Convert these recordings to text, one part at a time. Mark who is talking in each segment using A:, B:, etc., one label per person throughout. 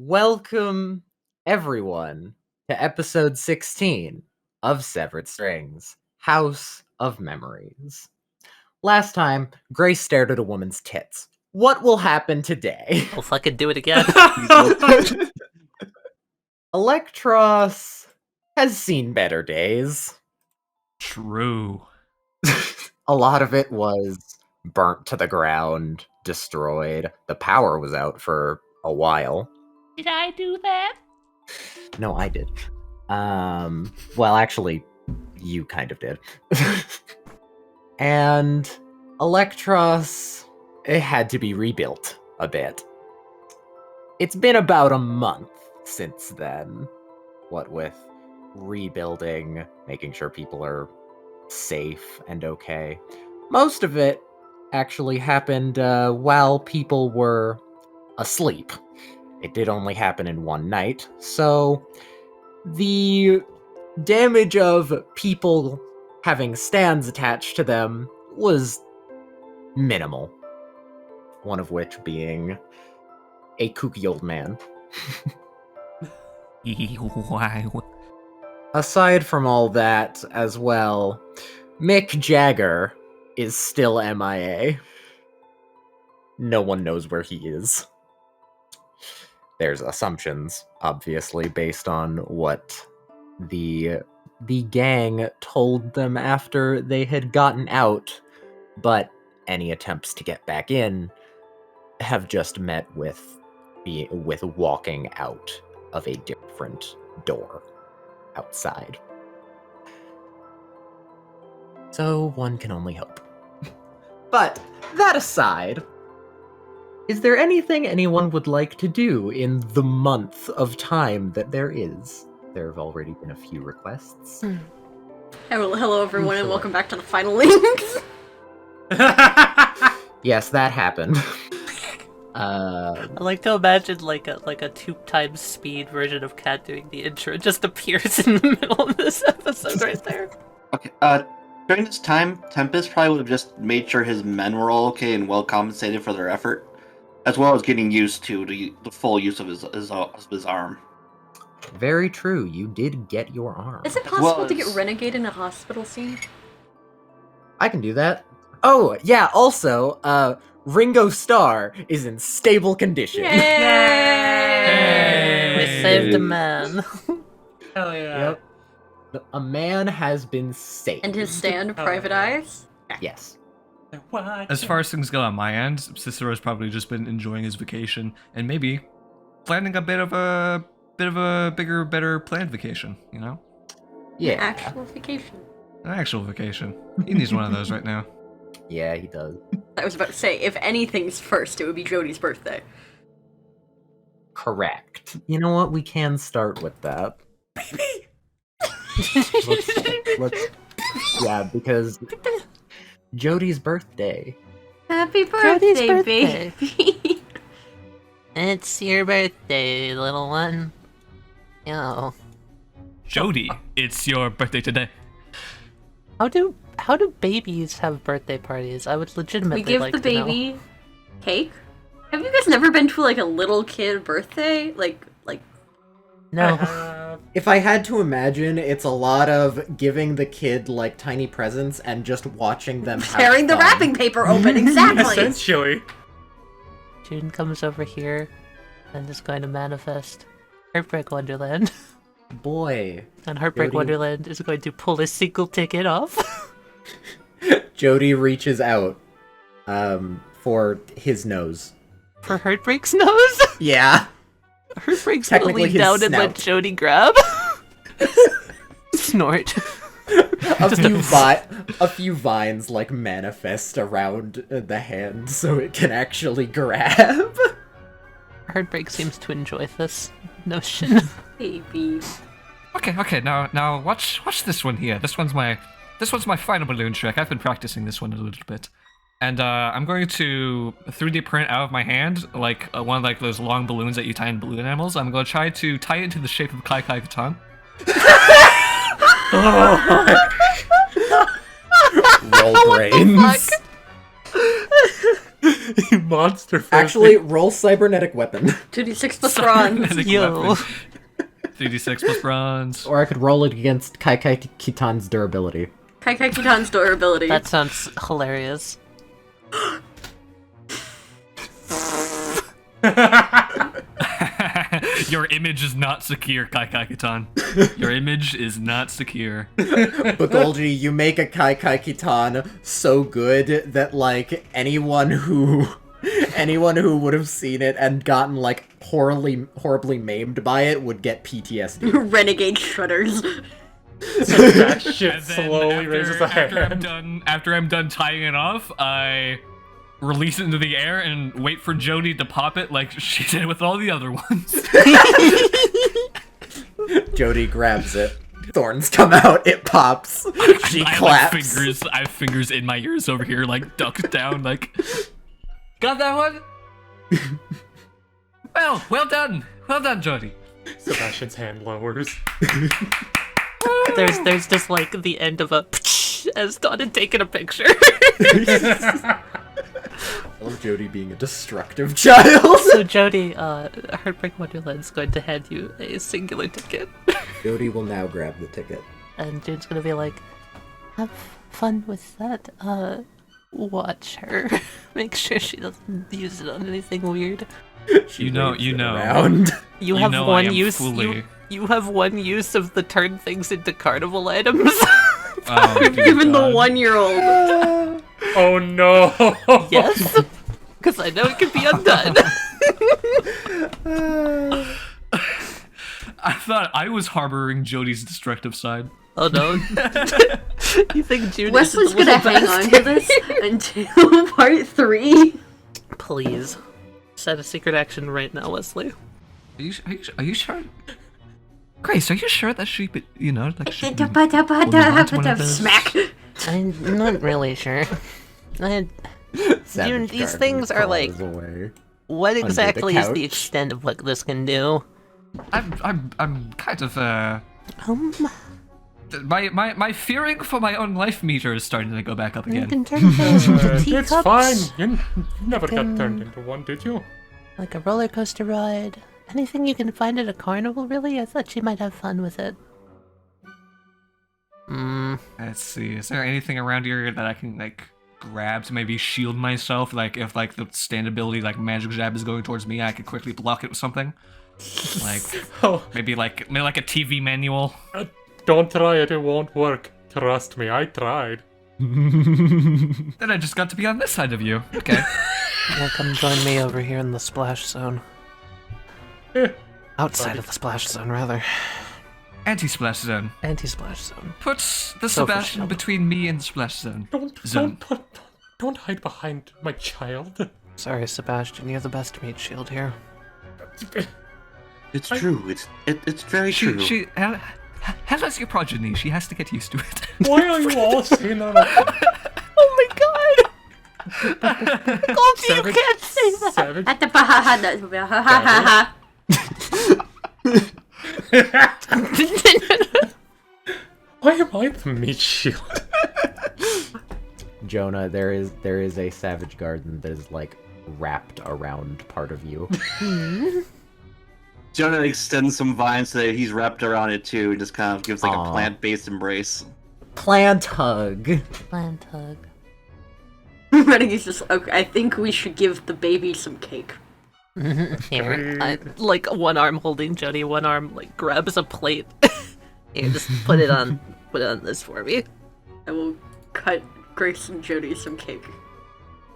A: Welcome, everyone, to episode 16 of Severed Strings, House of Memories. Last time, Grace stared at a woman's tits. What will happen today?
B: I'll fucking do it again.
A: Electros has seen better days.
C: True.
A: A lot of it was burnt to the ground, destroyed. The power was out for a while.
B: Did I do that?
A: No, I did. Well, actually, you kind of did. And Electros, it had to be rebuilt a bit. It's been about a month since then. What with rebuilding, making sure people are safe and okay. Most of it actually happened while people were asleep. It did only happen in one night, so the damage of people having stands attached to them was minimal. One of which being a kooky old man.
C: Wow.
A: Aside from all that as well, Mick Jagger is still MIA. No one knows where he is. There's assumptions, obviously, based on what the gang told them after they had gotten out, but any attempts to get back in have just met with walking out of a different door outside. So one can only hope. But that aside, is there anything anyone would like to do in the month of time that there is? There have already been a few requests.
D: Hello everyone, and welcome back to the final links.
A: Yes, that happened.
B: I like to imagine like a 2x speed version of Cat doing the intro. It just appears in the middle of this episode right there.
E: Okay, during this time, Tempest probably would have just made sure his men were all okay and well compensated for their effort, as well as getting used to the full use of his arm.
A: Very true, you did get your arm.
D: Is it possible to get Renegade in a hospital scene?
A: I can do that. Oh, yeah, also, Ringo Starr is in stable condition.
B: Yay! We saved a man.
C: Hell yeah.
A: Yep. A man has been saved.
D: And his stand, Private Eyes?
A: Yes.
C: As far as things go on my end, Cicero's probably just been enjoying his vacation and maybe planning a bit of a bigger, better planned vacation, you know?
A: Yeah.
D: Actual vacation.
C: An actual vacation. He needs one of those right now.
A: Yeah, he does.
D: I was about to say, if anything's first, it would be Jody's birthday.
A: Correct. You know what? We can start with that.
C: Baby!
A: Let's yeah, because Jody's birthday.
D: Happy birthday,
B: Jody's birthday.
D: baby!
B: It's your birthday, little one. Yo.
C: Jody, it's your birthday today.
B: How do babies have birthday parties? I would legitimately
D: We give
B: like
D: the
B: to know.
D: baby cake. Have you guys never been to like a little kid birthday? Like
B: No.
A: If I had to imagine, it's a lot of giving the kid like tiny presents and just watching them have
D: tearing the
A: fun.
D: wrapping paper open, exactly!
C: Essentially.
B: June comes over here and is going to manifest Heartbreak Wonderland.
A: Boy.
B: And Heartbreak
A: Jody.
B: Wonderland is going to pull a single ticket off.
A: Jody reaches out for his nose.
B: For Heartbreak's nose?
A: Yeah.
B: Heartbreak's gonna
A: Technically
B: lean
A: his
B: down and let
A: snout.
B: Jody grab. Snort.
A: A few vines like manifest around the hand so it can actually grab.
B: Heartbreak seems to enjoy this notion.
D: Baby.
C: Okay, now watch this one here. This one's my final balloon trick. I've been practicing this one a little bit. And I'm going to 3D print out of my hand, like one of like those long balloons that you tie in balloon animals. I'm going to try to tie it into the shape of Kai Kai Katan.
A: Roll brains.
F: You monster frisbee.
A: Actually, roll cybernetic weapon.
D: 2d6 plus bronze.
B: Yo.
C: 3d6 plus bronze.
A: Or I could roll it against Kai Kitan's durability.
D: Kai Kitan's durability.
B: That sounds hilarious.
C: Your image is not secure, Kai-Kai-Kitan. Your image is not secure.
A: Bagolji, you make a Kai Kitan so good that, like, anyone who would have seen it and gotten, like, horribly maimed by it would get PTSD.
D: Renegade shudders.
F: So that shit
C: And then
F: slowly raises a hand.
C: after I'm done tying it off, I release it into the air and wait for Jody to pop it like she did with all the other ones.
A: Jody grabs it. Thorns come out. It pops. She claps.
C: I have fingers in my ears over here, like ducked down, like. Got that one? Well done. Well done, Jody.
F: Sebastian's hand lowers.
B: There's just like the end of a as Dawn had taken a picture.
A: I love Jody being a destructive child.
B: So Jody, Heartbreak Wonderland's going to hand you a singular ticket.
A: Jody will now grab the ticket.
B: And June's gonna be like, have fun with that. Watch her. Make sure she doesn't use it on anything weird.
C: You know.
A: Around.
B: You have one use. You have one use of the turn things into carnival items.
C: Oh,
D: Even the 1-year-old.
F: Oh no!
B: Yes, because I know it can be undone.
C: I thought I was harboring Jody's destructive side.
B: Oh no! You think Jude
D: Wesley's gonna hang on to this until part 3.
B: Please set a secret action right now, Wesley.
C: Are you sure? Grace, are you sure that she, like she?
D: Smack!
B: I'm not really sure. June, these things are like, what exactly is the extent of what this can do?
C: I'm kind of my fearing for my own life meter is starting to go back up
B: You
C: again.
B: can turn things into
F: It's
B: teacups.
F: fine. You never got turned into one, did you?
B: Like a roller coaster ride. Anything you can find at a carnival, really? I thought she might have fun with it.
C: Let's see. Is there anything around here that I can like grab to maybe shield myself? Like if like the stand ability like magic jab is going towards me, I could quickly block it with something. Like maybe like a TV manual.
F: Don't try it. It won't work. Trust me, I tried.
C: Then I just got to be on this side of you. Okay.
B: Yeah, come join me over here in the splash zone. Outside of the splash zone, rather.
C: Anti-splash zone.
B: Anti-splash zone.
C: Put the Sebastian between me and the splash zone.
F: Don't hide behind my child.
B: Sorry, Sebastian, you're the best meat shield here.
E: It's true. It's very true.
C: Hella's your progeny. She has to get used to it.
F: Why are you all saying that?
B: Oh my god! Goldie, you can't say that!
F: Savage. Why am I the meat shield?
A: Jonah, there is a savage garden that is like wrapped around part of you.
E: Jonah extends some vines so that he's wrapped around it too, and just kind of gives like a plant-based embrace.
A: Plant hug.
B: Plant hug.
D: Renegade's just, okay, I think we should give the baby some cake.
B: Here, like one arm holding Jody, one arm like grabs a plate. Here, just put it on this for me.
D: I will cut Grace and Jody some cake.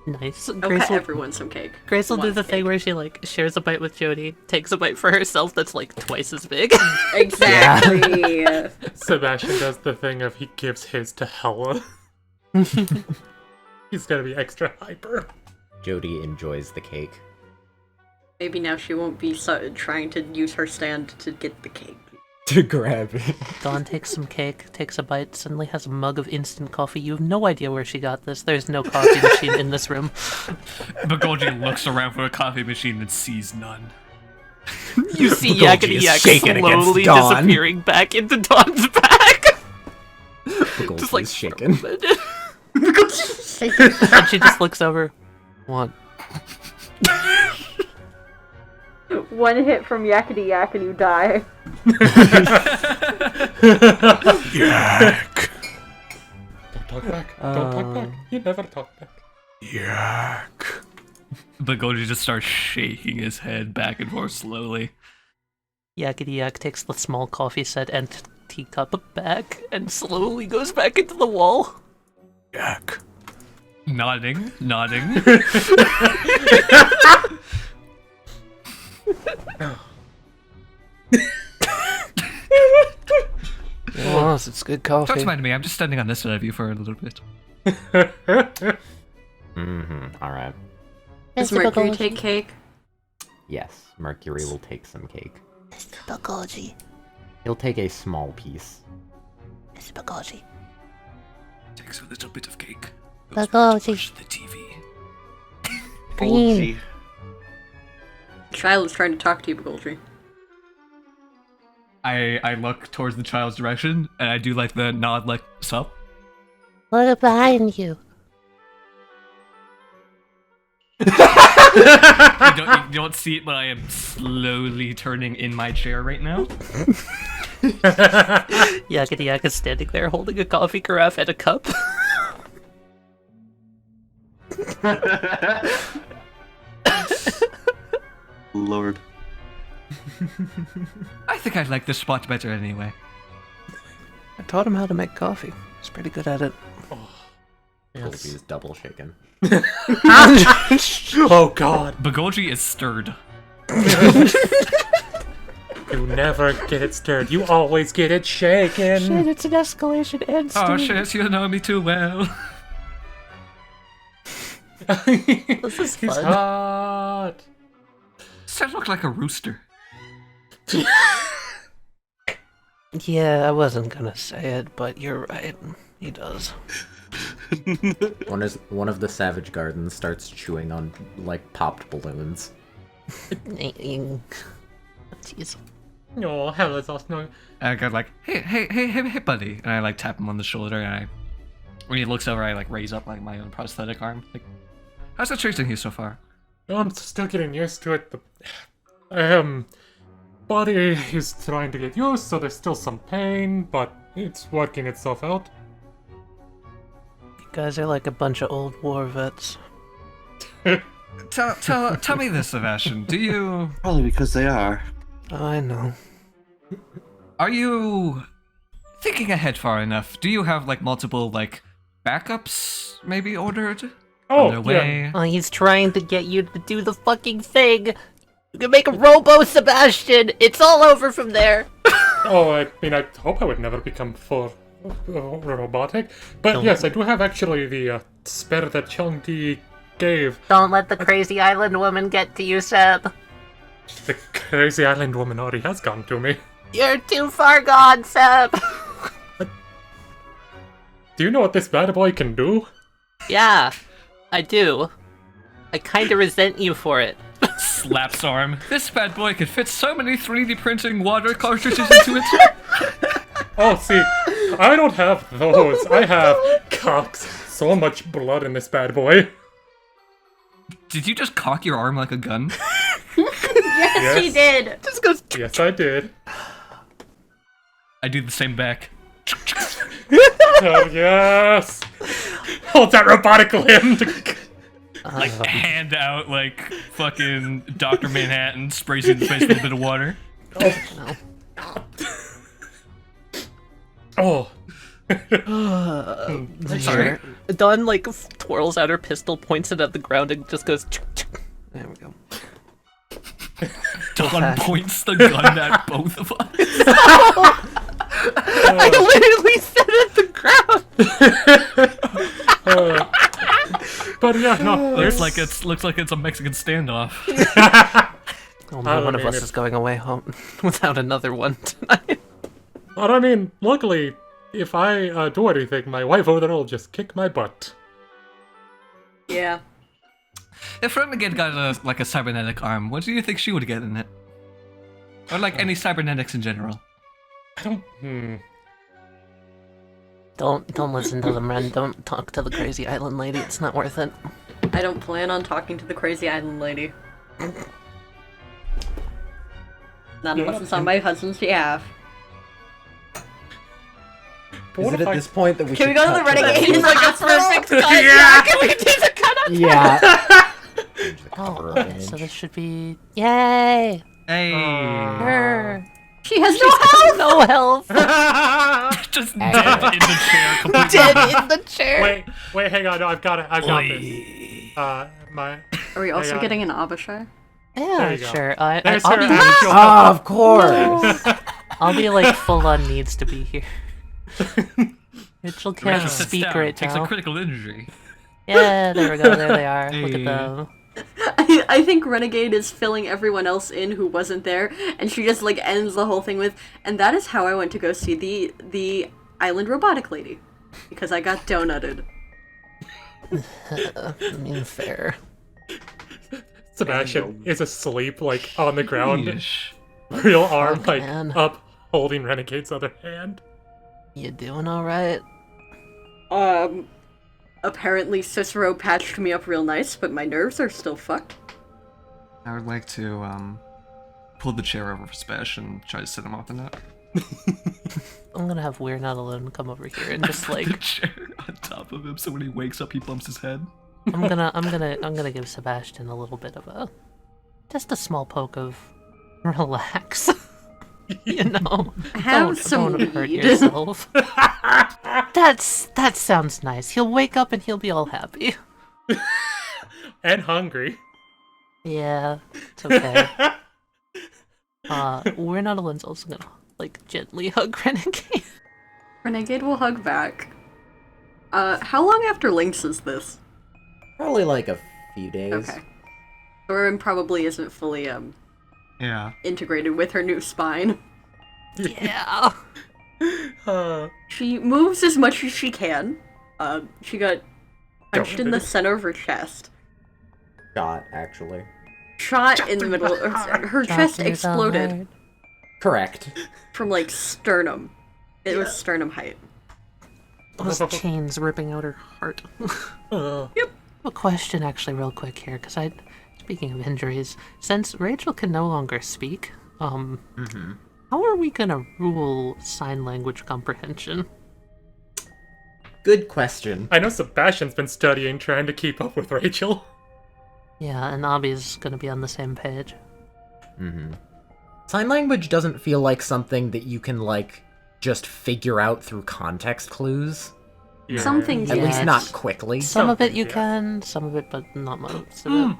B: Nice.
D: I'll cut everyone some cake.
B: Grace will do the thing where she like shares a bite with Jody, takes a bite for herself that's like twice as big.
D: Exactly.
F: Sebastian does the thing of he gives his to Hella. He's gonna be extra hyper.
A: Jody enjoys the cake.
D: Maybe now she won't be trying to use her stand to get the cake.
A: To grab it.
B: Dawn takes some cake, takes a bite, suddenly has a mug of instant coffee. You have no idea where she got this. There's no coffee machine in this room.
C: Bagolji looks around for a coffee machine and sees none.
B: You see
A: Bagolji
B: Yakety
A: is
B: Yak
A: shaken against
B: slowly
A: Dawn.
B: disappearing back into Dawn's back.
A: Just like shaken.
B: And she just looks over. Want
D: One hit from Yakety Yak and you die.
F: Yak. Don't talk back. Don't talk back. You never talk back. Yak.
C: Bagoji just starts shaking his head back and forth slowly.
B: Yakety Yak takes the small coffee set and teacup back and slowly goes back into the wall.
F: Yak.
C: Nodding.
B: Oh, it's good coffee.
C: Don't mind me, I'm just standing on this side of you for a little bit.
A: Alright.
D: Does Mercury take cake?
A: Yes, Mercury will take some cake.
B: Bagoji.
A: He'll take a small piece.
B: It's Bagoji.
C: Takes a little bit of cake.
G: Bagoji.
C: Watch the TV.
G: Green.
D: Child's trying to talk to you, Bagoltry.
C: I look towards the child's direction, and I do like the nod, like, sup?
G: Look behind you.
C: You don't see it, but I am slowly turning in my chair right now.
B: Yakety Yak is standing there holding a coffee carafe and a cup.
E: Lord.
C: I think I like this spot better anyway.
B: I taught him how to make coffee. He's pretty good at it.
A: Colby's double shaken.
F: Oh god.
C: Bagoji is stirred.
F: You never get it stirred. You always get it shaken.
G: Shit, it's an escalation and
C: Oh
G: steam.
C: shit, you know me too well.
B: This is
F: He's
B: fun.
F: hot.
C: Does that look like a rooster?
B: Yeah, I wasn't gonna say it, but you're right. He does.
A: One of the Savage Gardens starts chewing on, like, popped balloons.
B: Jeez.
F: Oh, hell is awesome.
C: I go like, hey, buddy, and I like tap him on the shoulder, and when he looks over, I like raise up like my own prosthetic arm. Like, how's it treating you so far?
F: No, I'm still getting used to it. Body is trying to get used, so there's still some pain, but it's working itself out.
B: You guys are like a bunch of old war vets.
C: Tell me this, Sebastian. Do you
E: Probably because they are.
B: I know.
C: are you thinking ahead far enough? Do you have like multiple like backups maybe ordered
F: Oh,
C: on their way?
B: Oh, he's trying to get you to do the fucking thing. You can make a robo Sebastian. It's all over from there.
F: Oh, I mean, I hope I would never become full robotic. But yes, I do have actually the spare that Changdi gave.
B: Don't let the crazy island woman get to you, Seb.
F: The crazy island woman already has gone to me.
B: You're too far gone, Seb.
F: Do you know what this bad boy can do?
B: Yeah, I do. I kinda resent you for it.
C: Slaps arm. This bad boy could fit so many 3D printing water cartridges into it.
F: Oh, see, I don't have those. I have cocks. So much blood in this bad boy.
C: Did you just cock your arm like a gun?
D: Yes, he did.
B: Just goes.
F: Yes, I did.
C: I do the same back.
F: Oh, yes. Hold that robotic limb.
C: Like hand out like fucking Dr. Manhattan, sprays you in the face with a bit of water.
F: Oh.
C: Sorry.
B: Dawn like twirls out her pistol, points it at the ground, and just goes. There we go.
C: Dawn points the gun at both of us.
B: I literally said at the ground.
F: But yeah, no.
C: Looks like it's a Mexican standoff.
B: Oh, no, one of us is going away home without another one tonight.
F: But I mean, luckily, if I do anything, my wife over there will just kick my butt.
D: Yeah.
C: If Renegade got a cybernetic arm, what do you think she would get in it? Or like any cybernetics in general?
F: I don't.
B: Don't listen to them, Ren. Don't talk to the crazy island lady. It's not worth it.
D: I don't plan on talking to the crazy island lady. Not unless it's on my husband's behalf.
A: Is it at this point that we
D: Can
A: should
D: we go to the
A: cut
D: renegade?
A: the-
D: He's like a perfect cut.
F: Yeah.
D: Can we do the cut up?
A: Yeah.
G: Oh, okay, so this should be... Yay!
C: Hey.
G: Her.
D: She has no health!
G: No health!
C: Just dead in the chair. Completely.
G: Dead in the chair!
F: Wait, hang on. No, I've got this.
D: Are we
F: Hang
D: also
F: on.
D: getting an Abishai?
F: There
G: Yeah,
F: you go.
G: sure.
F: There's
G: I'll
F: her
G: be...
F: actual
A: Oh, of course.
G: I'll be like full on needs to be here. Rachel can't
C: Rachel sits
G: speak
C: down,
G: right
C: takes
G: now.
C: a critical injury.
G: Yeah, there we go. There they are. Look
C: Hey.
G: at them.
D: I think Renegade is filling everyone else in who wasn't there, and she just like ends the whole thing with, and that is how I went to go see the island robotic lady, because I got donutted.
G: I mean, fair.
F: Sebastian is asleep, like on the ground,
C: Yeesh.
F: real arm
G: Fuck,
F: like
G: man.
F: up, holding Renegade's other hand.
G: You doing alright?
D: Apparently Cicero patched me up real nice, but my nerves are still fucked.
C: I would like to pull the chair over for Sebastian and try to set him off the net.
G: I'm gonna have We're Not Alone come over here and just
C: Put the
G: like
C: chair on top of him so when he wakes up he bumps his head.
G: I'm gonna give Sebastian a little bit of just a small poke of relax. You know,
D: Have some
G: don't hurt
D: weed.
G: yourself. That sounds nice. He'll wake up and he'll be all happy.
F: And hungry.
G: Yeah, it's okay. We're Not Alone's also gonna like gently hug Renegade.
D: Renegade will hug back. How long after Lynx is this?
A: Probably like a few days.
D: Okay. Orin probably isn't fully
C: Yeah.
D: integrated with her new spine.
G: Yeah.
D: She moves as much as she can. She got punched in the center of her chest.
A: Shot, actually.
D: Shot in the middle. Her chest exploded
A: Correct.
D: from like sternum. It was sternum height.
G: Those chains ripping out her heart. A question actually real quick here, because speaking of injuries, since Rachel can no longer speak, how are we gonna rule sign language comprehension?
A: Good question.
F: I know Sebastian's been studying, trying to keep up with Rachel.
G: Yeah, and Abby's gonna be on the same page.
A: Sign language doesn't feel like something that you can, like, just figure out through context clues.
F: Yeah.
D: Some things,
A: At
G: Yeah,
A: least
D: yes.
A: not quickly.
G: Some of it you
F: yeah.
G: can, some of it, but not most of it.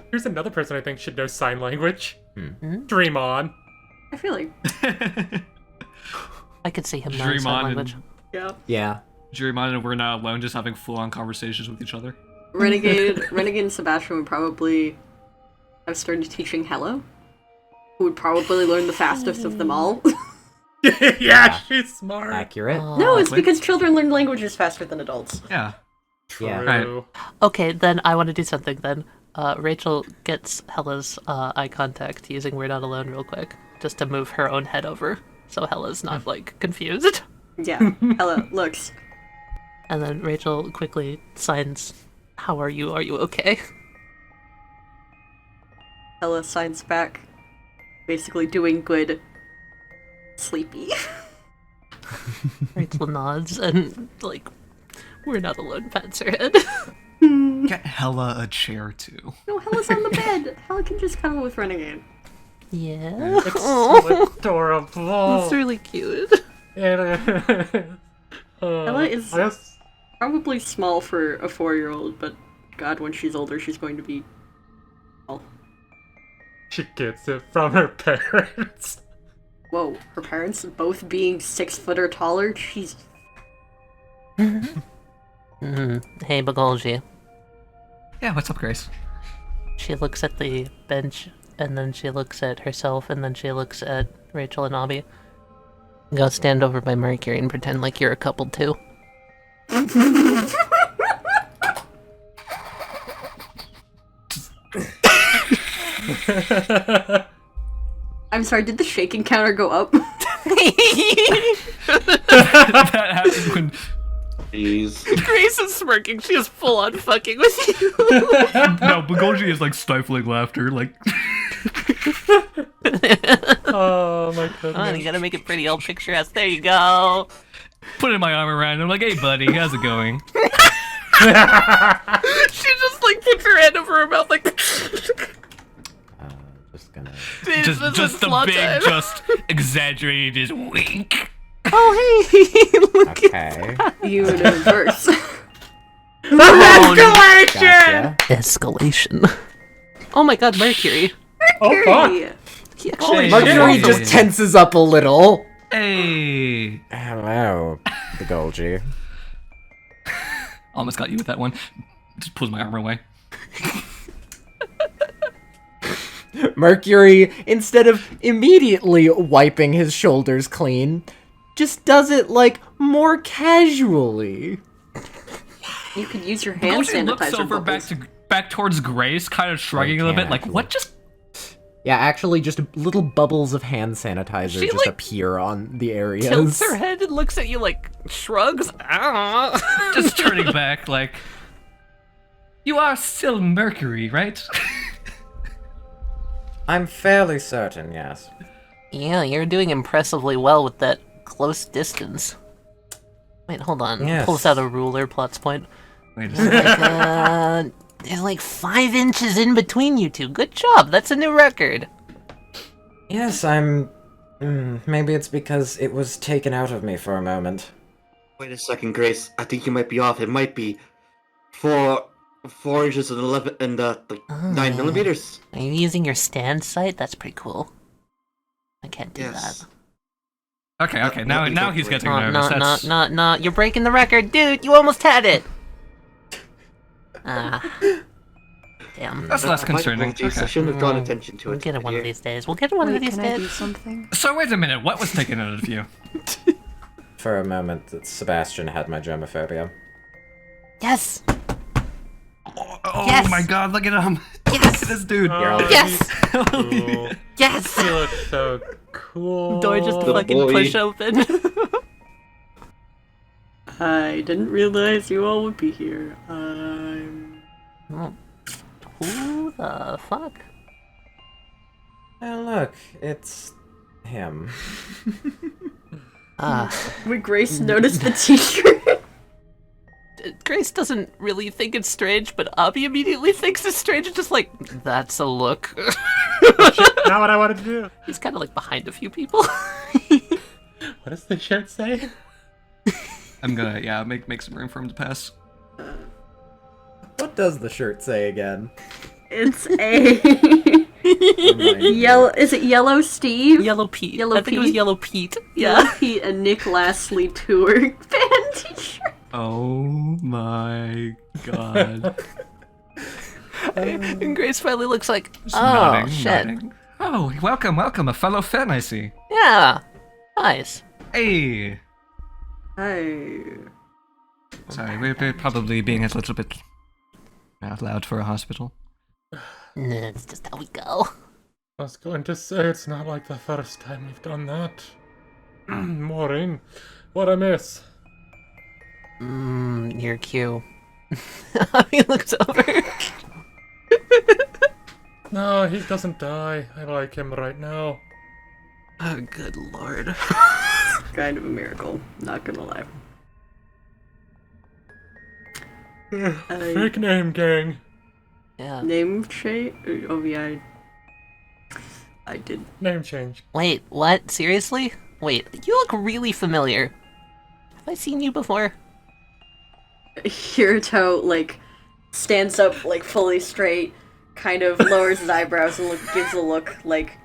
F: Here's another person I think should know sign language.
A: Hmm.
F: Dream on.
D: I feel like,
G: I could see him knowing
C: Dream
G: sign
C: on
G: language.
D: yeah.
A: Yeah.
C: Dream and We're Not Alone just having full-on conversations with each other.
D: Renegade and Sebastian would probably have started teaching Hello, who would probably learn the fastest of them all.
F: Yeah, she's smart.
A: Accurate.
D: No, it's
C: Likely.
D: because children learn languages faster than adults.
C: Yeah.
A: Yeah.
F: True.
G: Okay, then I want to do something then. Rachel gets Hella's eye contact using We're Not Alone real quick, just to move her own head over, so Hella's not, like, confused.
D: Yeah, Hello looks.
G: And then Rachel quickly signs, "How are you? Are you okay?"
D: Hello signs back, basically doing good. Sleepy.
G: Rachel nods and, like, We're Not Alone pats her head.
C: Get Hella a chair too.
D: No, Hella's on the bed. Hella can just cuddle with Renegade.
G: Yeah.
F: It's so adorable.
G: It's really cute.
D: Hella is
F: I guess
D: probably small for a 4-year-old, but God, when she's older, she's going to be small.
F: she gets it from her parents.
D: Whoa, her parents both being 6 foot or taller? Jeez.
G: Hey, Bagolji.
C: Yeah, what's up, Grace?
G: She looks at the bench, and then she looks at herself, and then she looks at Rachel and Abby. Go stand over by Mercury and pretend like you're a couple too.
D: I'm sorry, did the shaking counter go up?
C: That happened when
E: Jeez.
B: Grace is smirking. She is full on fucking with you.
C: No, Bugoji is like stifling laughter, like.
F: Oh my
B: Come on,
F: goodness.
B: you gotta make it pretty old picturesque. There you go.
C: Putting my arm around him, like, hey buddy, how's it going?
B: She just like puts her hand over her mouth like.
A: Just gonna.
C: Just a big, just exaggerated just wink.
B: Oh hey, look
A: Okay.
D: Universe.
A: Gotcha.
G: Escalation.
B: Oh my God, Mercury.
F: Oh fuck!
B: He actually
A: Mercury
C: shit.
A: just tenses up a little.
C: Hey.
A: Hello, the Golgi.
C: Almost got you with that one. Just pulls my armor away.
A: Mercury, instead of immediately wiping his shoulders clean, just does it, like, more casually.
D: You could use your hand
C: Bugoji looks
D: sanitizer
C: over
D: bubbles.
C: back towards Grace, kind of shrugging a little bit, like, what just...
A: Yeah, actually, just little bubbles of hand sanitizer
B: She,
A: just
B: like,
A: appear on the areas.
B: tilts her head and looks at you like shrugs. Ah.
C: just turning back, like... You are still Mercury, right?
A: I'm fairly certain, yes.
G: Yeah, you're doing impressively well with that close distance. Wait, hold on.
A: Yes.
G: Pulls out a ruler, plots point.
C: Wait a second.
G: There's like 5 inches in between you two. Good job. That's a new record.
A: Yes, maybe it's because it was taken out of me for a moment.
E: Wait a second, Grace. I think you might be off. It might be 4 inches and 11 and 9 millimeters.
G: Are you using your stand sight? That's pretty cool. I can't do
E: Yes.
C: Okay, now he's getting
G: that.
C: nervous.
G: No. You're breaking the record. Dude, you almost had it. Damn.
C: That's less concerning.
E: I shouldn't have drawn attention to it.
G: We'll get it one of
E: Here.
G: these days. We'll get it one of
D: Wait,
G: these
D: can I do
G: days.
D: something?
C: So wait a minute, what was taken out of you?
A: For a moment, Sebastian had my germophobia.
G: Yes.
C: Oh
G: Yes!
C: my god, look at him!
G: Yes!
C: Look at this dude!
G: Yes!
F: Cool.
G: Yes.
F: He looks so cool.
B: Door just
E: The
B: fucking
E: boy.
B: push open.
D: I didn't realize you all would be here. I'm...
G: Oh. Who the fuck?
A: Oh, look, it's him.
D: Would Grace notice the t-shirt?
B: Grace doesn't really think it's strange, but Abby immediately thinks it's strange. It's just like, that's a look.
F: Not what I wanted to do.
B: He's kind of like behind a few people.
F: What does the shirt say?
C: I'm gonna, make some room for him to pass.
A: What does the shirt say again?
D: It's a... Yellow... Is it Yellow Steve?
B: Yellow Pete.
D: Yellow
B: I think it was
D: Pete?
B: Yellow Pete.
D: Yellow
B: Yeah.
D: Pete and Nick Lastly tour band t-shirt.
C: Oh my god.
B: And Grace finally looks like,
C: Just
B: oh,
C: nodding,
B: shit.
C: nodding. Oh, welcome, a fellow fan I see.
B: Yeah. Nice.
C: Hey!
D: Hey.
C: Sorry, we're probably being a little bit loud for a hospital.
G: Nah, it's just how we go.
F: I was going to say it's not like the first time we've done that. Maureen, what I miss?
G: Your cue.
B: He looks over.
F: No, he doesn't die. I like him right now.
B: Oh, good lord.
D: Kind of a miracle, not gonna lie.
F: Fake name, gang.
B: Yeah.
D: Name change? Oh yeah, I did.
F: Name change.
G: Wait, what? Seriously? Wait, you look really familiar. Have I seen you before?
D: Hiruto, like, stands up, like, fully straight, kind of lowers his eyebrows and gives a look, like...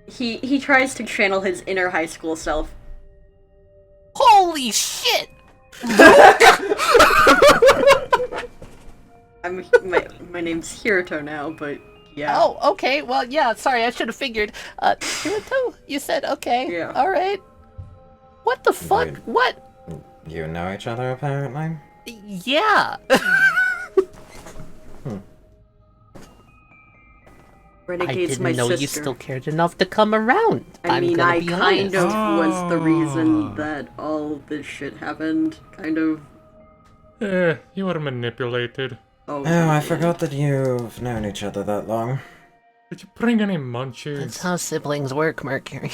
D: He tries to channel his inner high school self.
G: Holy shit!
D: My name's Hiruto now, but yeah.
G: Oh, okay, well, yeah, sorry, I should have figured. Hiruto, you said okay.
D: Yeah.
G: Alright. What the fuck?
A: Wait.
G: What?
A: You know each other, apparently?
G: Yeah! I
D: Renegade's
G: didn't
D: my
G: know
D: sister.
G: you still cared enough to come around.
D: I
G: I'm
D: mean,
G: gonna
D: I
G: be
D: kind
G: honest.
D: of was the reason
C: Oh.
D: that all this shit happened. Kind of.
F: You were manipulated.
D: Oh,
H: Oh, I forgot that you've known each other that long.
F: Did you bring any munchies?
G: That's how siblings work, Mercury.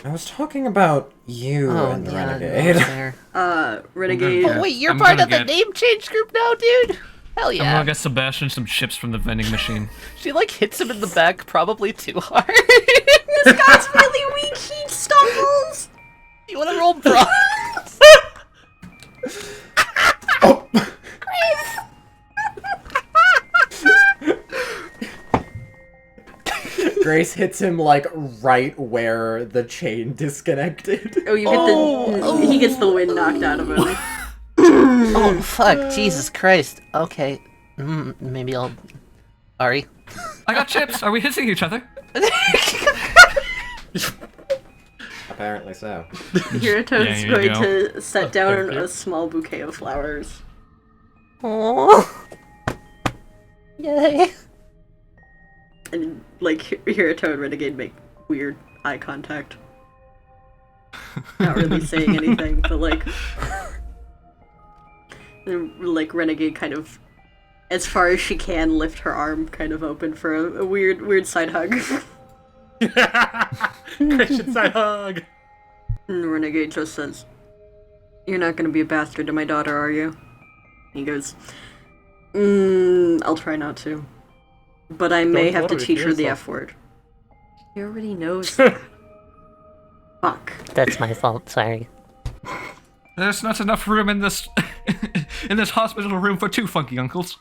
H: I was talking about you
G: Oh,
H: and
G: yeah,
H: Renegade.
G: no, fair.
D: Renegade.
C: Yeah.
G: Oh, wait, you're
C: I'm
G: part
C: gonna
G: of the
C: get-
G: name change group now, dude? Hell
C: I'm
G: yeah.
C: gonna get Sebastian some chips from the vending machine.
B: She like hits him in the back, probably too hard.
D: This guy's really weak. He stumbles.
B: You want to roll bronze?
H: Oh!
A: Grace hits him like right where the chain disconnected.
D: Oh, you get the. He gets the wind knocked out of him.
G: Oh, fuck. Jesus Christ. Okay. Maybe I'll... Ari?
C: I got chips. Are we hitting each other?
A: Apparently so.
D: Hiruto's
C: Yeah, you
D: going
C: go.
D: to set down
F: thank you.
D: a small bouquet of flowers.
G: Oh. Yay.
D: And, like, Hiruto and Renegade make weird eye contact. Not really saying anything, but, like... and, like, Renegade kind of, as far as she can, lift her arm kind of open for a weird side hug.
F: Christian side hug.
D: And Renegade just says, "You're not gonna be a bastard to my daughter, are you?" He goes, I'll try not to. But I may have to
F: worry,
D: teach her the
F: yourself.
D: F word." He already knows that. Fuck.
G: That's my fault, sorry.
C: There's not enough room in this in this hospital room for two funky uncles.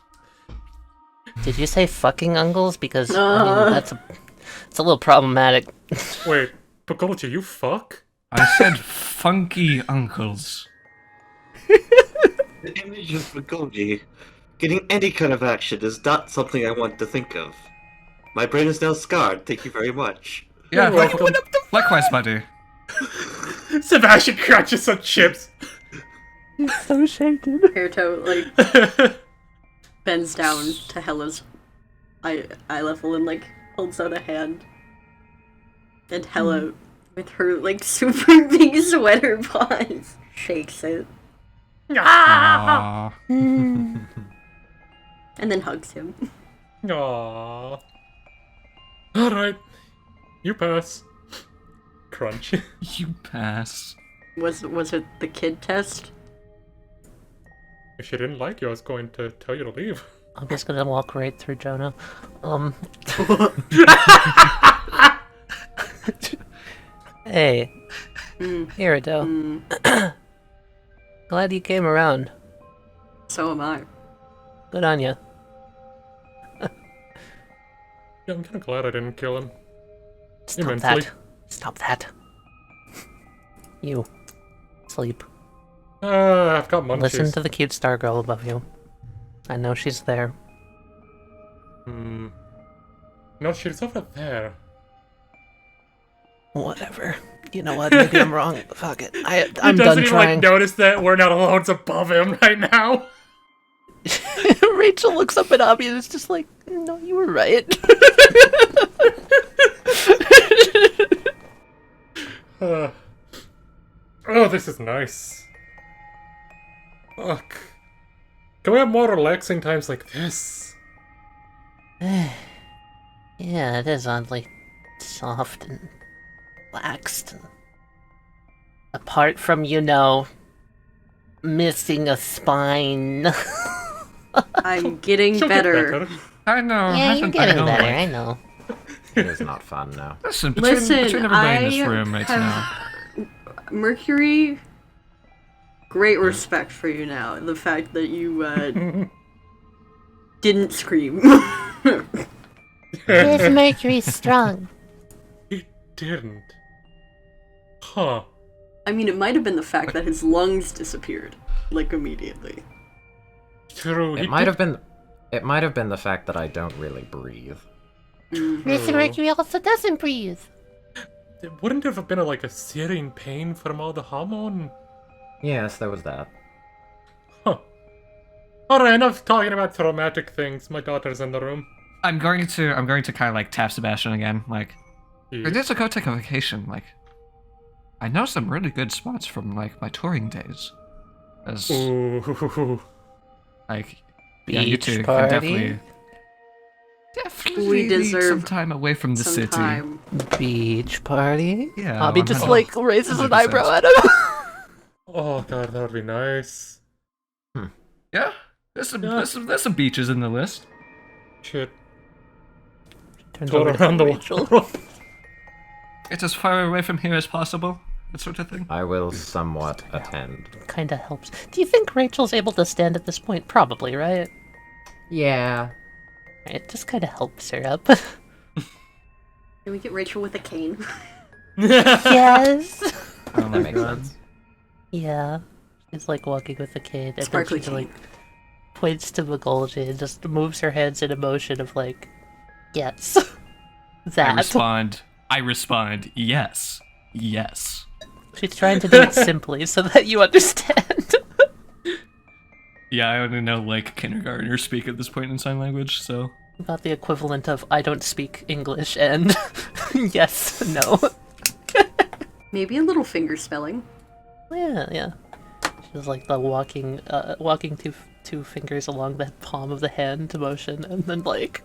G: Did you say fucking uncles? Because, I mean, it's a little problematic.
F: Wait, Pakolchi, you fuck?
C: I said funky uncles.
E: The image of Magoji getting any kind of action is not something I want to think of. My brain is now scarred, thank you very much.
C: Yeah,
F: You're welcome.
C: likewise, buddy.
F: Sebastian crunches some chips.
G: So shaken.
D: Hairtoe, like, bends down to Hella's eye level and, like, holds out a hand. And Hella, with her, like, super big sweater paws, shakes it.
C: Aww.
D: And then hugs him.
F: Aww. Alright. You pass. Crunch.
C: You pass.
D: Was it the kid test?
F: If she didn't like you, I was going to tell you to leave.
G: I'm just gonna walk right through Jonah. Hey. Hiruto. Glad you came around.
D: So am I.
G: Good on ya.
F: Yeah, I'm kind of glad I didn't kill him.
G: Stop
F: Immensely.
G: that. Stop that. You. Sleep.
F: I've got munchies.
G: Listen to the cute star girl above you. I know she's there.
F: No, she's over there.
G: Whatever. You know what? Maybe I'm wrong. Fuck it. I'm
F: He doesn't
G: done
F: even
G: trying.
F: like notice that we're not alone above him right now.
G: Rachel looks up at Abby and is just like, no, you were right.
F: Oh, this is nice. Fuck. Can we have more relaxing times like this?
G: Yeah, it is oddly soft and relaxed. And apart from, missing a spine.
D: I'm getting
F: She'll
D: better.
F: get better.
C: I know.
G: Yeah, you're
C: I
G: getting
C: know,
G: better,
C: like-
G: I know.
A: It is not fun now.
C: Listen, between everybody in this room right now.
D: Mercury, great respect for you now. The fact that you didn't scream.
G: Is Mercury strong?
F: He didn't. Huh.
D: I mean, it might have been the fact that his lungs disappeared, like, immediately.
F: True.
A: It might have been the fact that I don't really breathe.
G: Mr. Mercury also doesn't breathe.
F: Wouldn't it have been like a searing pain from all the hormone?
A: Yes, there was that.
F: Huh. Alright, enough talking about traumatic things. My daughter's in the room.
C: I'm going to kind of like tap Sebastian again. Like, we need to go take a vacation. Like, I know some really good spots from like my touring days. As
F: Ooh.
C: like, yeah, you
G: Beach
C: two
G: party?
C: can definitely
D: We
C: need
D: deserve
C: some time away from the
D: Some
C: city.
D: time.
G: Beach party?
C: Yeah,
G: Abby just
C: 100%.
G: like raises an
C: 100%.
G: eyebrow at him.
F: Oh god, that would be nice.
C: Yeah, there's some beaches in the list.
F: Shit.
G: Turns
F: Go
G: over to
F: around the
G: Rachel.
F: world.
C: Get as far away from here as possible. That sort of thing.
A: I will somewhat attend.
G: Kinda helps. Do you think Rachel's able to stand at this point? Probably, right?
A: Yeah.
G: It just kinda helps her up.
D: Can we get Rachel with a cane?
G: Yes!
C: Oh my
A: That makes
C: God.
A: sense.
G: Yeah. She's like walking with the kid, and then
D: Sparkly
G: she like points to Magolji and just moves her hands in a motion of like, yes.
C: I respond, yes. Yes.
G: She's trying to do it simply so that you understand.
C: Yeah, I only know like kindergartner speak at this point in sign language, so.
G: About the equivalent of I don't speak English and yes, no.
D: Maybe a little finger spelling.
G: Yeah. She's like the walking two fingers along the palm of the hand to motion, and then like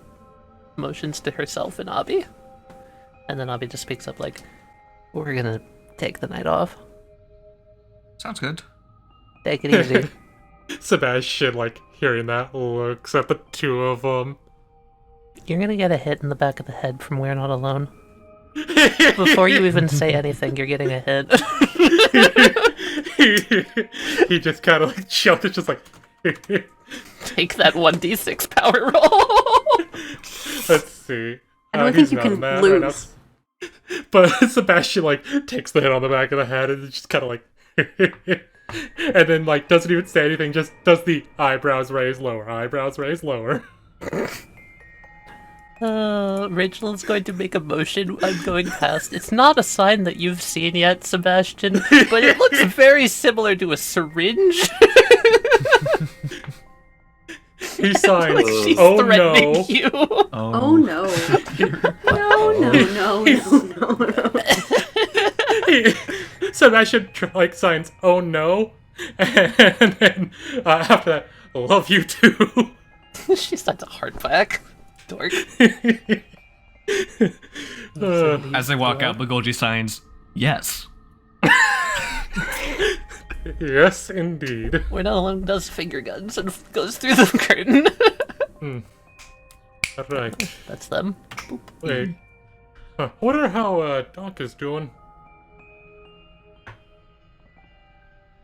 G: motions to herself and Abby. And then Abby just speaks up like, we're gonna take the night off.
C: Sounds good.
G: Take it easy.
F: Sebastian, like, hearing that, looks at the two of them.
G: You're gonna get a hit in the back of the head from We're Not Alone. Before you even say anything, you're getting a hit.
F: He just kind of like choked. It's just like.
G: Take that 1d6 power roll.
F: Let's see.
D: I don't
F: he's
D: think you
F: not
D: can
F: mad right now.
D: lose.
F: But Sebastian like takes the hit on the back of the head and just kind of like, and then like doesn't even say anything. Just does the eyebrows raise lower, eyebrows raise lower.
G: Rachel is going to make a motion. I'm going past. It's not a sign that you've seen yet, Sebastian, but it looks very similar to a syringe.
F: He signs.
G: Like she's
F: Oh
G: threatening
F: no!
G: you.
D: Oh no. No.
F: Sebastian like signs. Oh no! And then after that, love you too.
G: She sent a heart back. Dork.
C: As they walk out, Bagolji signs, yes.
F: Yes, indeed.
G: We're Not Alone does finger guns and goes through the curtain.
F: Right.
G: That's them.
F: Wait. Huh. Wonder how Doc is doing.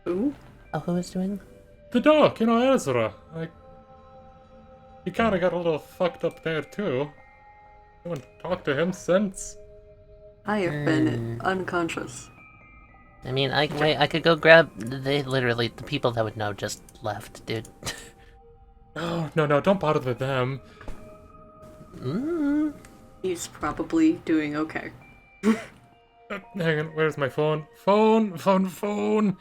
D: Ooh.
G: Oh, who is doing?
F: The Doc, Ezra. Like, he kind of got a little fucked up there too. No one talked to him since.
D: I have been unconscious.
G: I mean, I could go grab. They literally, the people that would know just left, dude.
F: No, don't bother with them.
D: He's probably doing okay.
F: Hang on, where's my phone? Phone!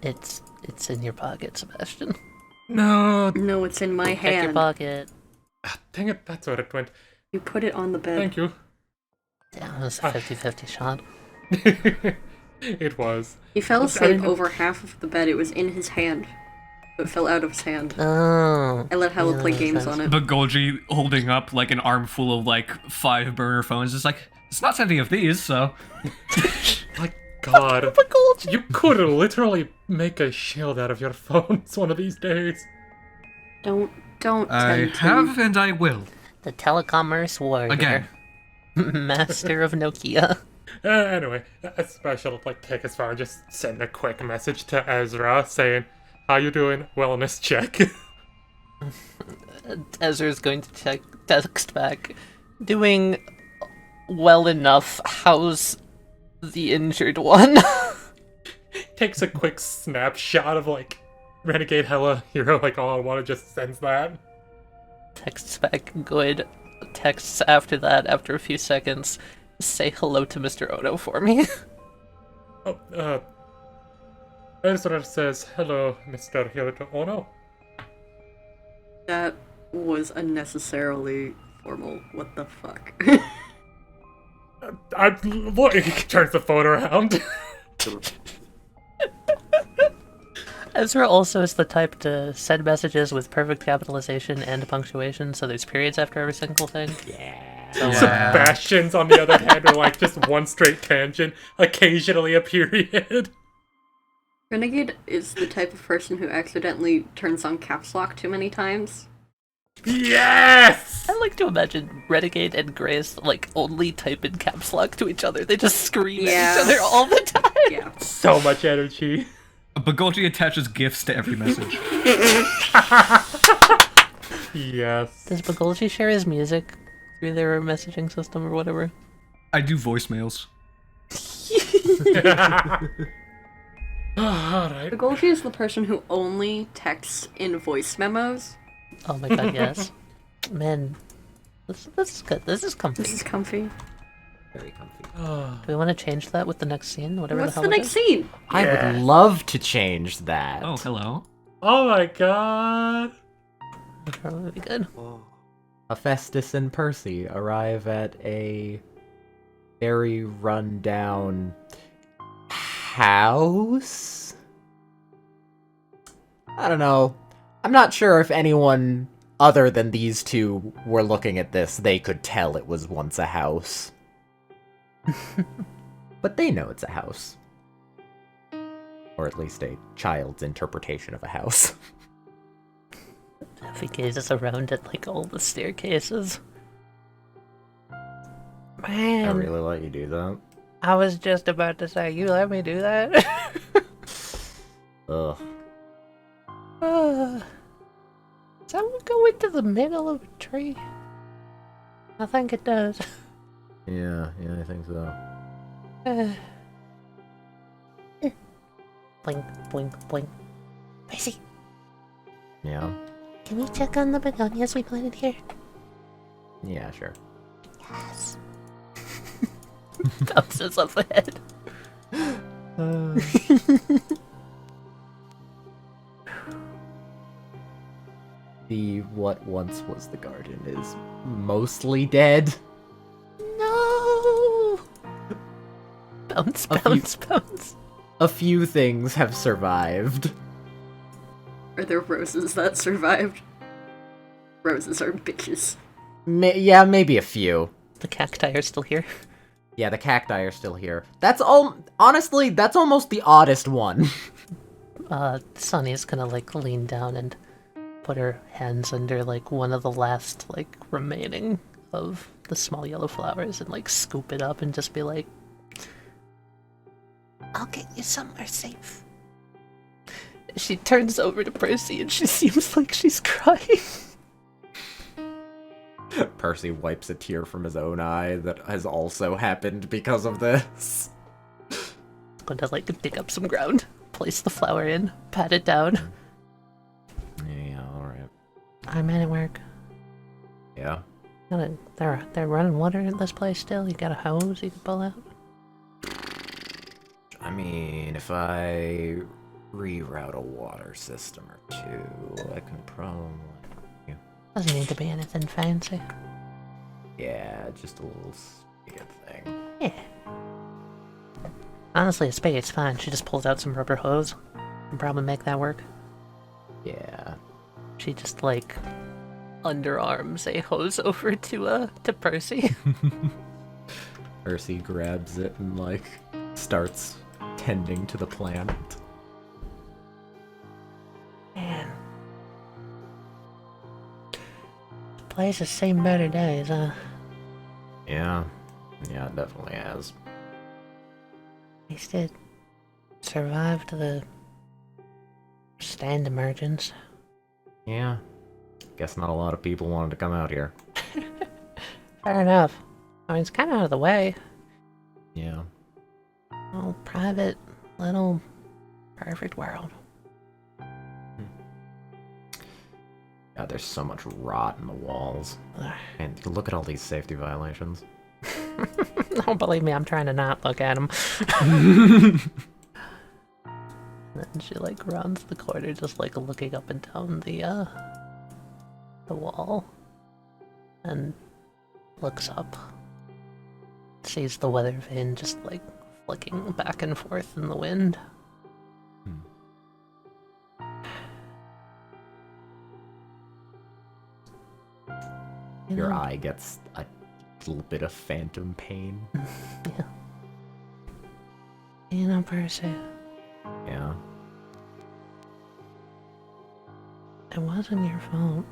G: It's in your pocket, Sebastian.
F: No!
D: No, it's in my
G: Check your
D: hand.
G: pocket.
F: Dang it, that's where it went.
D: You put it on the bed.
F: Thank you.
G: Damn, it was a 50-50 shot.
F: It was.
D: He fell asleep over half of the bed. It was in his hand. It fell out of his hand.
G: Oh.
D: I let Hella play games on it.
C: Bagolji holding up like an armful of like 5 burner phones is like, it's not any of these, so.
F: My god. You could literally make a shield out of your phones one of these days.
D: Don't
C: I
D: tempt
C: have
D: him.
C: and I will.
G: The telecommerce warrior.
C: Again.
G: Master of Nokia.
F: Anyway, Special like take his phone and just send a quick message to Ezra saying, "How you doing? Wellness check."
G: Ezra's going to text back. Doing well enough. How's the injured one?
F: Takes a quick snapshot of like Renegade Hella Hero, like all I want to just sends that.
G: Texts back good. Texts after that, after a few seconds. Say hello to Mr. Ono for me.
F: Oh, Ezra says, "Hello, Mr. Hiroto Ono."
D: That was unnecessarily formal. What the fuck?
F: Look, he turns the phone around.
B: Ezra also is the type to send messages with perfect capitalization and punctuation, so there's periods after every single thing.
A: Yeah.
B: So,
F: Sebastian's, on the other hand, are like just one straight tangent, occasionally a period.
D: Renegade is the type of person who accidentally turns on caps lock too many times.
F: Yes!
B: I like to imagine Renegade and Grace like only type in caps lock to each other. They just scream at each other all the time.
D: Yeah.
F: So much energy.
C: Bagolgi attaches gifts to every message.
F: Yes.
B: Does Bagolgi share his music through their messaging system or whatever?
C: I do voicemails.
F: Alright.
D: Golgi is the person who only texts in voice memos.
B: Oh my god, yes. Man, this is good. This is comfy.
D: This is comfy.
A: Very comfy.
B: Do we want to change that with the next scene? Whatever
D: What's
B: the
D: the
B: hell it
D: next
B: is?
D: scene?
A: I
F: Yeah.
A: would love to change that.
C: Oh, hello.
F: Oh my god.
B: That probably would be good.
A: Hephaestus and Percy arrive at a very run-down house? I don't know. I'm not sure if anyone other than these two were looking at this, they could tell it was once a house. But they know it's a house. Or at least a child's interpretation of a house.
B: If he gazes around at like all the staircases.
A: I
B: Man,
A: really let you do that.
B: I was just about to say, you let me do that?
A: Ugh.
B: Does that one go into the middle of a tree? I think it does.
A: Yeah, I think so.
B: Blink, blink, blink. Percy,
A: Yeah?
B: can we check on the begonias we planted here?
A: Yeah, sure.
B: Yes. Bounces off the head.
A: The what once was the garden is mostly dead.
B: No! Bounce,
A: A few-
B: bounce, bounce.
A: A few things have survived.
D: Are there roses that survived? Roses are bitches.
A: Yeah, maybe a few.
B: The cacti are still here.
A: Yeah, the cacti are still here. That's all. Honestly, that's almost the oddest one.
B: Sunny's gonna like lean down and put her hands under like one of the last like remaining of the small yellow flowers and like scoop it up and just be like, I'll get you somewhere safe. She turns over to Percy and she seems like she's crying.
A: Percy wipes a tear from his own eye that has also happened because of this.
B: Going to like dig up some ground, place the flower in, pat it down.
A: Yeah, alright.
B: I'm at work.
A: Yeah.
B: They're running water in this place still. You got a hose you can pull out.
A: I mean, if I reroute a water system or two, I can probably...
B: Doesn't need to be anything fancy.
A: Yeah, just a little spigot thing.
B: Yeah. Honestly, a spaghet's fine. She just pulls out some rubber hose. Can probably make that work.
A: Yeah.
B: She just like underarms a hose over to Percy.
A: Percy grabs it and, like, starts tending to the plant.
B: Man. The place has seen better days, huh?
A: Yeah. Yeah, it definitely has.
B: At least it survived the stand emergence.
A: Yeah. Guess not a lot of people wanted to come out here.
B: Fair enough. I mean, it's kind of out of the way.
A: Yeah.
B: Oh, private, little, perfect world.
A: God, there's so much rot in the walls. And look at all these safety violations.
B: Don't believe me, I'm trying to not look at him. And she like rounds the corner, just like looking up and down the wall. And looks up, sees the weather vane just like flicking back and forth in the wind. You
A: Your
B: know,
A: eye gets a little bit of phantom pain.
B: Yeah. You know, Percy,
A: Yeah.
B: it wasn't your fault.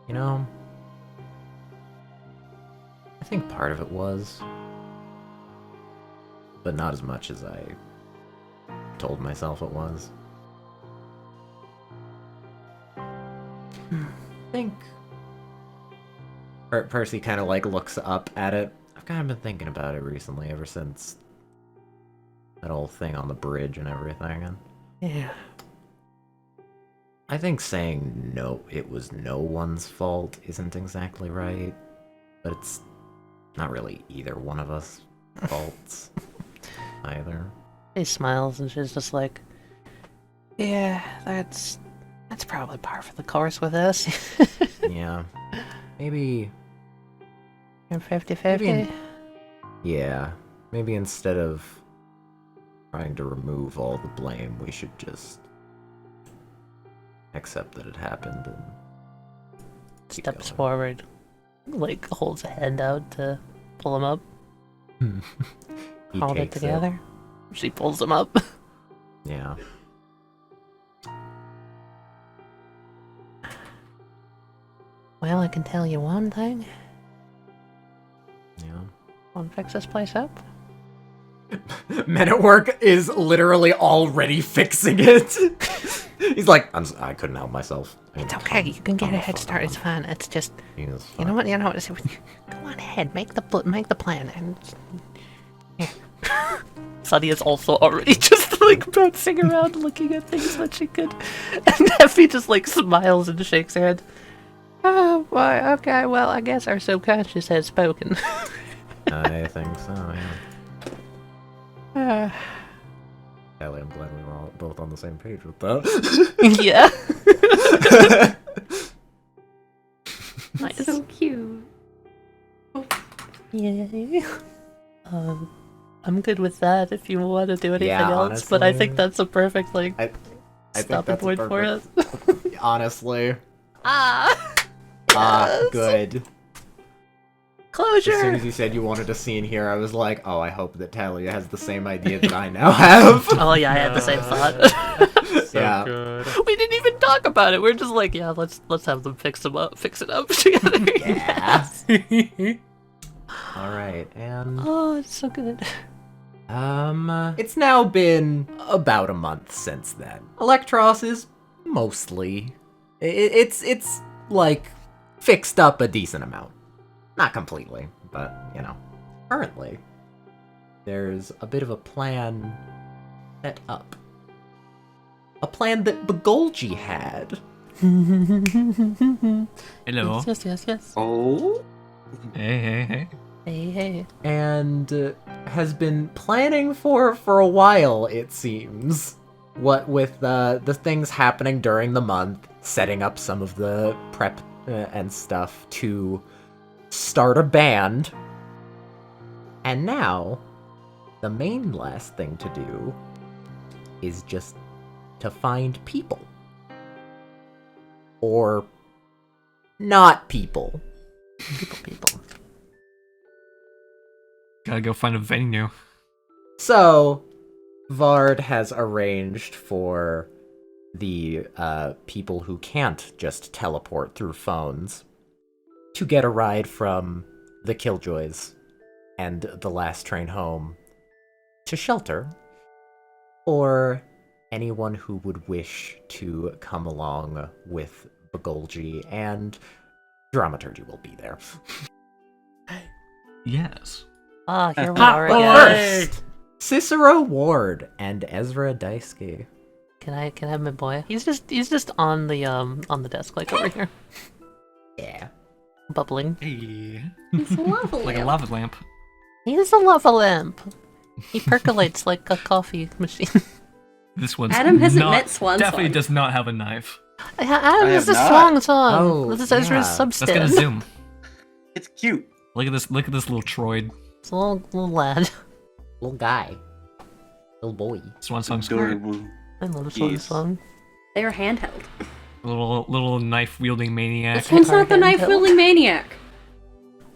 A: You know, I think part of it was, but not as much as I told myself it was. I think Percy kind of like looks up at it. I've kind of been thinking about it recently, ever since that whole thing on the bridge and everything. And
B: Yeah.
A: I think saying no, it was no one's fault isn't exactly right, but it's not really either one of us faults either.
B: He smiles and she's just like, yeah, that's probably par for the course with us.
A: Yeah, maybe.
B: You're 50-50.
A: Maybe Yeah, maybe instead of trying to remove all the blame, we should just accept that it happened and keep
B: Steps
A: going.
B: forward, like holds a hand out to pull him up.
A: He
B: Hold it
A: takes
B: together. She pulls him up.
A: Yeah.
B: Well, I can tell you one thing.
A: Yeah.
B: Want to fix this place up?
A: Men at Work is literally already fixing it. He's like, I couldn't help myself.
B: It's okay. You can get a head start. It's fine. It's just, you know what? Go on ahead. Make the plan. And yeah. Sunny is also already just like bouncing around, looking at things that she could. And Effie just like smiles and shakes her head. Oh boy. Okay. Well, I guess our subconscious has spoken.
A: I think so. Yeah. Ellie, I'm glad we were all both on the same page with that.
B: Yeah.
D: That's so cute.
B: Yay. I'm good with that if you want to do anything
A: Yeah,
B: else, but I
A: honestly,
B: think that's a perfect, like,
A: I think
B: stopping
A: that's a
B: point for it.
A: Honestly.
B: Ah!
A: Good. As soon
B: Closure!
A: as you said you wanted a scene here, I was like, oh, I hope that Taliyah has the same idea that I now have.
B: Oh yeah, I had the same thought.
F: So
A: Yeah.
F: good.
B: We didn't even talk about it. We're just like, yeah, let's have them fix it up together.
A: Yeah. Alright, and
B: Oh, it's so good.
A: it's now been about a month since then. Electros is mostly it's like fixed up a decent amount. Not completely, but you know. Currently, there's a bit of a plan set up. A plan that Bagolgi had.
C: Hello.
B: Yes.
E: Oh?
C: Hey.
B: Hey.
A: And has been planning for a while, it seems. What with the things happening during the month, setting up some of the prep and stuff to start a band. And now, the main last thing to do is just to find people. Or not people.
B: People.
C: Gotta go find a venue.
A: So, Vard has arranged for the people who can't just teleport through phones to get a ride from the Killjoys and the last train home to shelter, or anyone who would wish to come along with Bagolgi, and Dramaturgy will be there.
C: Yes.
B: Ah, here we
A: Ah,
B: are
A: but
B: again.
A: first, Cicero Ward and Ezra Daisuke.
B: Can I have my boy? He's just on the desk, like over here.
A: Yeah.
B: Bubbling.
C: Hey.
D: It's lovely.
C: Like a lava lamp.
B: He's a lava lamp. He percolates like a coffee machine.
C: This one's
D: Adam hasn't
C: not-
D: met Swan
C: Definitely
D: Song.
C: does not have a knife.
B: Adam
E: I
B: is the
E: have
B: song
E: not.
B: song.
A: Oh,
B: This is Ezra's
A: yeah.
C: Let's get a
B: substance.
C: zoom.
E: It's cute.
C: Look at this little Troid.
B: It's a little lad.
A: Little guy. Little boy.
C: Swan Song's great.
E: Adorable.
B: I love this
E: Yes.
B: song.
D: They are handheld.
C: Little knife wielding maniac.
D: This one's not the
B: handheld.
D: knife-wielding maniac.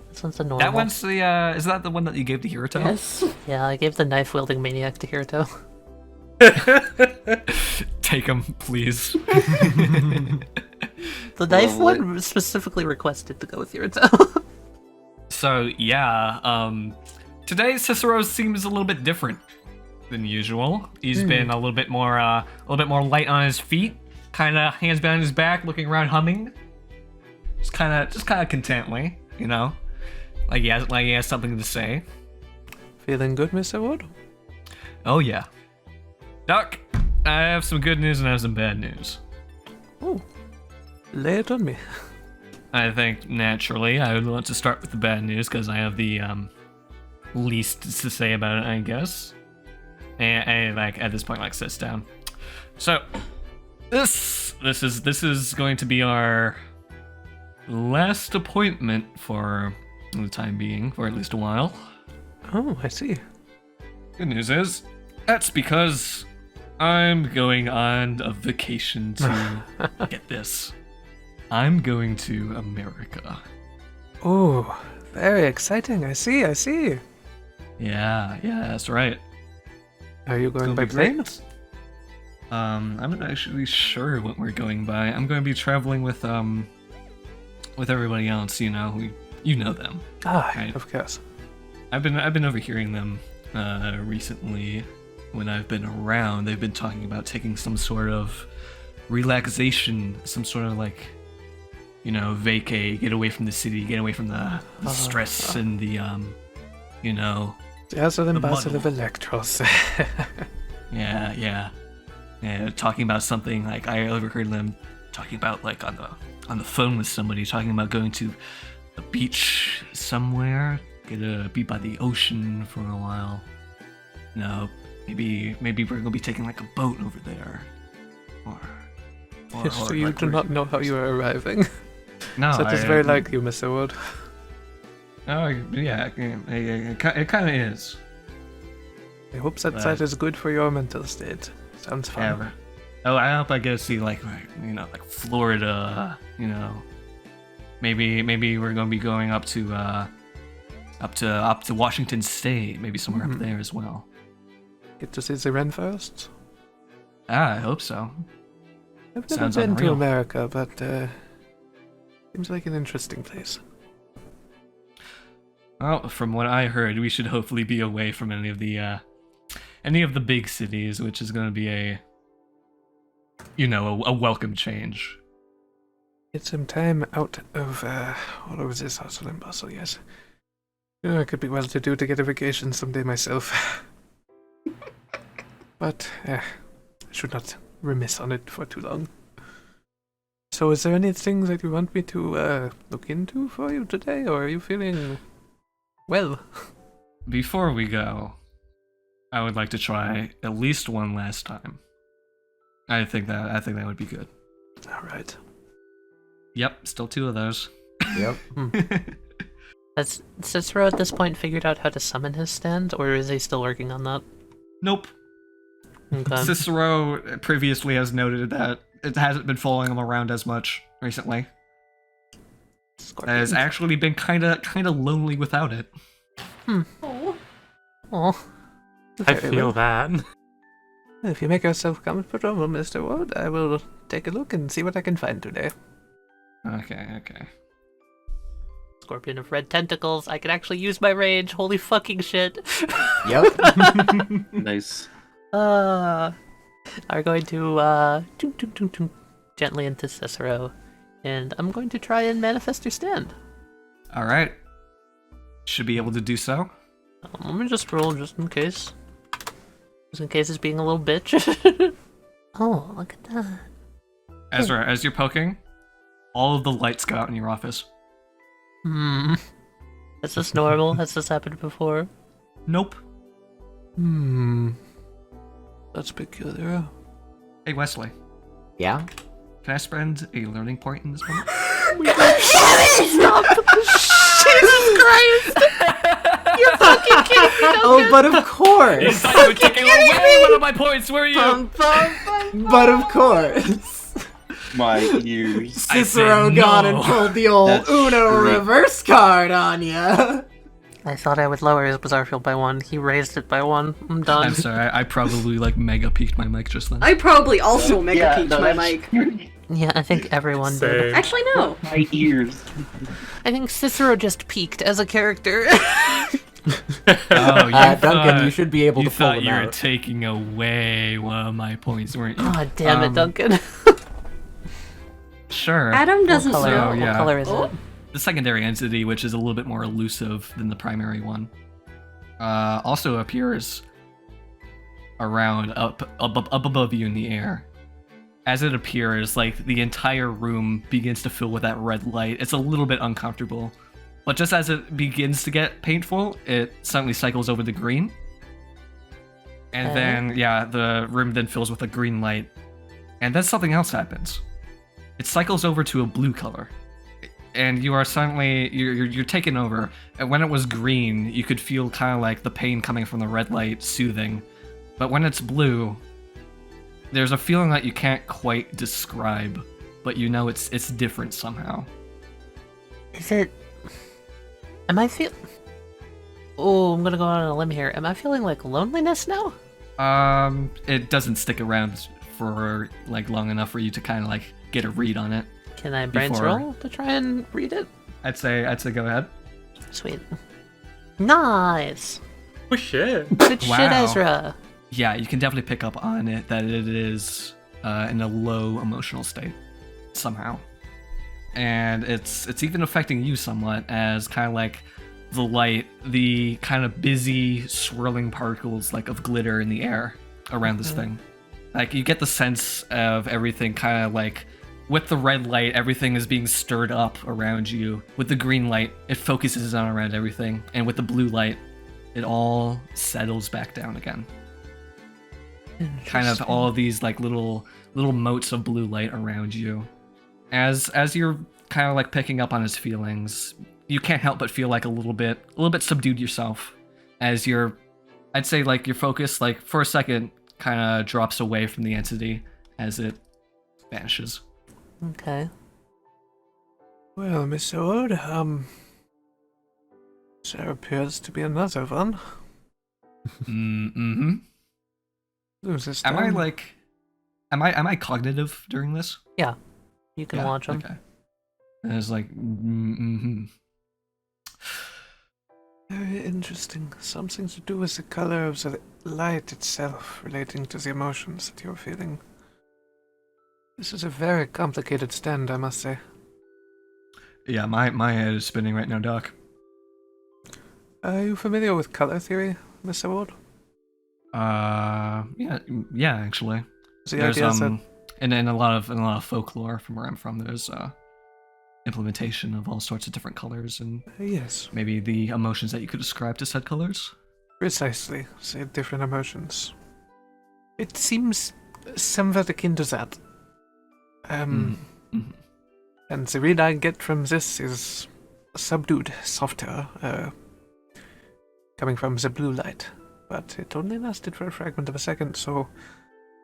B: This one's a normal.
C: That one's the is that the one that you gave to Hiruto?
D: Yes.
B: Yeah, I gave the knife wielding maniac to Hiruto.
C: Take him, please.
B: The knife
E: Well,
B: one specifically requested to go with Hiruto.
C: So yeah, today Cicero seems a little bit different than usual. He's been a little bit more light on his feet, kind of hands behind his back, looking around, humming. Just kind of contently, you know, like he has something to say.
B: Feeling good, Mr. Wood?
C: Oh yeah, Doc, I have some good news and I have some bad news.
B: Oh, lay it on me.
C: I think naturally I would want to start with the bad news because I have the least to say about it, I guess. And like at this point, like sits down. So this is going to be our last appointment for the time being, for at least a while.
B: Oh, I see.
C: Good news is that's because I'm going on a vacation to get this. I'm going to America.
B: Oh, very exciting. I see.
C: Yeah, that's right.
B: Are you going
C: It's
B: by
C: gonna be
B: plane?
C: great. I'm not actually sure what we're going by. I'm going to be traveling with everybody else. You know, you know them.
B: Ah,
C: Right.
B: of course.
C: I've been overhearing them recently when I've been around. They've been talking about taking some sort of relaxation, some sort of like, you know, vacay, get away from the city, get away from the stress and the you know.
B: There's an
C: The
B: ambassador of
C: muddle.
B: Electros.
C: Yeah, talking about something like I overheard them talking about like on the phone with somebody talking about going to a beach somewhere, be by the ocean for a while. You know, maybe we're gonna be taking like a boat over there, or
B: So you
C: like
B: do
C: we're-
B: not know how you are arriving.
C: No,
B: So it is very like you, Mr. Wood.
C: Oh yeah, it kind of is.
B: I hope that
C: Right.
B: is good for your mental state. Sounds fun.
C: Yeah. Oh, I hope I get to see like you know like Florida. You know, maybe we're gonna be going up to Washington State, maybe somewhere up there as well.
B: Get to see the rainforests.
C: I hope so.
B: I've never
C: Sounds
B: been to
C: unreal.
B: America, but seems like an interesting place.
C: Well, from what I heard, we should hopefully be away from any of the big cities, which is going to be a welcome change.
B: Get some time out of all of this hustle and bustle, yes. You know, I could be well to do to get a vacation someday myself. But I should not remiss on it for too long. So is there anything that you want me to look into for you today, or are you feeling well?
C: Before we go, I would like to try at least one last time. I think that would be good.
B: Alright.
C: Yep, still 2 of those.
A: Yep.
B: Has Cicero at this point figured out how to summon his stand, or is he still working on that?
C: Nope.
B: Okay.
C: Cicero previously has noted that it hasn't been following him around as much recently.
B: Scorpion.
C: Has actually been kind of lonely without it.
D: Oh.
B: Oh.
F: I
B: Very
F: feel
B: well.
F: that.
B: If you make yourself comfortable, Mr. Wood, I will take a look and see what I can find today.
C: Okay.
B: Scorpion of red tentacles, I can actually use my rage, holy fucking shit.
A: Yep.
E: Nice.
B: Are going to gently into Cicero, and I'm going to try and manifest your stand.
C: All right. Should be able to do so.
B: Let me just roll just in case. Just in case it's being a little bitch. Oh, look at that.
C: Ezra, as you're poking, all of the lights go out in your office.
B: Is this normal? Has this happened before?
C: Nope.
B: Well,
G: That's peculiar.
C: Hey, Wesley.
A: Yeah?
C: Can I spend a learning point in this moment?
B: Jesus Christ! You're fucking kidding me, Duncan!
A: Oh, but of
C: You
A: course!
C: thought you were taking away one of my points, were you?
A: But of course!
E: My ears.
A: Cicero
C: said
A: gone
C: no.
A: and pulled the old
E: That's
A: Uno
E: great.
A: reverse card on ya!
B: I thought I would lower his bizarre field by 1. He raised it by 1. I'm done.
C: I'm sorry, I probably like mega peaked my mic just then.
D: I probably also mega
E: Yeah,
D: peaked
E: no,
D: my
E: that's-
D: mic.
B: Yeah, I think everyone did.
F: Same.
D: Actually, no.
E: My ears.
B: I think Cicero just peaked as a character.
C: Oh, you
A: Duncan, you should be able
C: you
A: to pull
C: thought
A: them
C: you were
A: out.
C: taking away one of my points, weren't you?
B: God damn it, Duncan.
C: Sure.
D: Adam doesn't
B: What color,
C: So,
D: know.
C: yeah.
B: what color is
D: Oh.
B: it?
C: The secondary entity, which is a little bit more elusive than the primary one, also appears around up above you in the air. As it appears, like the entire room begins to fill with that red light. It's a little bit uncomfortable, but just as it begins to get painful, it suddenly cycles over to green, and
B: Okay.
C: then the room then fills with a green light, and then something else happens. It cycles over to a blue color. And you are suddenly you're taken over. And when it was green, you could feel kind of like the pain coming from the red light soothing. But when it's blue, there's a feeling that you can't quite describe, but you know it's different somehow.
B: Is it... Am I feel... Oh, I'm gonna go out on a limb here. Am I feeling like loneliness now?
C: It doesn't stick around for like long enough for you to kind of like get a read on it.
B: Can I brains
C: Before-
B: roll to try and read it?
C: I'd say go ahead.
B: Sweet. Nice!
F: Oh shit.
B: Good shit,
C: Wow.
B: Ezra.
C: Yeah, you can definitely pick up on it that it is in a low emotional state somehow, and it's even affecting you somewhat as kind of like the light, the kind of busy swirling particles like of glitter in the air around this thing. Like you get the sense of everything kind of like with the red light, everything is being stirred up around you. With the green light, it focuses on around everything, and with the blue light, it all settles back down again. Kind of all of these like little motes of blue light around you. As you're kind of like picking up on his feelings, you can't help but feel like a little bit subdued yourself. As I'd say like your focus like for a second kind of drops away from the entity as it vanishes.
B: Okay.
G: Well, Miss Ord, there appears to be another one.
C: Mm-hmm.
G: Who's this
C: Am I
G: time?
C: like, am I cognitive during this?
B: You can watch them.
C: Okay. And it's like, mm-hmm.
G: Very interesting. Something to do with the color of the light itself, relating to the emotions that you're feeling. This is a very complicated stand, I must say.
C: Yeah, my head is spinning right now, Doc.
G: Are you familiar with color theory, Mr. Ward?
C: Yeah, actually.
G: The
C: There's
G: idea is that
C: and in a lot of folklore from where I'm from, there's implementation of all sorts of different colors and
G: yes,
C: maybe the emotions that you could ascribe to said colors.
G: precisely, say different emotions. It seems somewhat akin to that.
C: Mhm.
G: And the read I get from this is subdued, softer, coming from the blue light. But it only lasted for a fragment of a second, so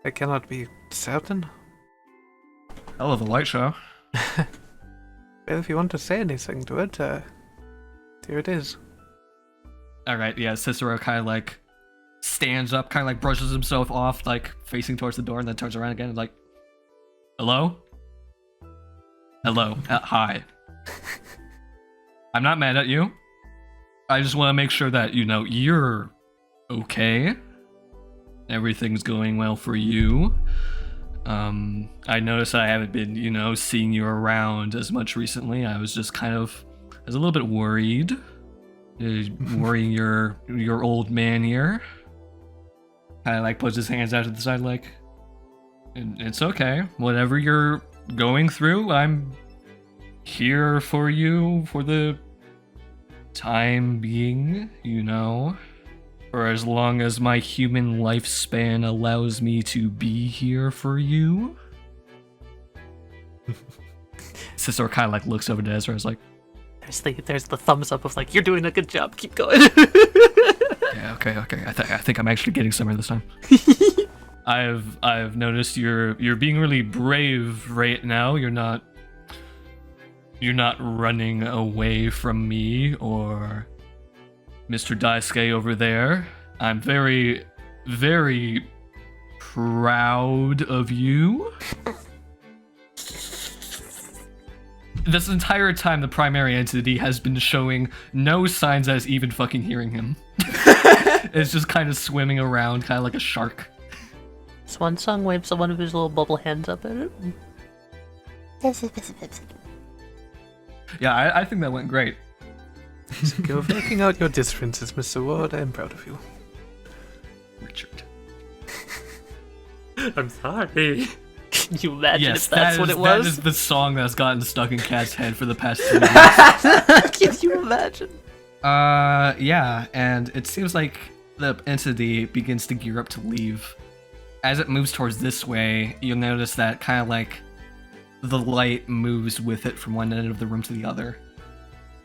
G: I cannot be certain.
C: Hell of a light show.
G: Well, if you want to say anything to it, here it is.
C: All right, yeah. Cicero kind of like stands up, kind of like brushes himself off, like facing towards the door, and then turns around again and like, "Hello, hello, hi. I'm not mad at you. I just want to make sure that you're okay. Everything's going well for you. I noticed I haven't been, seeing you around as much recently. I was just I was a little bit worried. Worrying your old man here. Kind of like puts his hands out to the side like, it's okay. Whatever you're going through, I'm here for you for the time being, For as long as my human lifespan allows me to be here for you. Cicero kind of like looks over to Ezra and is like,
B: There's the thumbs up of like, you're doing a good job, keep going.
C: yeah, okay. I think I'm actually getting somewhere this time. I've noticed you're being really brave right now. You're not running away from me or Mr. Daisuke over there. I'm very, very proud of you. This entire time, the primary entity has been showing no signs as even fucking hearing him. It's just kind of swimming around, kind of like a shark.
B: Swan Song waves one of his little bubble hands up at it.
C: Yeah, I think that went great.
G: You're working out your differences, Mr. Ward. I'm proud of you.
C: Richard.
F: I'm sorry.
B: Can you imagine
C: Yes,
B: if that's what it
C: that
B: was?
C: is the song that's gotten stuck in Cat's head for the past 2 years.
B: Can you imagine?
C: Yeah, and it seems like the entity begins to gear up to leave. As it moves towards this way, you'll notice that kind of like the light moves with it from one end of the room to the other.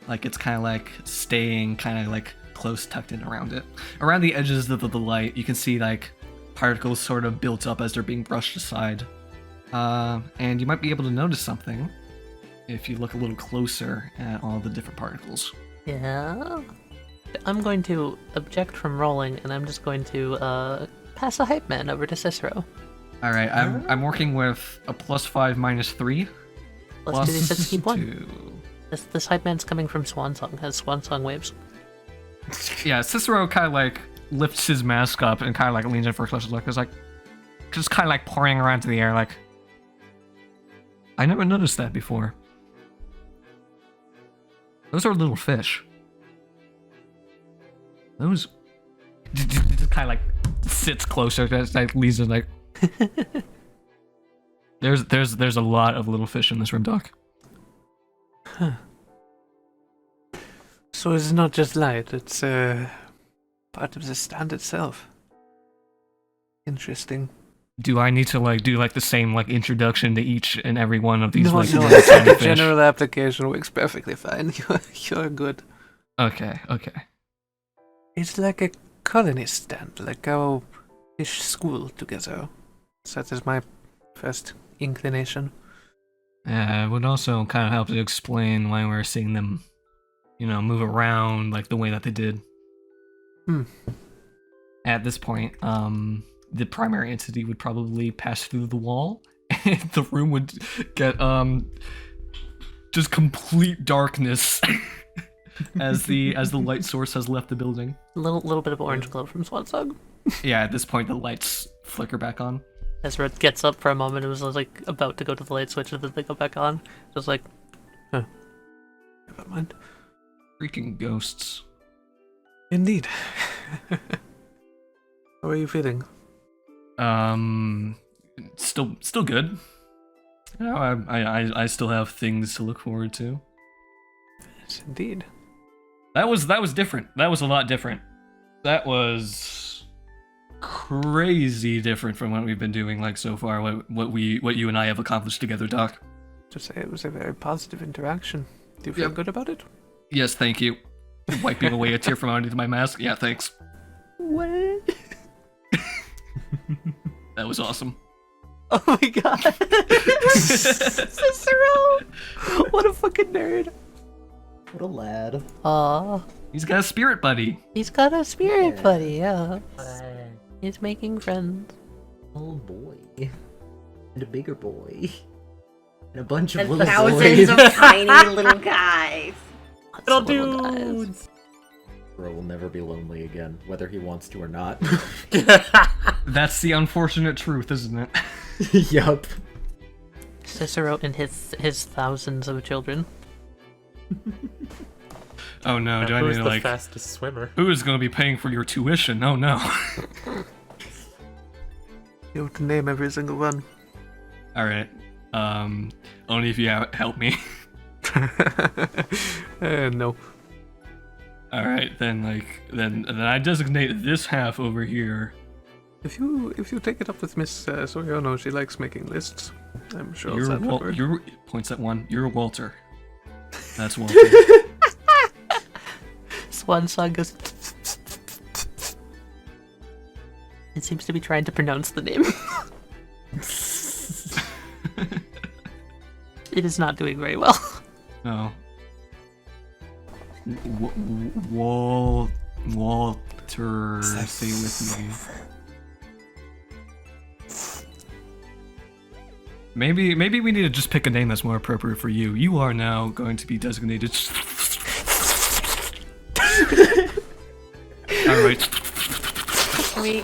C: Like it's kind of like staying kind of like close tucked in around it. Around the edges of the light, you can see like particles sort of built up as they're being brushed aside. And you might be able to notice something if you look a little closer at all the different particles.
B: Yeah. I'm going to object from rolling, and I'm just going to pass a hype man over to Cicero.
C: All right, I'm working with a +5 -3.
B: Let's do this keep one.
C: 2.
B: This hype man's coming from Swan Song, has Swan Song waves.
C: Yeah, Cicero kind of like lifts his mask up and kind of like leans in for a closer look. It's like just kind of like pouring around to the air. Like I never noticed that before. Those are little fish. Those just kind of like sits closer. Just like leans in like. There's a lot of little fish in this room, Doc.
G: Huh. So it's not just light, it's part of the stand itself. Interesting.
C: Do I need to like do like the same like introduction to each and every one of these
G: No,
C: like
G: no,
C: little tiny
G: the
C: fish?
G: general application works perfectly fine. You're good.
C: Okay.
G: It's like a colony stand, like our fish school together. So that is my first inclination.
C: Yeah, it would also kind of help to explain why we're seeing them, move around like the way that they did. At this point, the primary entity would probably pass through the wall, and the room would get just complete darkness as the light source has left the building.
B: Little bit of orange glow from Swan Song.
C: Yeah, at this point the lights flicker back on.
B: Ezra gets up for a moment and was like about to go to the light switch, and then they go back on. Just like,
G: Never mind.
C: Freaking ghosts.
G: Indeed. How are you feeling?
C: Still good. I still have things to look forward to.
G: Yes, indeed.
C: That was different. That was a lot different. That was crazy different from what we've been doing like so far. What you and I have accomplished together, Doc.
G: To say it was a very positive interaction. Do you feel good about it?
C: Yes, thank you. Wiping away a tear from underneath my mask. Yeah, thanks.
B: what?
C: That was awesome.
B: Oh my god. Cicero! What a fucking nerd.
A: What a lad.
B: Aw.
C: He's got a spirit buddy.
B: He's got a spirit
A: Yeah.
B: buddy, yeah. He's making friends.
A: Oh boy. And a bigger boy. And a bunch of
D: And
A: little
D: thousands
A: boys.
D: of tiny little guys.
B: Little dudes.
A: Bro will never be lonely again, whether he wants to or not.
C: That's the unfortunate truth, isn't it?
A: Yup.
B: Cicero and his thousands of children.
C: Oh no, do I need
F: Who's
C: to
F: the
C: like...
F: fastest swimmer?
C: Who is going to be paying for your tuition? Oh no.
G: You have to name every single one.
C: Alright. Only if you help me.
G: No.
C: All right, then then I designate this half over here.
I: If you take it up with Miss Soriano, she likes making lists. I'm sure that would work.
C: You're points at one. You're Walter. That's Walter.
B: Swan Song goes. It seems to be trying to pronounce the name. It is not doing very well.
C: No. Walter, stay with me. Maybe we need to just pick a name that's more appropriate for you. You are now going to be designated. All right.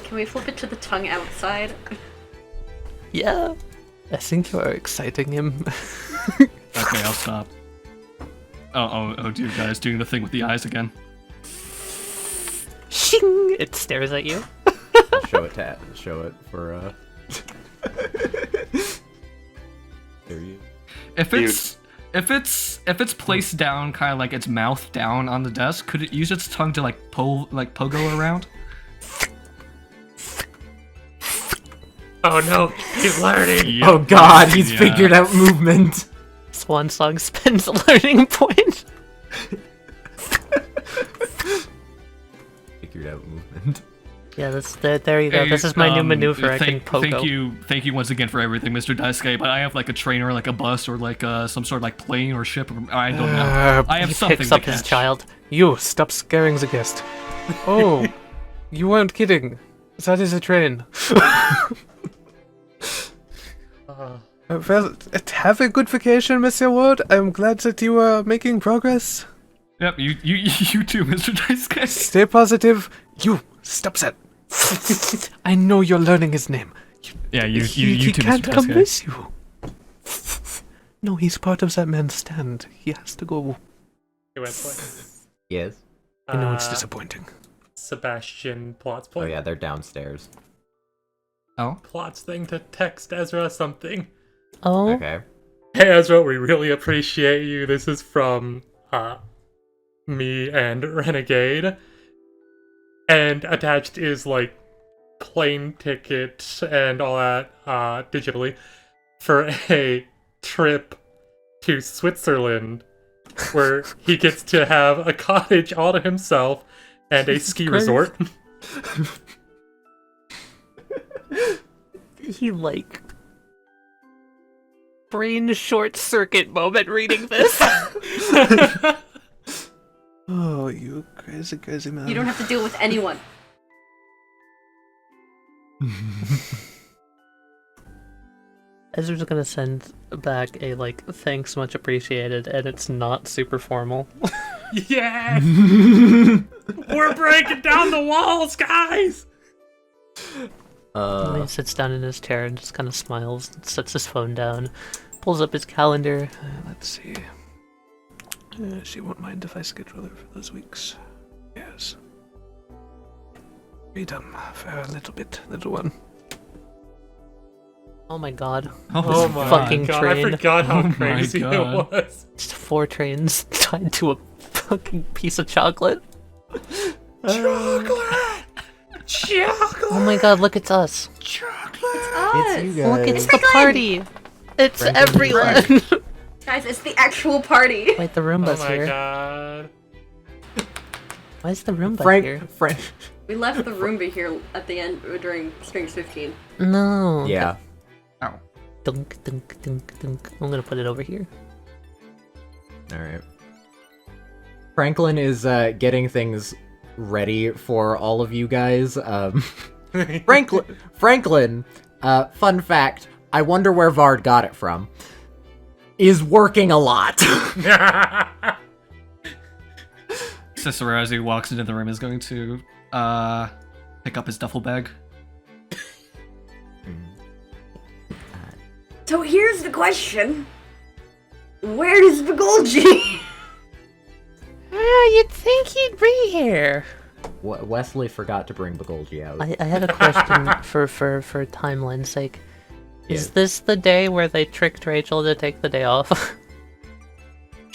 D: Can we flip it to the tongue outside?
B: Yeah.
I: I think you are exciting him.
C: Okay, I'll stop. Oh, dear guys, doing the thing with the eyes again.
B: Shing! It stares at you.
A: Show it for there you.
C: If it's placed down, kind of like its mouth down on the desk, could it use its tongue to pogo around?
F: Oh no, he's learning.
C: Yep.
A: Oh god, he's
C: Yeah.
A: figured out movement.
B: Swan Song spends a learning point.
A: Figured out movement.
B: Yeah, there you go.
C: Hey,
B: This is my new maneuver. I can pogo.
C: Thank you once again for everything, Mr. Daisuke. But I have like a train or like a bus or like some sort of like plane or ship. I don't know. I have
B: He
C: something
B: picks
C: to
B: up his
C: catch.
B: child.
I: You, stop scaring the guest. Oh, you weren't kidding. That is a train. Well, have a good vacation, Monsieur Ward. I'm glad that you are making progress.
C: Yep, you too, Mr. Daisuke.
I: Stay positive. You, stop that. I know you're learning his name.
C: Yeah, you
I: He
C: too,
I: can't
C: Mr.
I: come
C: Daisuke.
I: with you. No, he's part of that man's stand. He has to go.
F: Hey, Westley.
A: Yes.
I: I know it's disappointing.
F: Sebastian plots
A: Oh yeah, they're downstairs.
C: Oh,
F: plots thing to text Ezra something.
B: Oh,
A: Okay.
F: Hey Ezra, we really appreciate you. This is from me and Renegade. And attached is like plane ticket and all that digitally for a trip to Switzerland where he gets to have a cottage all to himself and a ski resort.
B: he like brain short circuit moment reading this.
I: Oh, you crazy, crazy man.
D: You don't have to deal with anyone.
B: Ezra's gonna send back a like thanks much appreciated, and it's not super formal.
F: Yeah! We're breaking down the walls, guys!
B: And he sits down in his chair and just kind of smiles, sets his phone down, pulls up his calendar.
I: Let's see. She won't mind if I schedule her for those weeks. Yes. Freedom for a little bit, little one.
B: Oh my god.
F: Oh
B: This
F: my
B: fucking
F: god,
B: train.
F: I forgot how
C: Oh my
F: crazy
C: God.
F: it was.
B: Just 4 trains tied to a fucking piece of chocolate.
F: Chocolate! Chocolate!
B: Oh my god, look, it's us.
F: Chocolate!
A: It's you guys.
B: Look, it's the party. It's everyone.
D: Guys, it's the actual party.
B: Wait, the
F: Oh
B: Roomba's
F: my
B: here.
F: god.
B: Why is the Roomba here?
A: Frank.
D: We left the Roomba here at the end during Strings 15.
B: No.
A: Yeah.
C: ow.
B: Dunk, dunk, dunk, dunk. I'm gonna put it over here.
A: All right. Franklin is getting things ready for all of you guys. Franklin. Fun fact. I wonder where Vard got it from. Is working a lot.
C: Cicero, as he walks into the room, is going to pick up his duffel bag.
D: So here's the question. Where is Bagolgi?
B: You'd think he'd be here.
A: Wesley forgot to bring Bagolgi out.
B: I had a question for timeline's sake. Is
A: Yeah.
B: this the day where they tricked Rachel to take the day off?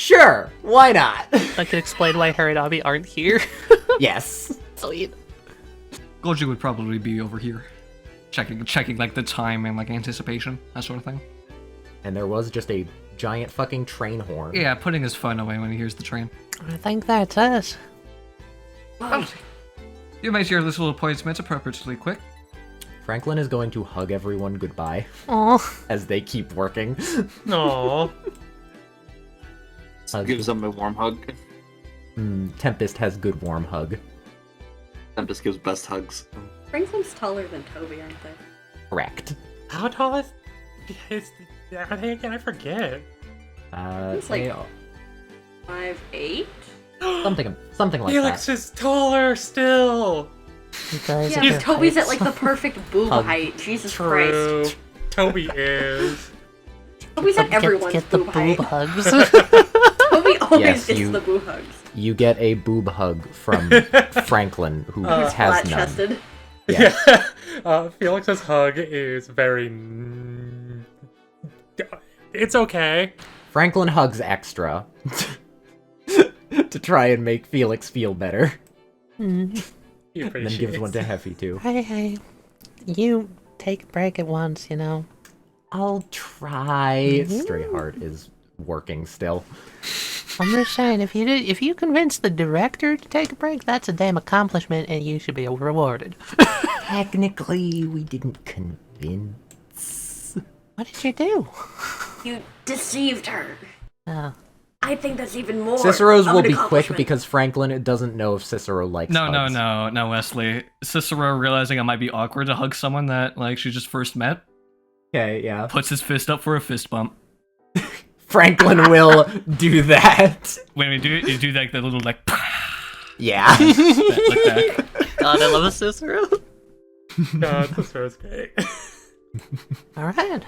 A: Sure, why not?
B: I can explain why her and Abi aren't here.
A: Yes.
B: Sweet.
C: Goji would probably be over here, checking like the time and like anticipation, that sort of thing.
A: And there was just a giant fucking train horn.
C: Yeah, putting his phone away when he hears the train.
B: I think that's us.
C: You made your little appointment appropriately quick.
A: Franklin is going to hug everyone goodbye
B: Oh,
A: as they keep working.
F: Aww.
E: Gives them a warm hug.
A: Tempest has good warm hug.
E: Tempest gives best hugs.
D: Franklin's taller than Toby, aren't they?
A: Correct.
F: How tall is are they again? I forget.
D: It's like-
A: They are-
D: 5'8"?
A: something like
F: Felix
A: that.
F: is taller still.
B: you guys
D: Yeah,
B: at their
D: Toby's at
B: heights.
D: like the perfect boob
A: Hug.
D: height. Jesus Christ.
F: True. Toby is.
D: Toby's at
B: Get-
D: everyone's
B: get the
D: boob height.
B: boob hugs.
D: Toby always
A: Yes,
D: gets
A: you-
D: the boob hugs.
A: You get a boob hug from Franklin, who
D: He's
A: has none.
D: flat-chested.
A: Yeah.
F: Felix's hug is very. It's okay.
A: Franklin hugs extra to try and make Felix feel better.
F: He
A: And then
F: appreciates
A: gives one to
F: it.
A: Heffy too.
B: Hey, you take a break at once, you know.
A: I'll try.
B: Mhm.
A: Stray Heart is working still.
B: I'm just saying, if you convince the director to take a break, that's a damn accomplishment, and you should be rewarded.
A: Technically, we didn't convince.
B: What did you do?
D: You deceived her.
B: Oh,
D: I think that's even more.
A: Cicero's
D: of
A: will
D: an
A: be quick
D: accomplishment.
A: because Franklin doesn't know if Cicero likes
C: No,
A: hugs.
C: no, Wesley. Cicero, realizing it might be awkward to hug someone that like she just first met,
A: Okay, yeah.
C: puts his fist up for a fist bump.
A: Franklin will do that.
C: When we do it, you do like the little like
A: Yeah.
C: like that.
B: God, I love a Cicero.
F: God, this was great.
B: All right,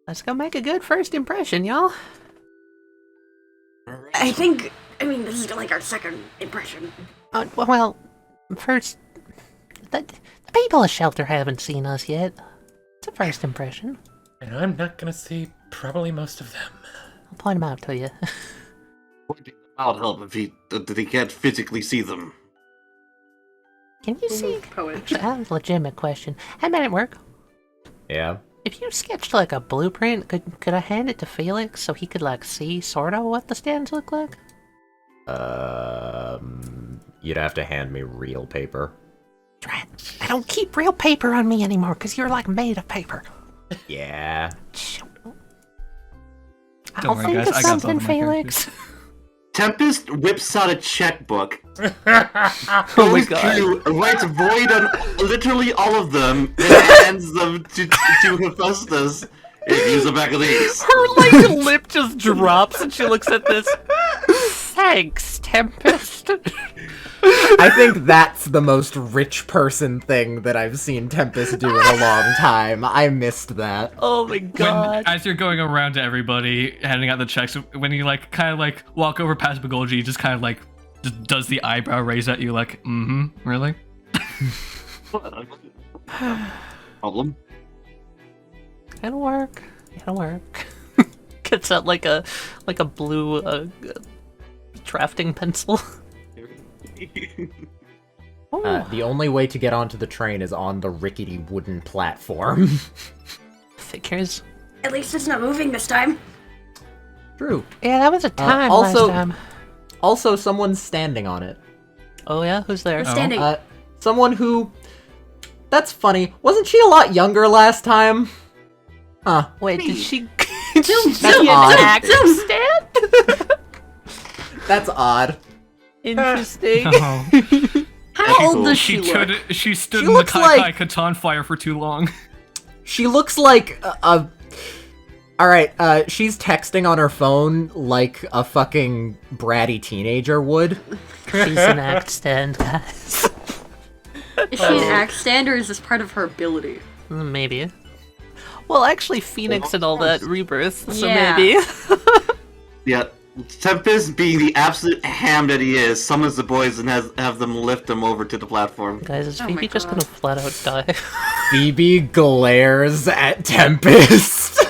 B: let's go make a good first impression, y'all.
D: I mean, this is like our second impression.
B: Well, first, the people at Shelter haven't seen us yet. It's a first impression.
F: And I'm not gonna see probably most of them.
B: I'll point them out to you.
E: Pointing them out help if he can't physically see them.
B: Can you see?
D: Poet.
B: Actually, I have a legitimate question. How might it work?
A: Yeah.
B: If you sketched like a blueprint, could I hand it to Felix so he could like see sort of what the stands look like?
A: You'd have to hand me real paper.
B: Drat, I don't keep real paper on me anymore because you're like made of paper.
A: Yeah.
B: Shoot.
C: Don't
B: I'll
C: worry,
B: think
C: guys,
B: of
C: I got both
B: something,
C: of my
B: Felix.
E: Tempest whips out a checkbook.
B: Oh my
E: Goes
B: god.
E: through, writes void on literally all of them, and hands them to Hephaestus. Use the back of these.
B: Her like lip just drops and she looks at this. Thanks, Tempest.
A: I think that's the most rich person thing that I've seen Tempest do in a long time. I missed that.
B: Oh my
C: When,
B: god.
C: as you're going around to everybody, handing out the checks, when you like kind of like walk over past Bagolji, he just kind of like just does the eyebrow raise at you, like, really?
E: Problem.
B: It'll work. It'll work. Gets out like a blue drafting pencil.
A: The only way to get onto the train is on the rickety wooden platform.
B: Figures.
D: At least it's not moving this time.
A: True.
B: Yeah, that was a time
A: also-
B: last time.
A: Also, someone's standing on it.
B: Oh yeah, who's there?
D: Who's standing?
A: Someone who... That's funny. Wasn't she a lot younger last time? Huh.
B: Wait, did she?
A: That's
B: an
A: odd.
B: active stand?
A: That's odd.
B: Interesting.
C: Oh.
D: How old does
C: She
D: she look?
C: she stood
A: She
C: in the
A: looks
C: Kai
A: like-
C: Katan fire for too long.
A: She looks like a... Alright, she's texting on her phone like a fucking bratty teenager would.
B: She's an act stand, guys.
D: Is she an axe stand or is this part of her ability?
B: Maybe. Well, actually, Phoenix and all that rebirth, so
D: Yeah.
B: maybe.
E: Yeah, Tempest, being the absolute ham that he is, summons the boys and have them lift him over to the platform.
B: Guys, is
D: Oh
B: Phoebe
D: my
B: just
D: God.
B: gonna flat out die?
A: Phoebe glares at Tempest.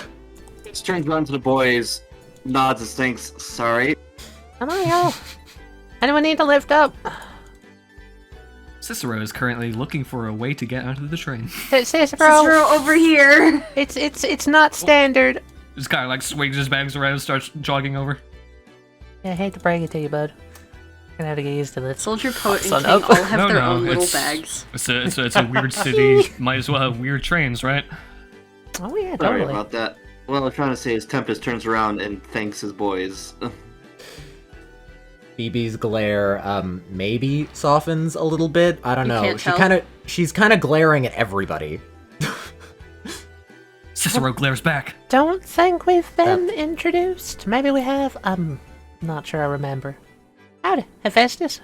E: Turns around to the boys, nods and thinks, sorry.
G: Come on, y'all. Anyone need to lift up?
C: Cicero is currently looking for a way to get onto the train.
G: Cicero,
D: Cicero over here.
G: it's not standard.
C: Just kind of like swings his bags around, starts jogging over.
G: Yeah, I hate to break it to you, bud. Gonna have to get used to this.
D: Soldier, Poet, and
G: Son
D: King
G: of-
D: all have
C: No,
D: their
C: no,
D: own little
C: it's-
D: bags.
C: It's a weird city. Might as well have weird trains, right?
G: Oh yeah,
E: Sorry
G: totally.
E: about that. What I'm trying to say is Tempest turns around and thanks his boys.
A: Phoebe's glare maybe softens a little bit. I don't
D: You
A: know.
D: can't tell?
A: She's kind of glaring at everybody.
C: Cicero glares back.
G: Don't think we've been introduced. Maybe we have. I'm not sure I remember. Howdy, Hephaestus.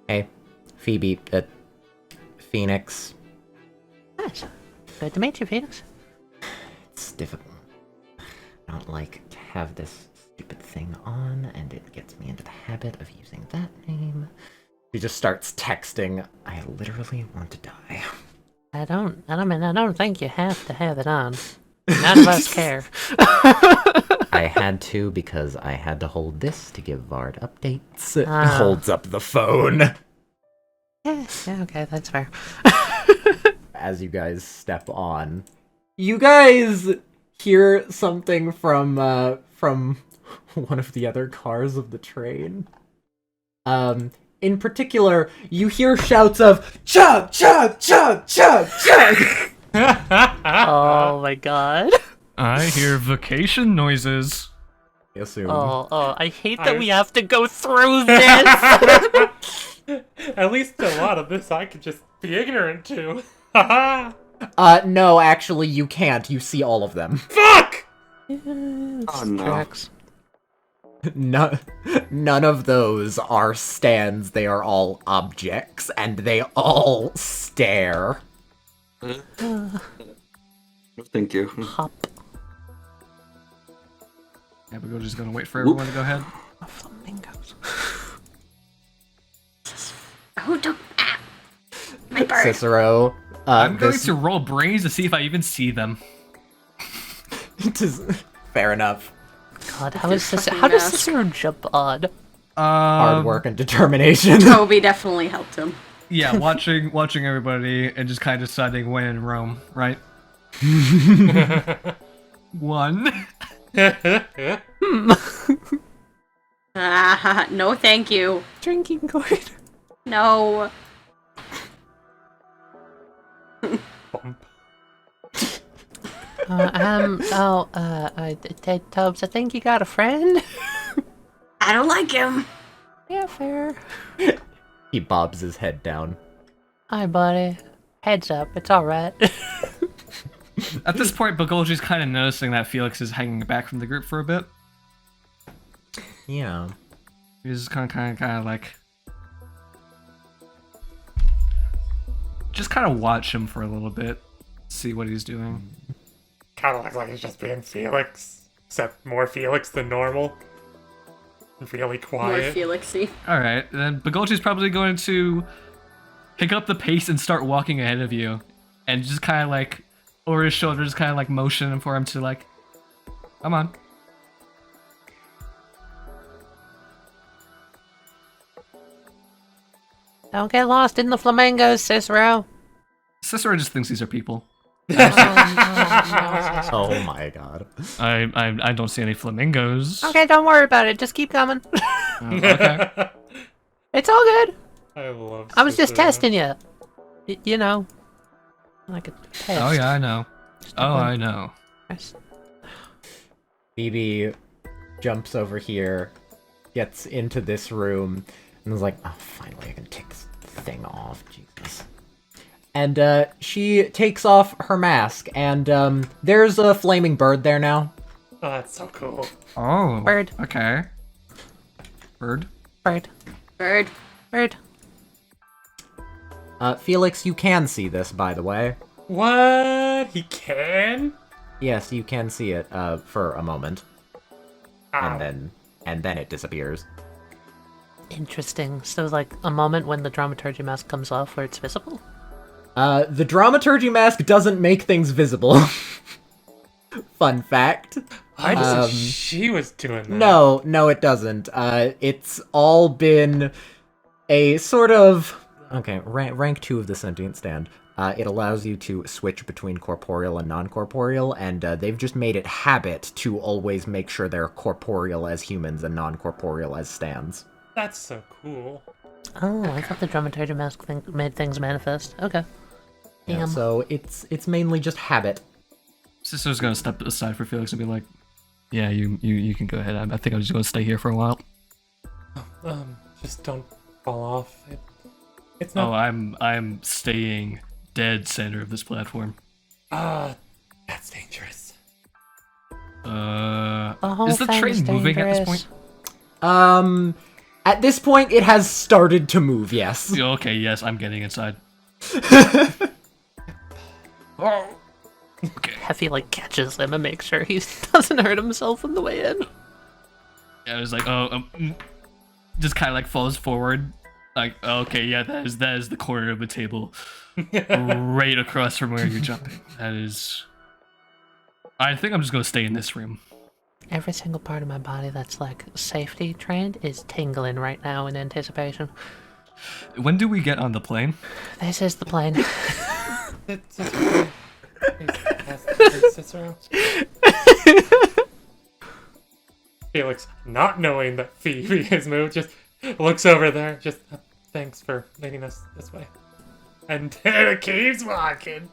A: Hey, Phoebe, Phoenix.
G: Nice. Good to meet you, Felix.
A: It's difficult. I don't like to have this stupid thing on, and it gets me into the habit of using that name. She just starts texting. I literally want to die.
G: I don't think you have to have it on. None of us care.
A: I had to because I had to hold this to give Vard updates.
G: Ah.
A: Holds up the phone.
G: Yeah, okay, that's fair.
A: As you guys step on, you guys hear something from one of the other cars of the train. In particular, you hear shouts of chug, chug, chug, chug, chug.
G: Oh my god.
C: I hear vacation noises.
A: I assume.
G: Oh, I hate that we have to go through this.
F: At least a lot of this I could just be ignorant to.
A: No, actually, you can't. You see all of them.
F: Fuck!
E: Oh no.
G: Tracks.
A: None of those are stands. They are all objects, and they all stare.
E: No, thank you.
G: Hop.
C: Yeah, we're just gonna wait for everyone to go ahead.
G: Flamingos.
D: Oh, don't. Ah, my bird.
A: Cicero,
C: I'm going to roll brains to see if I even see them.
A: Fair enough.
G: God, how
D: With
G: does
D: your
G: Cicero
D: fucking
G: jump on?
A: Hard work and determination.
D: Toby definitely helped him.
C: Yeah, watching everybody and just kind of deciding when in Rome, right? 1.
D: Ah, no, thank you.
G: Drinking gourd.
D: No.
G: Tubbs, I think you got a friend?
D: I don't like him.
G: Yeah, fair.
A: He bobs his head down.
G: Hi, buddy. Heads up, it's alright.
C: At this point, Bagolji's kind of noticing that Felix is hanging back from the group for a bit.
A: Yeah.
C: He's kind of like, just kind of watch him for a little bit, see what he's doing.
F: Kind of looks like he's just being Felix, except more Felix than normal. Really
D: More
F: quiet.
D: Felixy.
C: All right, then Bagolji's probably going to pick up the pace and start walking ahead of you, and just kind of like over his shoulder, just kind of like motion for him to like, come on.
G: Don't get lost in the flamingos, Cicero.
C: Cicero just thinks these are people.
A: Oh my god.
C: I don't see any flamingos.
G: Okay, don't worry about it. Just keep coming.
C: Okay.
G: It's all good.
F: I love
G: I was just
F: Cicero.
G: testing you. You know. Like a test.
C: Oh yeah, I know.
G: Just
C: Oh,
G: one.
C: I know.
G: Yes.
A: Phoebe jumps over here, gets into this room, and is like, oh, finally I can take this thing off. Jesus. And she takes off her mask, and there's a flaming bird there now.
F: Oh, that's so cool.
C: Oh.
G: Bird.
C: Okay. Bird.
G: Bird.
D: Bird.
G: Bird.
A: Felix, you can see this, by the way.
F: What? He can?
A: Yes, you can see it for a moment,
F: Ow.
A: and then it disappears.
G: Interesting. So, like, a moment when the dramaturgy mask comes off where it's visible?
A: The dramaturgy mask doesn't make things visible. Fun fact.
F: I just she was doing that.
A: No, it doesn't. It's all been a sort of... Okay, rank 2 of the sentient stand. It allows you to switch between corporeal and non-corporeal, and they've just made it habit to always make sure they're corporeal as humans and non-corporeal as stands.
F: That's so cool.
B: Oh, I thought the dramaturgy mask made things manifest. Okay.
A: Yeah,
B: Damn.
A: so it's mainly just habit.
C: Sister's gonna step aside for Felix and be like, "Yeah, you can go ahead. I think I'm just gonna stay here for a while."
F: Just don't fall off. It's not.
C: Oh, I'm staying dead center of this platform.
F: That's dangerous.
B: whole
C: Is the
B: thing
C: train
B: is
C: moving at this
B: dangerous.
C: point?
A: At this point, it has started to move, yes.
C: Okay, yes, I'm getting inside.
B: Oh.
C: Okay.
B: Heffy like catches him and makes sure he doesn't hurt himself on the way in.
C: Yeah, I was like, just kind of like falls forward. Like, okay, yeah, that is the corner of the table, right across from where you're jumping. That is. I think I'm just gonna stay in this room.
B: Every single part of my body that's like safety trained is tingling right now in anticipation.
C: When do we get on the plane?
B: This is the plane.
F: Cicero. Felix, not knowing that Phoebe has moved, just looks over there. Just thanks for leading us this way, and keeps walking.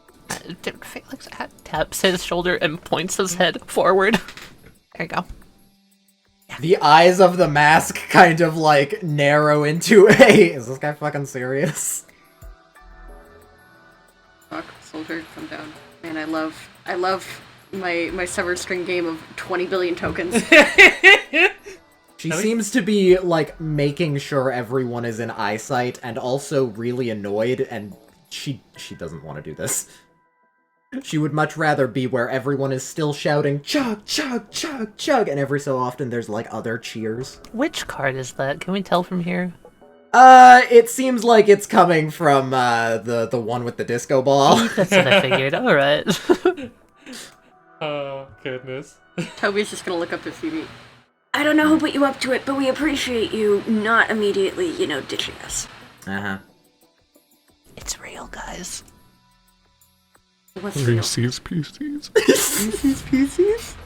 B: Felix taps his shoulder and points his head forward. There you go.
A: The eyes of the mask kind of like narrow into a. Is this guy fucking serious?
D: Fuck, soldier, come down. Man, I love my severed string game of 20 billion tokens.
A: She seems to be like making sure everyone is in eyesight and also really annoyed, and she doesn't want to do this. She would much rather be where everyone is still shouting chug chug chug chug, and every so often there's like other cheers.
B: Which card is that? Can we tell from here?
A: It seems like it's coming from the one with the disco ball.
B: That's what I figured. All right.
F: Oh goodness.
D: Toby's just gonna look up to Phoebe.
J: I don't know who put you up to it, but we appreciate you not immediately, ditching us.
A: Uh-huh.
B: It's real, guys.
D: What's real?
I: Reese's Pieces.
D: Reese's Pieces?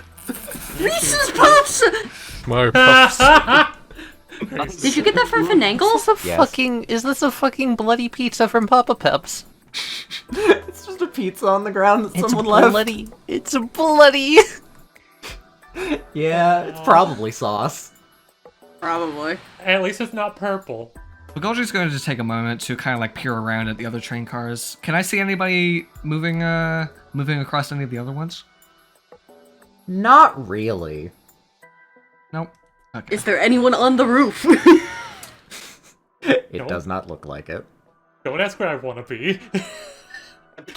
D: Reese's Puffs!
I: My puffs.
D: Did you get that from Finangles?
A: Yes.
B: Is this a fucking bloody pizza from Papa Peps?
A: It's just a pizza on the ground that
B: It's
A: someone left.
B: bloody. It's bloody.
A: Yeah, it's probably sauce.
D: Probably.
F: At least it's not purple.
C: Bagolji's going to just take a moment to kind of like peer around at the other train cars. Can I see anybody moving across any of the other ones?
A: Not really.
C: Nope. Okay.
D: Is there anyone on the roof?
A: It does not look like it.
F: Don't ask where I want to be.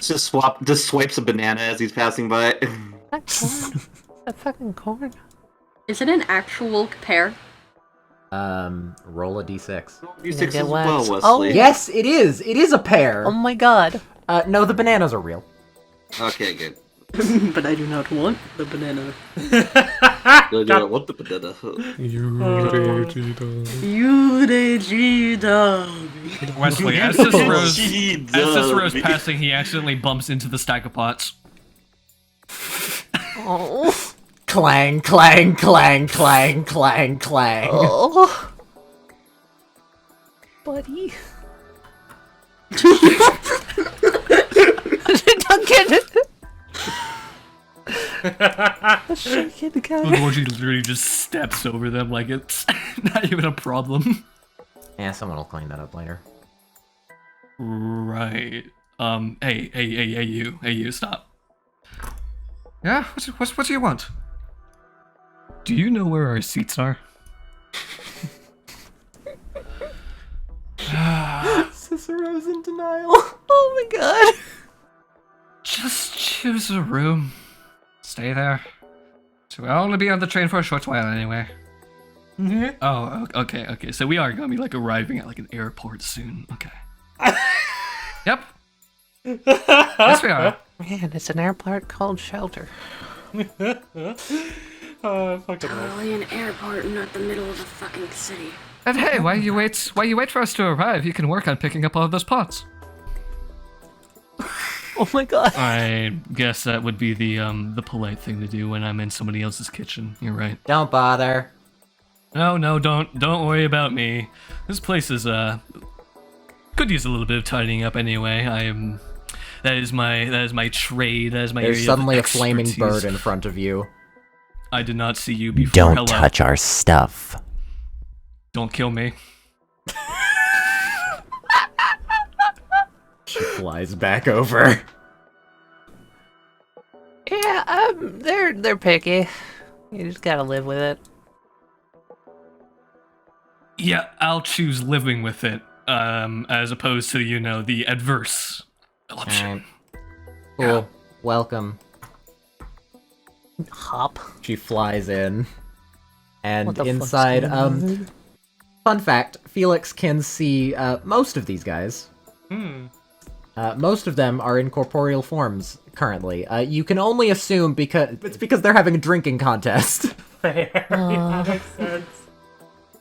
E: Just swipes a banana as he's passing by.
B: That corn. That fucking corn.
D: Is it an actual pear?
A: Roll a d6.
E: D6
B: get
E: as well,
B: waxed.
E: Wesley.
A: Yes, it is. It is a pear.
B: Oh my god.
A: No, the bananas are real.
E: Okay, good.
D: But I do not want the banana.
E: I don't want the banana.
C: Wesley, as Cicero's passing, he accidentally bumps into the stack of pots.
B: Oh.
A: Clang, clang, clang, clang, clang, clang.
B: Oh. Buddy. Duncan! Shaking guy.
C: Bagolji literally just steps over them like it's not even a problem.
A: Yeah, someone will clean that up later.
C: Right. Hey, you, stop. Yeah, what do you want? Do you know where our seats are?
A: Cicero's in denial.
B: Oh my god.
C: Just choose a room. Stay there. So we'll only be on the train for a short while anyway.
F: Mm-hmm.
C: Oh, okay. So we are gonna be like arriving at like an airport soon. Okay. Yep. Yes, we are.
B: Man, it's an airport called Shelter.
F: Fucking love.
J: Probably an airport, not the middle of the fucking city.
C: And hey, why you wait for us to arrive? You can work on picking up all of those pots.
B: Oh my god.
K: I guess that would be the polite thing to do when I'm in somebody else's kitchen. You're right.
A: Don't bother.
K: No, don't worry about me. This place is could use a little bit of tidying up anyway. That is my trade. That is my
A: There's
K: area
A: suddenly
K: of
A: a flaming
K: expertise.
A: bird in front of you.
K: I did not see you before.
A: Don't
K: Hello.
A: touch our stuff.
K: Don't kill me.
A: She flies back over.
B: Yeah, they're picky. You just gotta live with it.
K: Yeah, I'll choose living with it, as opposed to, the adverse option.
A: Cool.
K: Yeah.
A: Welcome.
B: Hop.
A: She flies in. And
B: What the fuck's
A: inside,
B: going on?
A: fun fact, Felix can see most of these guys. Most of them are in corporeal forms currently. You can only assume because they're having a drinking contest.
F: Fair. Yeah, that makes sense.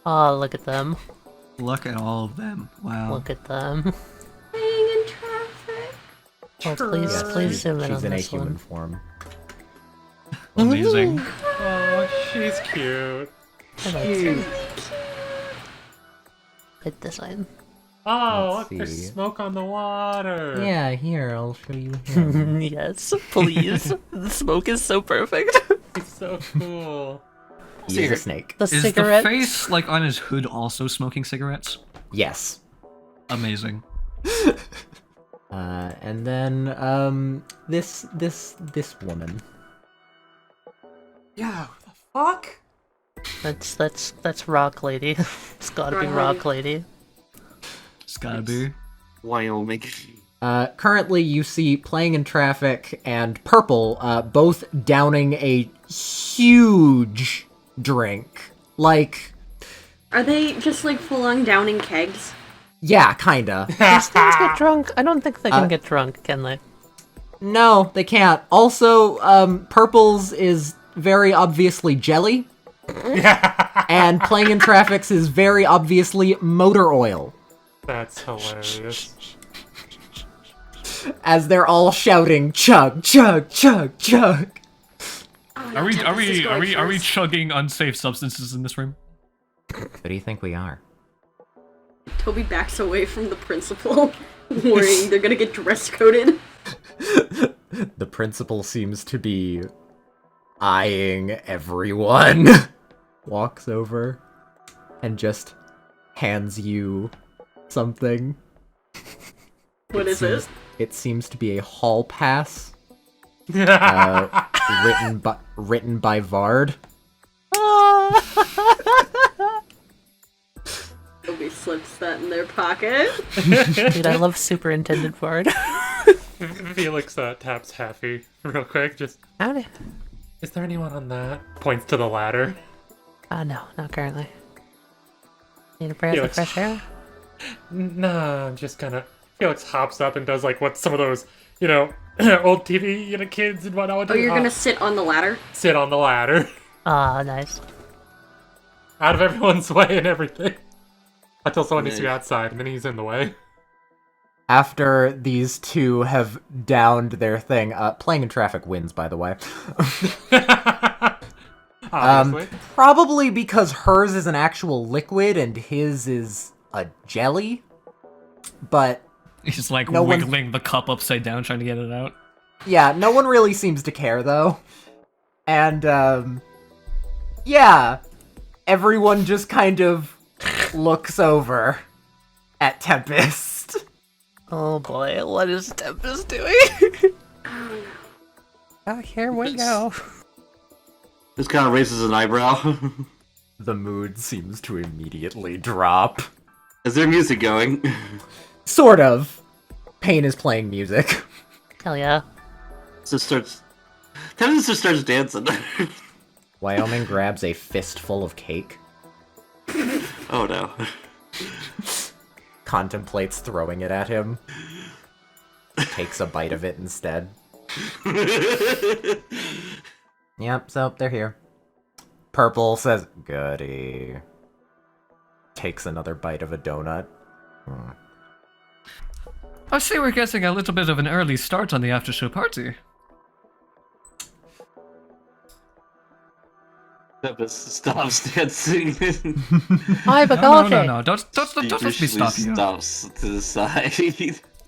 B: Oh, look at them.
C: Look at all of them. Wow.
B: Look at them.
D: Being in traffic.
B: Oh, please zoom in
A: She's
B: on
A: in a
B: this
A: human
B: one.
A: form.
K: Amazing.
F: Oh, she's cute.
B: I like it. Good design.
F: Oh,
A: Let's
F: look, there's
A: see.
F: smoke on the water.
A: Yeah, here, I'll show you him.
B: Yes, please. The smoke is so perfect.
F: He's so cool.
A: He is a snake.
B: The
C: Is
B: cigarette.
C: the face, like, on his hood also smoking cigarettes?
A: Yes.
C: Amazing.
A: And then, this woman.
F: Yeah, what the fuck?
B: That's Rock Lady. It's gotta be Rock Lady.
C: It's gotta be.
E: Wyoming.
A: Currently you see Playing in Traffic and Purple, both downing a huge drink. Like,
D: Are they just like full on downing kegs?
A: yeah, kinda.
B: These things get drunk. I don't think they can get drunk, can they?
A: No, they can't. Also, Purple's is very obviously jelly. And Playing in Traffic's is very obviously motor oil.
F: That's hilarious.
A: As they're all shouting, chug, chug, chug, chug.
K: Are we chugging unsafe substances in this room?
A: Who do you think we are?
D: Toby backs away from the principal, worrying they're gonna get dress coded.
A: The principal seems to be eyeing everyone. Walks over and just hands you something.
D: What is it?
A: It seems to be a hall pass. Written by Vard.
D: Toby slips that in their pocket.
B: Dude, I love Superintendent Vard.
F: Felix taps Happy real quick. Just,
B: Howdy.
F: is there anyone on that? Points to the ladder.
B: No, not currently. Need a breath of
F: Felix.
B: fresh air?
F: Nah, I'm just kind of. Felix hops up and does like what some of those, old TV, kids and whatnot.
D: Oh, you're gonna sit on the ladder?
F: sit on the ladder,
B: Ah, nice.
F: out of everyone's way and everything, until someone needs to be outside, and then he's in the way.
A: After these two have downed their thing, Playing in Traffic wins, by the way.
F: Obviously.
A: Probably because hers is an actual liquid and his is a jelly. But
C: He's like
A: No one-
C: wiggling the cup upside down trying to get it out.
A: yeah, no one really seems to care though. And yeah, everyone just kind of looks over at Tempest.
B: Oh boy, what is Tempest doing? Oh, here we go.
E: This kind of raises an eyebrow.
A: The mood seems to immediately drop.
E: Is there music going?
A: Sort of. Pain is playing music.
B: Hell yeah.
E: Tempest just starts dancing.
A: Wyoming grabs a fistful of cake,
E: Oh no.
A: contemplates throwing it at him, takes a bite of it instead. Yep, so they're here. Purple says, "Goody." Takes another bite of a donut.
K: I see we're getting a little bit of an early start on the after-show party.
E: Tempest stops dancing.
G: Hi,
K: No. Don't let me stop you.
E: Stops to the side.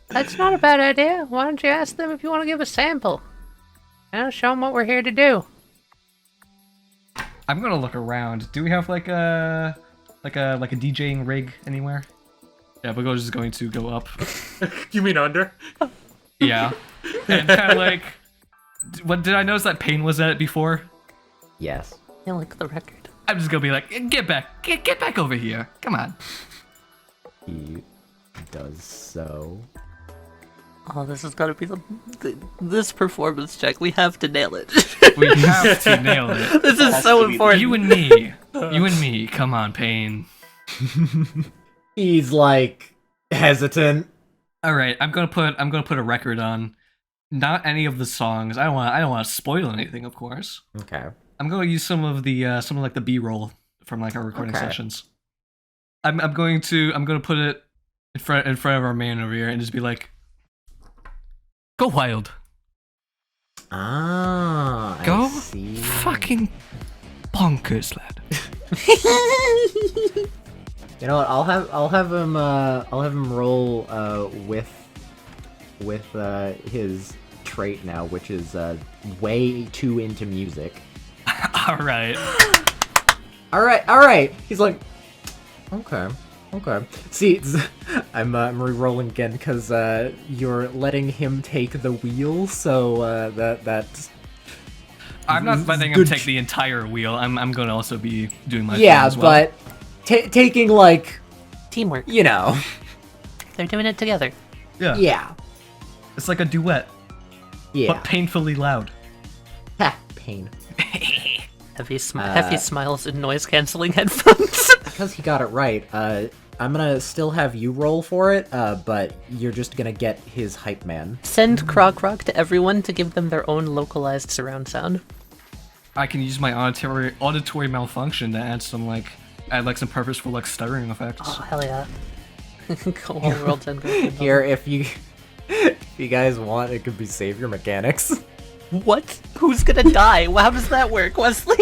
G: That's not a bad idea. Why don't you ask them if you want to give a sample? I'll show them what we're here to do.
K: I'm gonna look around. Do we have like a DJing rig anywhere? Yeah, Bago's is going to go up.
F: You mean under?
K: Yeah. And kind of like, what did I notice that Pain was at it before?
A: Yes.
G: I like the record.
K: I'm just gonna be like, get back over here. Come on.
A: He does so.
B: Oh, this is gotta be this performance check. We have to nail it.
K: We have to nail it.
B: This is so important.
K: You and me. Come on, Pain.
A: He's like hesitant.
K: All right, I'm gonna put a record on. Not any of the songs. I don't want to spoil anything, of course.
A: Okay.
K: I'm gonna use some of the B-roll from like our recording sessions. I'm gonna put it in front of our man over here and just be like, go wild.
A: Ah,
K: Go
A: I see.
K: fucking bonkers, lad.
A: You know what? I'll have him roll with his trait now, which is way too into music.
K: All right.
A: All right. He's like, okay. See, I'm re-rolling again because you're letting him take the wheel, so that's.
K: I'm not letting him take the entire wheel. I'm going to also be doing my thing as well.
A: But taking like
G: Teamwork.
A: you know.
G: They're doing it together.
A: Yeah.
K: It's like a duet,
A: Yeah.
K: but painfully loud.
A: Ha, pain.
B: Heavy smiles in noise-canceling headphones.
A: Because he got it right, I'm gonna still have you roll for it, but you're just gonna get his hype man.
B: Send Croc Rock to everyone to give them their own localized surround sound.
K: I can use my auditory malfunction to add some some purposeful like stuttering effects.
B: Oh, hell yeah. Go all worlds and go.
A: Here, if you guys want, it could be save your mechanics.
B: What? Who's gonna die? How does that work, Westley?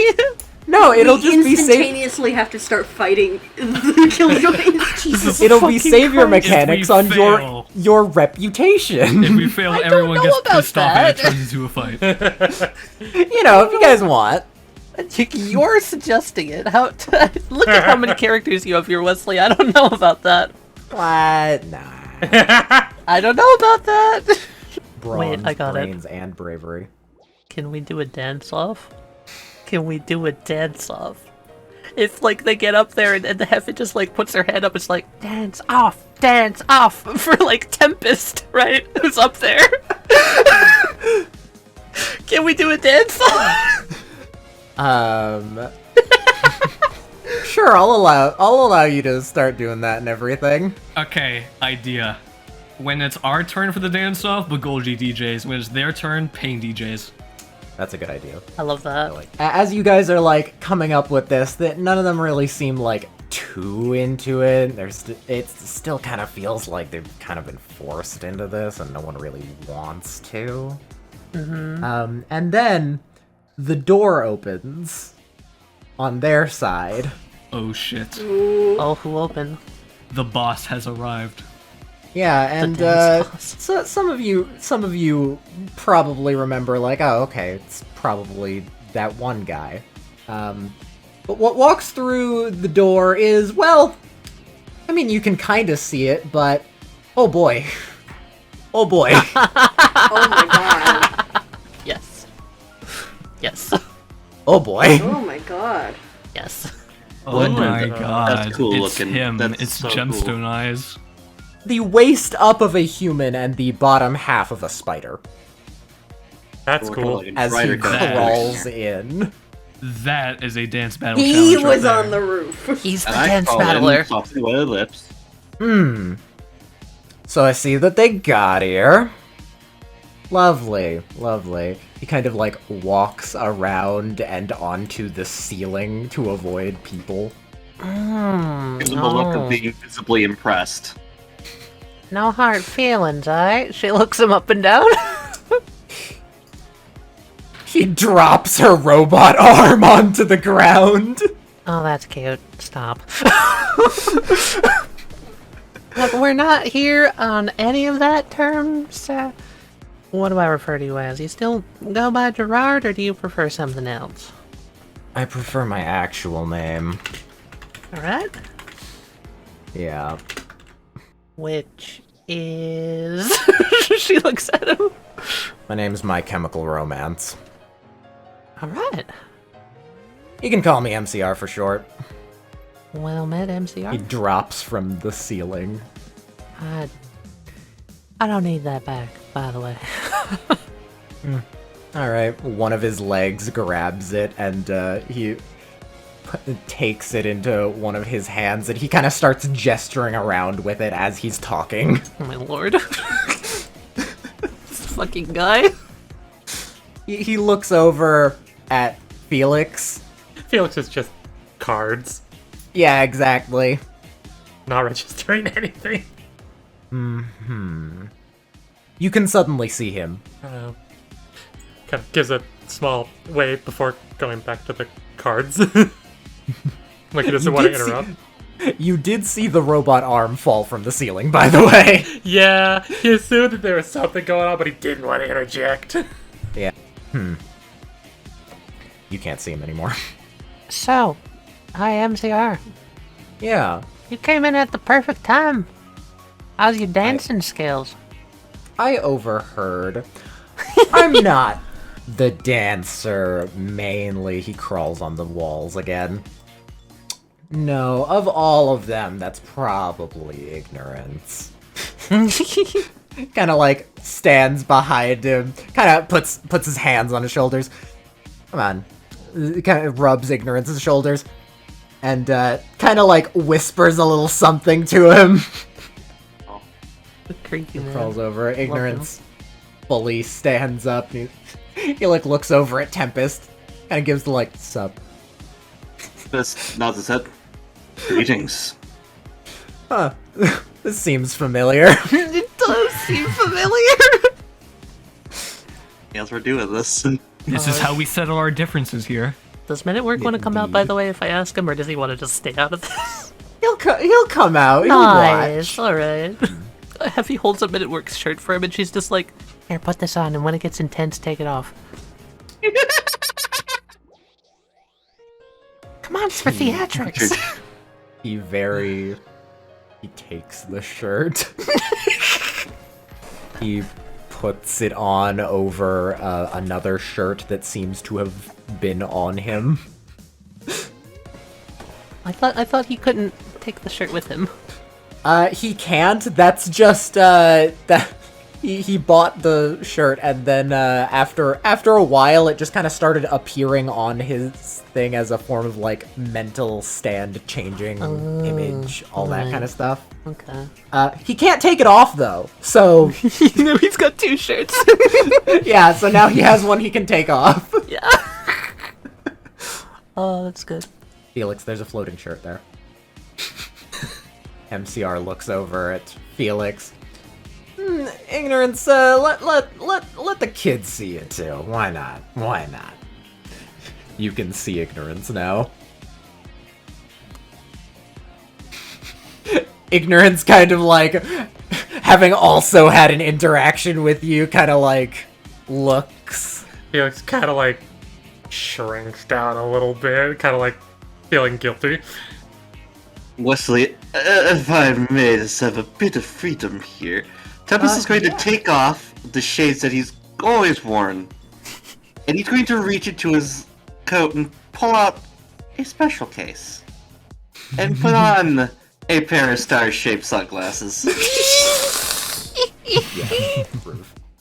A: No, it'll just be save.
D: Instantaneously have to start fighting the Killjoys.
A: It'll be save your
K: Christ.
A: mechanics
K: If we
A: on
K: fail.
A: your reputation.
K: If we fail, everyone gets pissed off and it turns into a fight.
A: You know, if you guys want.
B: You're suggesting it. Look at how many characters you have here, Wesley. I don't know about that.
A: What? Nah.
B: I don't know about that.
A: Bronze,
B: Wait, I got
A: brains,
B: it.
A: and bravery.
B: Can we do a dance-off? If, like, they get up there and the Hefe just, like, puts her head up, it's like, dance off, for, like, Tempest, right? Who's up there? Can we do a dance-off?
A: Sure, I'll allow you to start doing that and everything.
K: Okay, idea. When it's our turn for the dance-off, Bagolji DJs. When it's their turn, Pain DJs.
A: That's a good idea.
B: I love that.
A: As you guys are like coming up with this, that none of them really seem like too into it. It still kind of feels like they've kind of been forced into this, and no one really wants to.
B: Mm-hmm.
A: And then the door opens on their side.
K: Oh shit.
B: Oh, who opened?
K: The boss has arrived.
A: Yeah, and so some of you probably remember, like, oh, okay, it's probably that one guy. But what walks through the door is, well, I mean, you can kind of see it, but oh boy, oh boy.
D: Oh my god.
B: Yes.
A: Oh boy.
D: Oh my god.
B: Yes.
K: Oh my god.
E: That's cool
K: it's
E: looking.
K: him.
E: That's
K: It's
E: so
K: gemstone
E: cool.
K: eyes.
A: The waist up of a human and the bottom half of a spider
F: That's cool.
A: as he
E: Rider cut.
A: crawls in.
K: That is a dance battle
D: He
K: challenge right
D: was
K: there.
D: on the roof.
B: He's the
E: And I
B: dance
E: call him
B: battler.
E: softly wetted lips.
A: So I see that they got here. Lovely. He kind of like walks around and onto the ceiling to avoid people.
E: Gives him a look of being visibly impressed.
G: No hard feelings, alright? She looks him up and down.
A: He drops her robot arm onto the ground.
G: Oh, that's cute. Stop. Look, we're not here on any of that terms. What do I refer to you as? You still go by Gerard, or do you prefer something else?
A: I prefer my actual name.
G: Alright.
A: Yeah.
G: Which is... She looks at him.
A: My name's My Chemical Romance.
G: Alright.
A: You can call me MCR for short.
G: Well met, MCR.
A: He drops from the ceiling.
G: I don't need that back, by the way.
A: Alright, one of his legs grabs it, and he takes it into one of his hands, and he kind of starts gesturing around with it as he's talking.
G: Oh my lord. This fucking guy.
A: He looks over at Felix.
F: Felix is just cards,
A: Yeah, exactly.
F: not registering anything.
A: You can suddenly see him.
F: Kind of gives a small wave before going back to the cards. Like he doesn't
A: You
F: want to
A: did see-
F: interrupt.
A: You did see the robot arm fall from the ceiling, by the way.
F: Yeah, he assumed that there was something going on, but he didn't want to interject.
A: Yeah. You can't see him anymore.
G: So, hi MCR.
A: Yeah.
G: You came in at the perfect time. How's your dancing skills?
A: I overheard. I'm not the dancer, mainly. He crawls on the walls again. No, of all of them, that's probably ignorance. Kind of like stands behind him, kind of puts his hands on his shoulders. Come on. Kind of rubs Ignorance's shoulders. And kind of like whispers a little something to him.
G: Creepy man.
A: Crawls over. Ignorance fully stands up. He like looks over at Tempest. Kind of gives the like, sup.
E: This nods his head. Greetings.
A: Huh. This seems familiar.
G: It does seem familiar.
E: Yes, we're doing this.
K: This is how we settle our differences here.
G: Does Minute Work want to come out, by the way, if I ask him, or does he want to just stay out of this?
A: He'll come out. He'll
G: Nice,
A: watch.
G: alright. Heffy holds up Minute Work's shirt for him, and she's just like, here, put this on, and when it gets intense, take it off. Come on, it's for theatrics.
A: He takes the shirt. He puts it on over another shirt that seems to have been on him.
G: I thought he couldn't take the shirt with him.
A: He can't. That's just that he bought the shirt, and then after a while it just kind of started appearing on his thing as a form of like mental stand changing image, all that kind of stuff.
G: Okay.
A: He can't take it off though, so
G: You know, he's got two shirts.
A: yeah, so now he has one he can take off.
G: Yeah. Oh, that's good.
A: Felix, there's a floating shirt there. MCR looks over at Felix. Ignorance, let the kids see it too. Why not? Why not? You can see Ignorance now. Ignorance kind of like, having also had an interaction with you, kind of like, looks.
F: Felix kind of like shrinks down a little bit, kind of like feeling guilty.
E: Wesley, if I may just have a bit of freedom here, Tempest is going to take off the shades that he's always worn, and he's going to reach into his coat and pull out a special case, and put on a pair of star-shaped sunglasses. He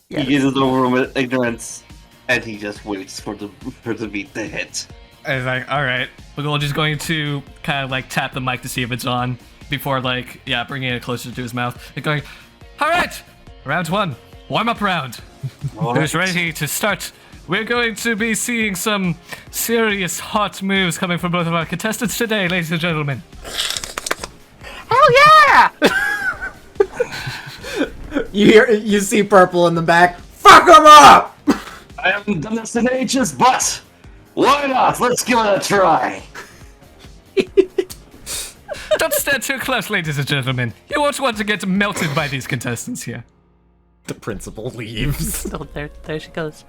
E: gets it over with Ignorance, and he just waits for the beat to hit.
K: I was like, all right, we're just going to kind of like tap the mic to see if it's on before like, yeah, bringing it closer to his mouth. And going, all right, round one, warm up round. Who's ready to start
C: we're going to be seeing some serious hot moves coming from both of our contestants today, ladies and gentlemen.
A: Hell yeah! you see Purple in the back. Fuck him up!
E: I haven't done this in ages, but why not? Let's give it a try.
C: Don't stand too close, ladies and gentlemen. You won't want to get melted by these contestants here.
A: The principal leaves.
B: Oh, there she goes.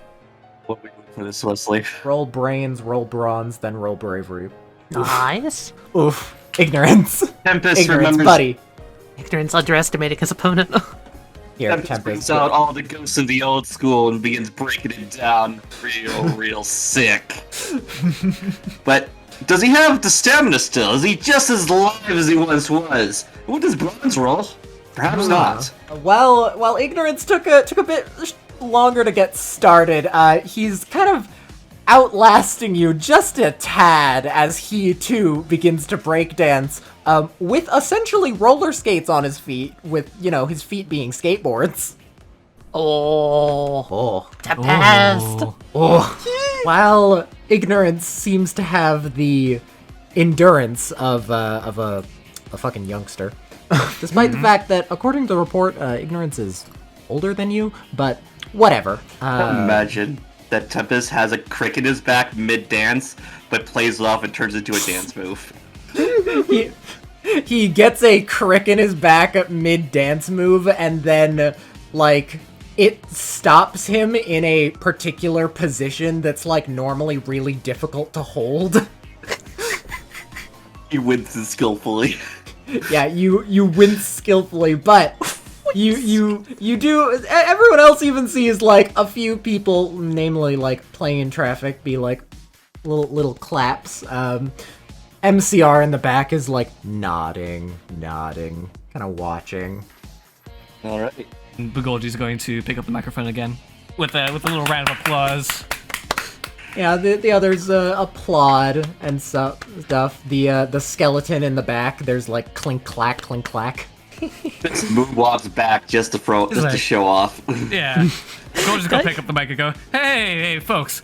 E: What are we doing for this, Westley?
A: Roll brains, roll bronze, then roll bravery.
B: Nice.
A: Oof. Ignorance.
E: Tempest
A: Ignorance,
E: remembers.
A: buddy.
B: Ignorance underestimating his opponent.
A: Here,
E: Tempest brings out all the ghosts of the old school and begins breaking it down real sick. But does he have the stamina still? Is he just as alive as he once was? What does bronze roll? Perhaps not.
A: Well, Ignorance took a bit longer to get started. He's kind of outlasting you just a tad as he too begins to breakdance, with essentially roller skates on his feet, with his feet being skateboards.
B: Oh, Tempest.
A: Oh. While Ignorance seems to have the endurance of a fucking youngster, despite the fact that, according to the report, Ignorance is older than you, but whatever.
E: Imagine that Tempest has a crick in his back mid-dance, but plays it off and turns it into a dance move.
A: He gets a crick in his back mid-dance move, and then, it stops him in a particular position that's, normally really difficult to hold.
E: He wins skillfully.
A: Yeah, you wince skillfully, but you do. Everyone else even sees a few people, namely playing in traffic, be little claps. MCR in the back is nodding, kind of watching.
E: All right.
C: Bugolji's going to pick up the microphone again with a little round of applause.
A: Yeah, the others applaud and stuff. The skeleton in the back, there's clink clack, clink clack.
E: This moonwalks back just to show off.
C: Yeah. Bugolji's gonna pick up the mic and go, hey, folks,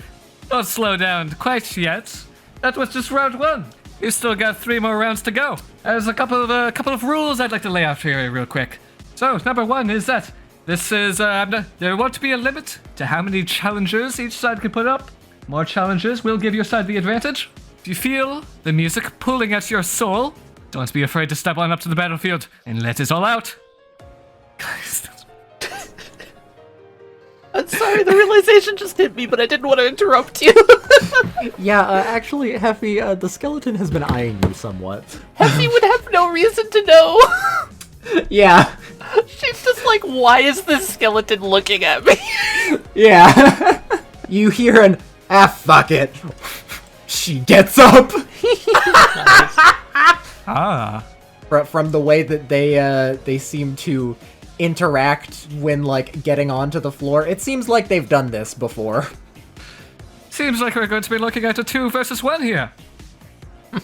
C: don't slow down quite yet. That was just round one. You've still got 3 more rounds to go. There's a couple of rules I'd like to lay out here real quick. So, number 1 is that there won't be a limit to how many challengers each side can put up. More challenges will give your side the advantage. If you feel the music pulling at your soul, don't be afraid to step on up to the battlefield and let it all out.
B: I'm sorry, the realization just hit me, but I didn't want to interrupt you.
A: Yeah, actually, Heffy, the skeleton has been eyeing you somewhat.
B: Heffy would have no reason to know.
A: Yeah.
B: She's just why is this skeleton looking at me?
A: Yeah. You hear an, fuck it. She gets up.
C: Ah.
A: From the way that they seem to interact when getting onto the floor, it seems like they've done this before.
C: Seems like we're going to be looking at a 2 versus 1 here.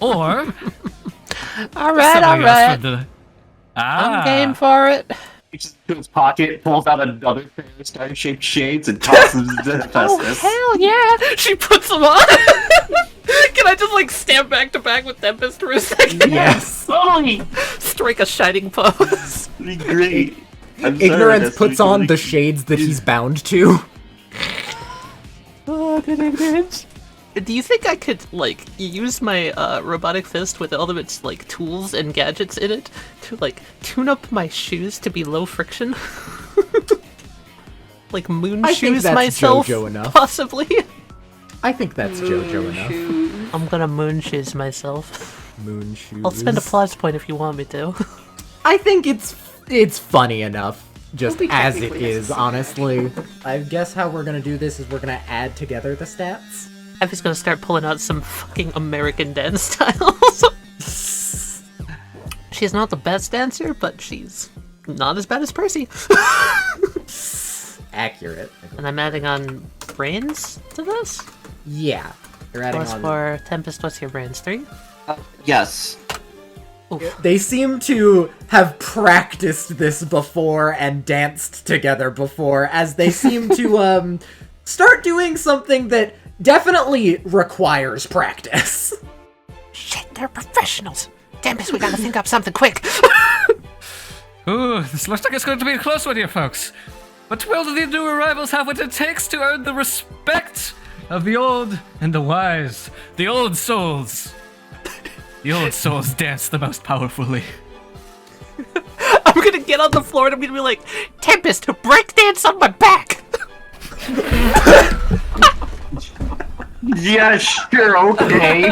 C: Or
B: all right.
C: I'm
B: game for it.
E: Reaches into his pocket, pulls out another pair of star-shaped shades, and tosses them to Hephaestus.
B: Hell yeah! She puts them on. Can I just stand back to back with Tempest for a second?
A: Yes.
E: Totally.
B: Strike a shining pose.
E: That'd be great.
A: Ignorance puts on the shades that he's bound to.
B: Oh, good Ignorance. Do you think I could, use my robotic fist with all of its, tools and gadgets in it to, tune up my shoes to be low friction? Moon
A: I
B: shoes
A: think that's
B: myself,
A: JoJo enough.
B: possibly?
A: I think that's JoJo enough.
B: I'm gonna moon shoes myself.
A: Moon shoes.
B: I'll spend a plus point if you want me to.
A: I think it's funny enough, just
D: Will be
A: as it
D: technically
A: is, honestly. I guess how we're gonna do this is we're gonna add together the stats.
B: Effie's gonna start pulling out some fucking American dance styles. She's not the best dancer, but she's not as bad as Percy.
A: Accurate.
B: And I'm adding on brains to this?
A: Yeah. You're adding
B: Plus
A: on.
B: for Tempest, what's your brains? 3?
E: Yes.
B: Oof.
A: They seem to have practiced this before and danced together before, as they seem to start doing something that definitely requires practice.
G: Shit, they're professionals. Tempest, we gotta think up something quick.
C: Ooh, this looks like it's going to be a close one here, folks. But will the new arrivals have what it takes to earn the respect of the old and the wise? The old souls. The old souls dance the most powerfully.
G: I'm gonna get on the floor and I'm gonna be like, Tempest, breakdance on my back!
E: Yeah, sure, okay.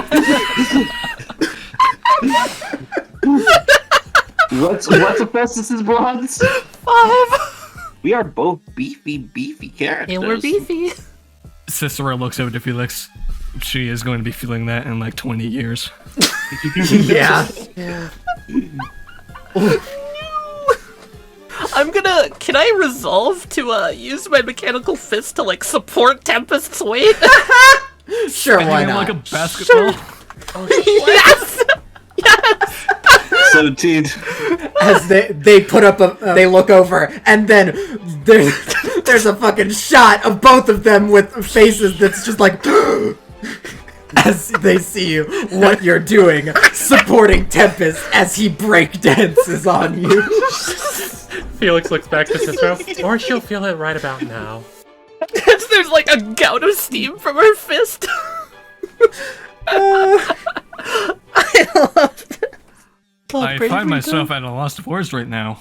E: What's Hephaestus' bronze?
G: 5!
E: We are both beefy characters.
G: Yeah, we're beefy.
C: Cicero looks over to Felix. She is going to be feeling that in like 20 years.
A: Yeah.
G: Can I resolve to use my mechanical fist to like support Tempest's weight?
A: Sure, why
C: Hitting him
A: not?
C: like a basketball.
G: Yes! Yes!
E: 17.
A: As they put up they look over, and then there's a fucking shot of both of them with faces that's just like as they see what you're doing, supporting Tempest as he breakdances on you.
F: Felix looks back to Cicero, or she'll feel it right about now.
G: There's like a gout of steam from her fist. I love this.
C: I find myself at a loss of words right now.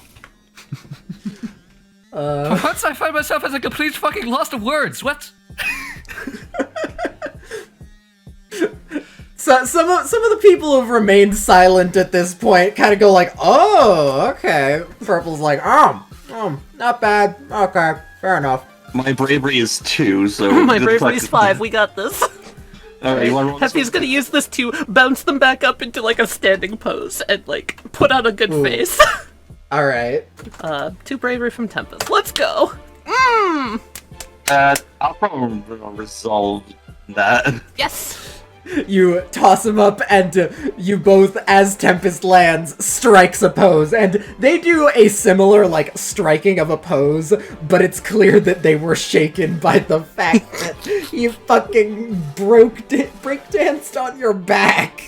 C: Once I find myself as a complete fucking loss of words. What?
A: So some of the people who've remained silent at this point kind of go like, "Oh, okay." Purple's like, not bad. Okay, fair enough."
E: My bravery is 2, so...
G: My bravery's 5, we got this.
E: Alright, you want to roll this
G: Heffy's gonna use this to bounce them back up into like a standing pose and like put on a good face.
A: Alright.
G: 2 bravery from Tempest. Let's go!
E: I'll probably resolve that.
G: Yes!
A: You toss him up, and you both, as Tempest lands, strikes a pose. And they do a similar, like, striking of a pose, but it's clear that they were shaken by the fact that you fucking breakdanced on your back.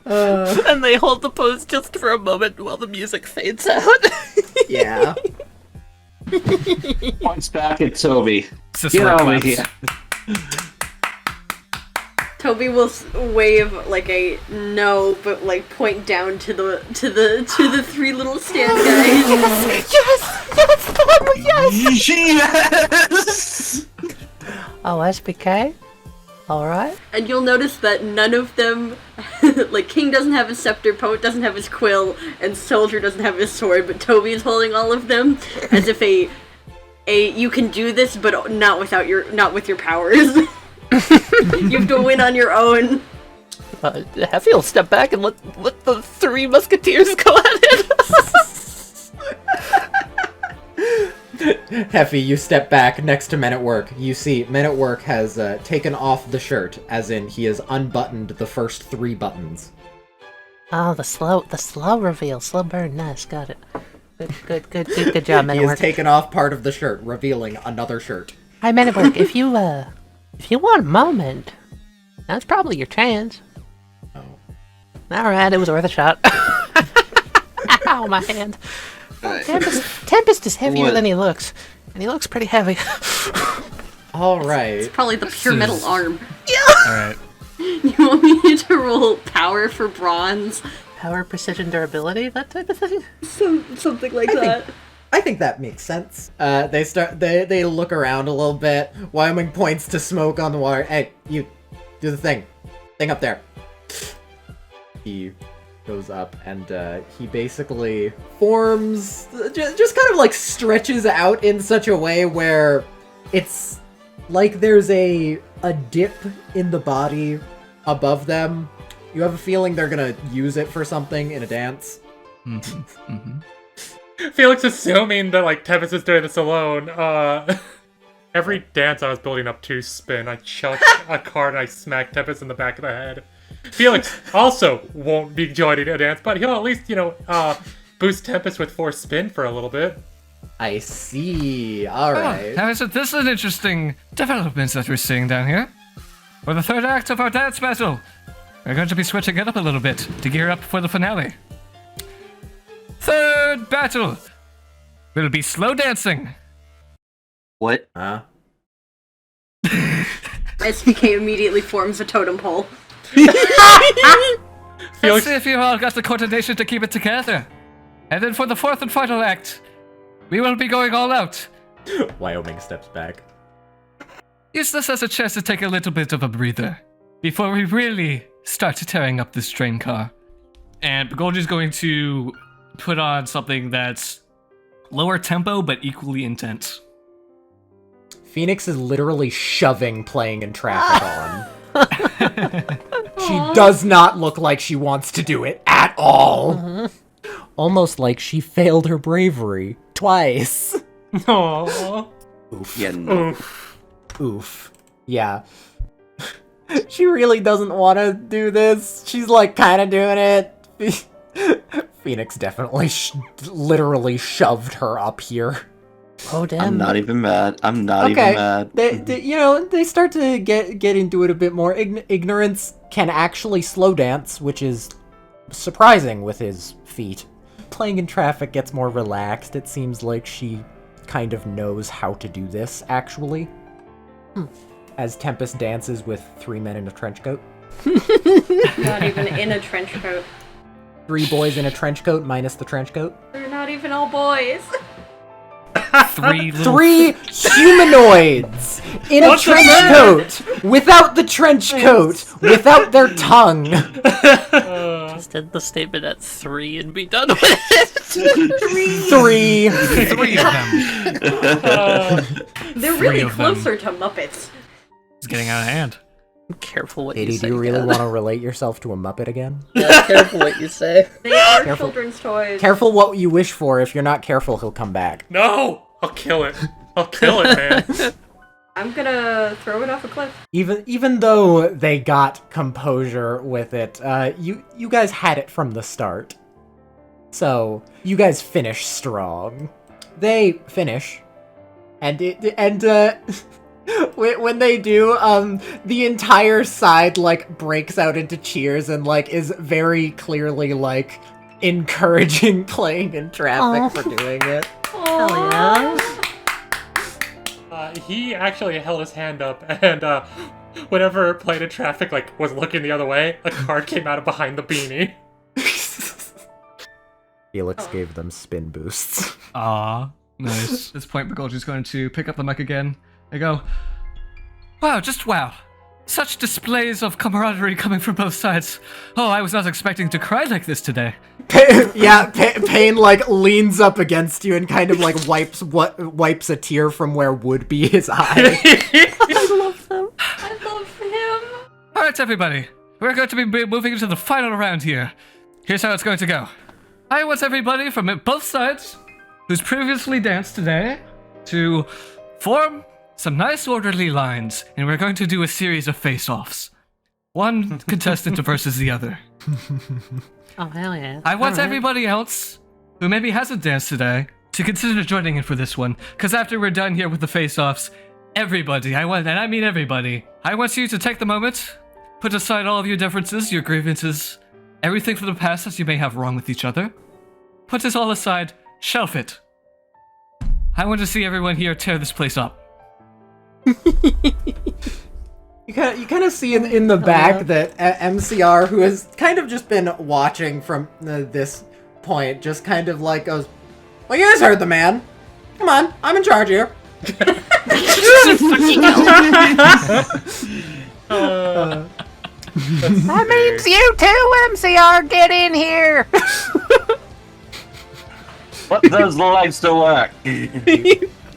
G: And they hold the pose just for a moment while the music fades out.
A: Yeah.
E: Points back at Toby.
C: Cicero
E: Get over
C: claps.
E: here.
D: Toby will wave like a no, but like point down to the 3 little stand guys.
G: Yes!
E: Yes!
G: Oh, SBK? Alright.
D: And you'll notice that none of them, like King doesn't have his scepter, Poet doesn't have his quill, and Soldier doesn't have his sword, but Toby is holding all of them as if a you can do this, but not with your powers. You have to win on your own.
G: Heffy will step back and let the 3 musketeers go at it.
A: Heffy, you step back next to Men at Work. You see Men at Work has taken off the shirt, as in he has unbuttoned the first 3 buttons.
G: Oh, the slow reveal, slow burn, nice, got it. Good job, Men
A: He
G: at
A: has
G: Work.
A: taken off part of the shirt, revealing another shirt.
G: Hi, Men at Work, if you want a moment, that's probably your chance.
A: Oh.
G: Alright, it was worth a shot. Ow, my hand. Tempest is heavier than he looks, and he looks pretty heavy.
A: Alright.
D: Probably the pure metal arm.
C: Alright.
D: You want me to roll power for bronze?
G: Power, precision, durability, that type of thing?
D: Something like that.
A: I think that makes sense. They look around a little bit. Wyoming points to smoke on the water. Hey, you, do the thing. Thing up there. He goes up, and he basically forms, just kind of like stretches out in such a way where it's like there's a dip in the body above them. You have a feeling they're gonna use it for something in a dance.
F: Felix assuming that like Tempest is doing this alone. Every dance I was building up to spin, I chucked a card and I smacked Tempest in the back of the head. Felix also won't be joining a dance, but he'll at least, boost Tempest with 4 spin for a little bit.
A: I see. All right.
C: Now, this is an interesting development that we're seeing down here. For the third act of our dance battle, we're going to be switching it up a little bit to gear up for the finale. Third battle will be slow dancing.
E: What?
A: Huh?
D: SPK immediately forms a totem pole.
C: Let's see if you all got the coordination to keep it together. And then for the fourth and final act, we will be going all out.
A: Wyoming steps back.
C: Use this as a chance to take a little bit of a breather before we really start tearing up this train car. And Golgi's going to put on something that's lower tempo but equally intense.
A: Phoenix is literally shoving playing in traffic on. She does not look like she wants to do it at all. Almost like she failed her bravery twice.
F: Aww.
A: Oof.
E: Yeah, no.
A: Oof. Yeah. She really doesn't want to do this. She's like kind of doing it. Phoenix definitely literally shoved her up here.
B: Oh damn!
E: I'm not even mad. I'm not even mad.
A: They start to get into it a bit more. Ignorance can actually slow dance, which is surprising with his feet. Playing in traffic gets more relaxed. It seems like she kind of knows how to do this, actually. As Tempest dances with 3 men in a trench coat.
D: Not even in a trench coat.
A: 3 boys in a trench coat minus the trench coat.
D: They're not even all boys.
C: 3
A: humanoids in a trench coat without the trench coat, without their tongue.
B: Just end the statement at 3 and be done with it.
A: 3
C: of them.
D: They're really closer to Muppets.
C: It's getting out of hand.
B: Careful what you
A: Katie,
B: say.
A: do you really
B: Dad.
A: want to relate yourself to a Muppet again?
B: Yeah, careful what you say.
D: They are
A: Careful.
D: children's toys.
A: Careful what you wish for. If you're not careful, he'll come back.
F: No! I'll kill it. I'll kill it, man.
D: I'm gonna throw it off a cliff.
A: Even though they got composure with it, you guys had it from the start. So you guys finish strong. They finish, and when they do, the entire side like breaks out into cheers and like is very clearly like encouraging playing in traffic for doing it.
B: Hell yeah.
F: He actually held his hand up, and whenever playing in traffic like was looking the other way, a card came out of behind the beanie.
A: Felix gave them spin boosts.
C: Ah, nice. At this point, Bagolji's going to pick up the mic again and go, wow, just wow. Such displays of camaraderie coming from both sides. Oh, I was not expecting to cry like this today.
A: Pain like leans up against you and kind of like wipes a tear from where would be his eye.
B: I love them.
D: I love him.
C: All right, everybody. We're going to be moving into the final round here. Here's how it's going to go. I want everybody from both sides who's previously danced today to form some nice orderly lines, and we're going to do a series of face-offs. One contestant versus the other.
B: Oh, hell yeah.
C: I want
B: All right.
C: everybody else who maybe hasn't danced today to consider joining in for this one, because after we're done here with the face-offs, everybody, and I mean everybody, I want you to take the moment, put aside all of your differences, your grievances, everything from the past that you may have wrong with each other. Put this all aside, shelf it. I want to see everyone here tear this place up.
A: You kind of see in the back that MCR, who has kind of just been watching from this point, just kind of like goes, well, you guys heard the man. Come on, I'm in charge here.
G: That means you too, MCR, get in here!
E: What does life to work?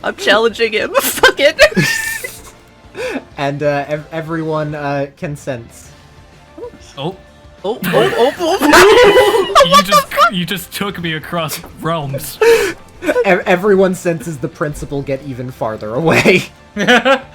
B: I'm challenging him. Fuck it.
A: And everyone consents.
C: Oh.
B: Oh.
C: You just took me across realms.
A: Everyone senses the principal get even farther away.
B: Why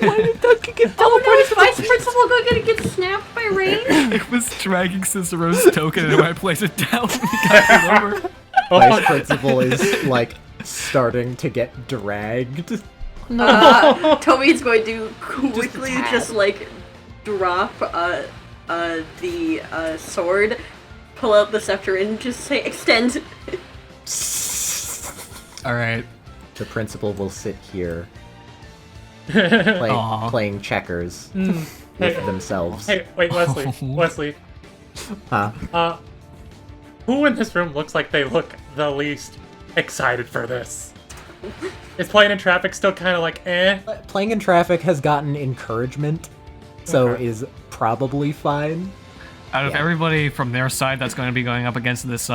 B: did Duncan get
D: Oh no, is
B: teleported?
D: Vice Principal going to get snapped by rain?
C: I was dragging Cicero's token and when I placed it down, we got it over.
A: Vice principal is like starting to get dragged.
B: No.
D: Toby's going to quickly
A: tad.
D: just like drop the sword, pull out the scepter, and just say extend.
C: All right.
A: The principal will sit here
C: Aw.
A: playing checkers with
F: Hey,
A: themselves.
F: Hey, wait, Wesley. Wesley.
A: Huh?
F: Who in this room looks like they look the least excited for this? Is playing in traffic still kind of like eh?
A: Playing in traffic has gotten encouragement, so
F: Okay.
A: is probably fine.
C: Out of everybody from their side that's going to be going up against this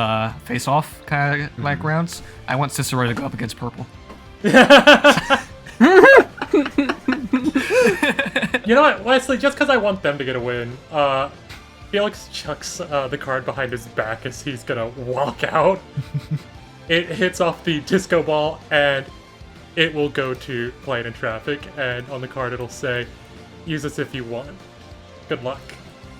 C: face-off kind of like rounds, I want Cicero to go up against Purple.
F: You know what, Wesley? Just because I want them to get a win, Felix chucks the card behind his back as he's gonna walk out. It hits off the disco ball, and it will go to playing in traffic, and on the card it'll say, use this if you want. Good luck.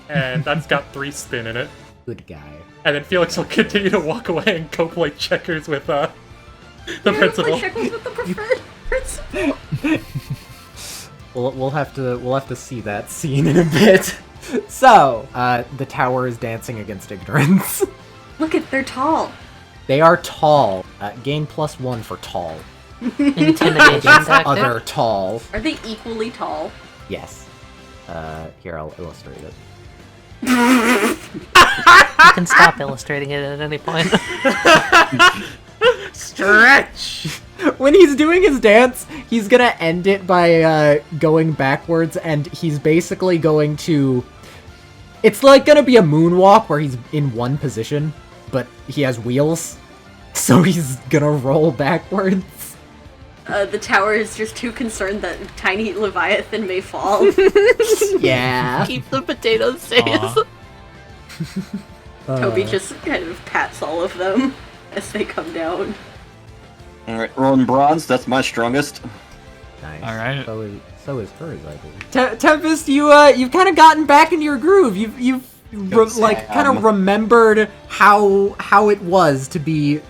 F: And that's got 3 spin in it.
A: Good guy.
F: And then Felix will continue to walk away and go play checkers with the principal.
D: Play checkers with the preferred principal.
A: We'll have to see that scene in a bit. So, the tower is dancing against ignorance.
D: Look at, they're tall.
A: They are tall. Gain +1 for tall.
B: Intimidation tactic.
A: Other tall.
D: Are they equally tall?
A: Yes. Here, I'll illustrate it.
B: You can stop illustrating it at any point.
F: Stretch!
A: When he's doing his dance, he's gonna end it by going backwards, and he's basically going to... It's like gonna be a moonwalk where he's in one position, but he has wheels, so he's gonna roll backwards.
D: The tower is just too concerned that tiny Leviathan may fall.
A: Yeah.
B: Keep the potatoes safe.
D: Toby just kind of pats all of them as they come down.
E: Alright, rolling bronze, that's my strongest.
A: Nice.
C: All right.
A: So is hers, I believe. Tempest, you've kind of gotten back into your groove. You've kind of remembered how it was to be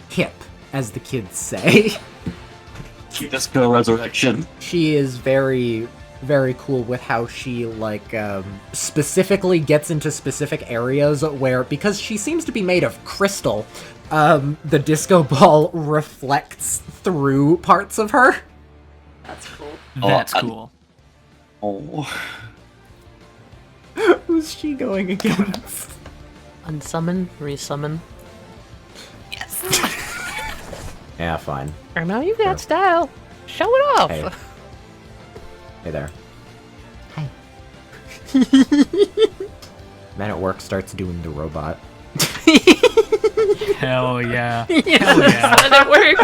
A: hip, as the kids say.
E: Disco resurrection.
A: She is very, very cool with how she specifically gets into specific areas where, because she seems to be made of crystal, the disco ball reflects through parts of her.
D: That's cool.
C: That's cool.
E: Oh.
A: Who's she going against?
B: Unsummon, resummon.
A: Yeah, fine.
B: I know you got style. Show it off.
A: Hey. Hey there.
B: Hi.
A: Man at work starts doing the robot.
C: Hell yeah. Hell yeah.
B: How did it work?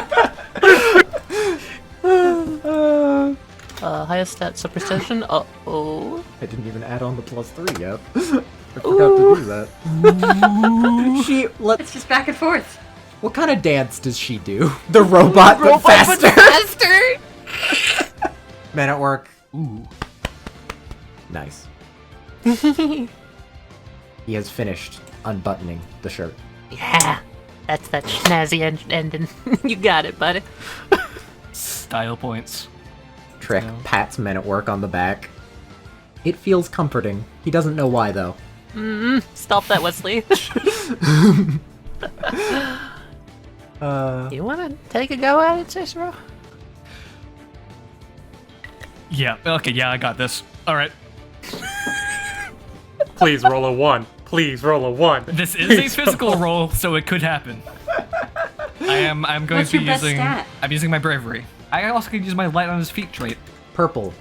B: Highest stat superstition. Uh-oh.
A: I didn't even add on the +3 yet. I forgot to do that.
D: It's just back and forth.
A: What kind of dance does she do? The robot, but faster. Man at work. Ooh. Nice. He has finished unbuttoning the shirt.
B: Yeah. That's that snazzy ending. You got it, buddy.
C: Style points.
A: Trick pats Men at Work on the back. It feels comforting. He doesn't know why, though.
B: Stop that, Westley. You wanna take a go at it, Cicero?
C: Yeah. Okay. Yeah, I got this. All right.
F: Please roll a 1. Please roll a 1.
C: This is a physical roll, so it could happen. I'm going
D: What's
C: to be
D: your best
C: using.
D: stat?
C: I'm using my bravery. I also could use my light on his feet trait.
A: Purple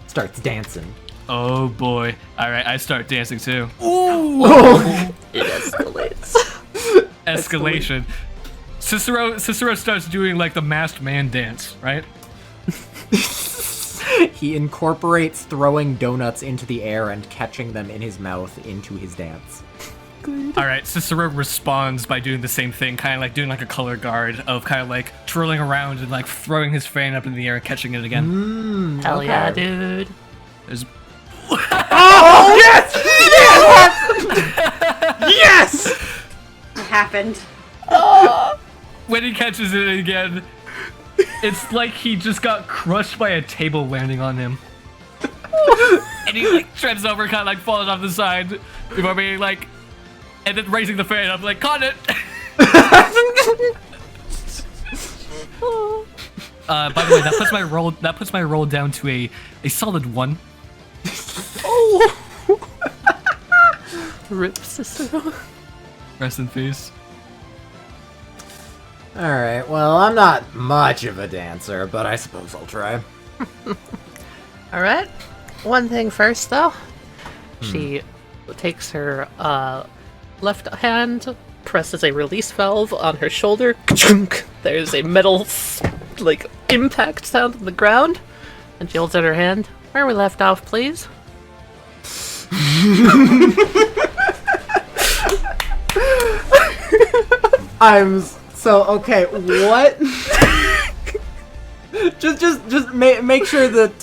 A: starts dancing.
C: Oh boy. All right, I start dancing too.
B: It escalates.
C: Escalation. Cicero starts doing like the masked man dance, right?
A: He incorporates throwing donuts into the air and catching them in his mouth into his dance.
C: All right, Cicero responds by doing the same thing, kind of like doing like a color guard of kind of like twirling around and like throwing his fan up in the air and catching it again.
B: Hell yeah, dude.
C: There's
F: Oh, yes! Yes! Yes!
D: It happened.
C: when he catches it again, it's like he just got crushed by a table landing on him. And he like trips over, kind of like falls off the side before being like, and then raising the fan up like, caught it. By the way, that puts my roll down to a solid 1.
B: Oh. Rip Cicero.
C: Rest in peace.
A: Alright, well, I'm not much of a dancer, but I suppose I'll try.
B: Alright. One thing first, though. She takes her left hand, presses a release valve on her shoulder. There's a metal, like, impact sound on the ground. And she holds out her hand. Where we left off, please?
A: Okay, what? just make sure that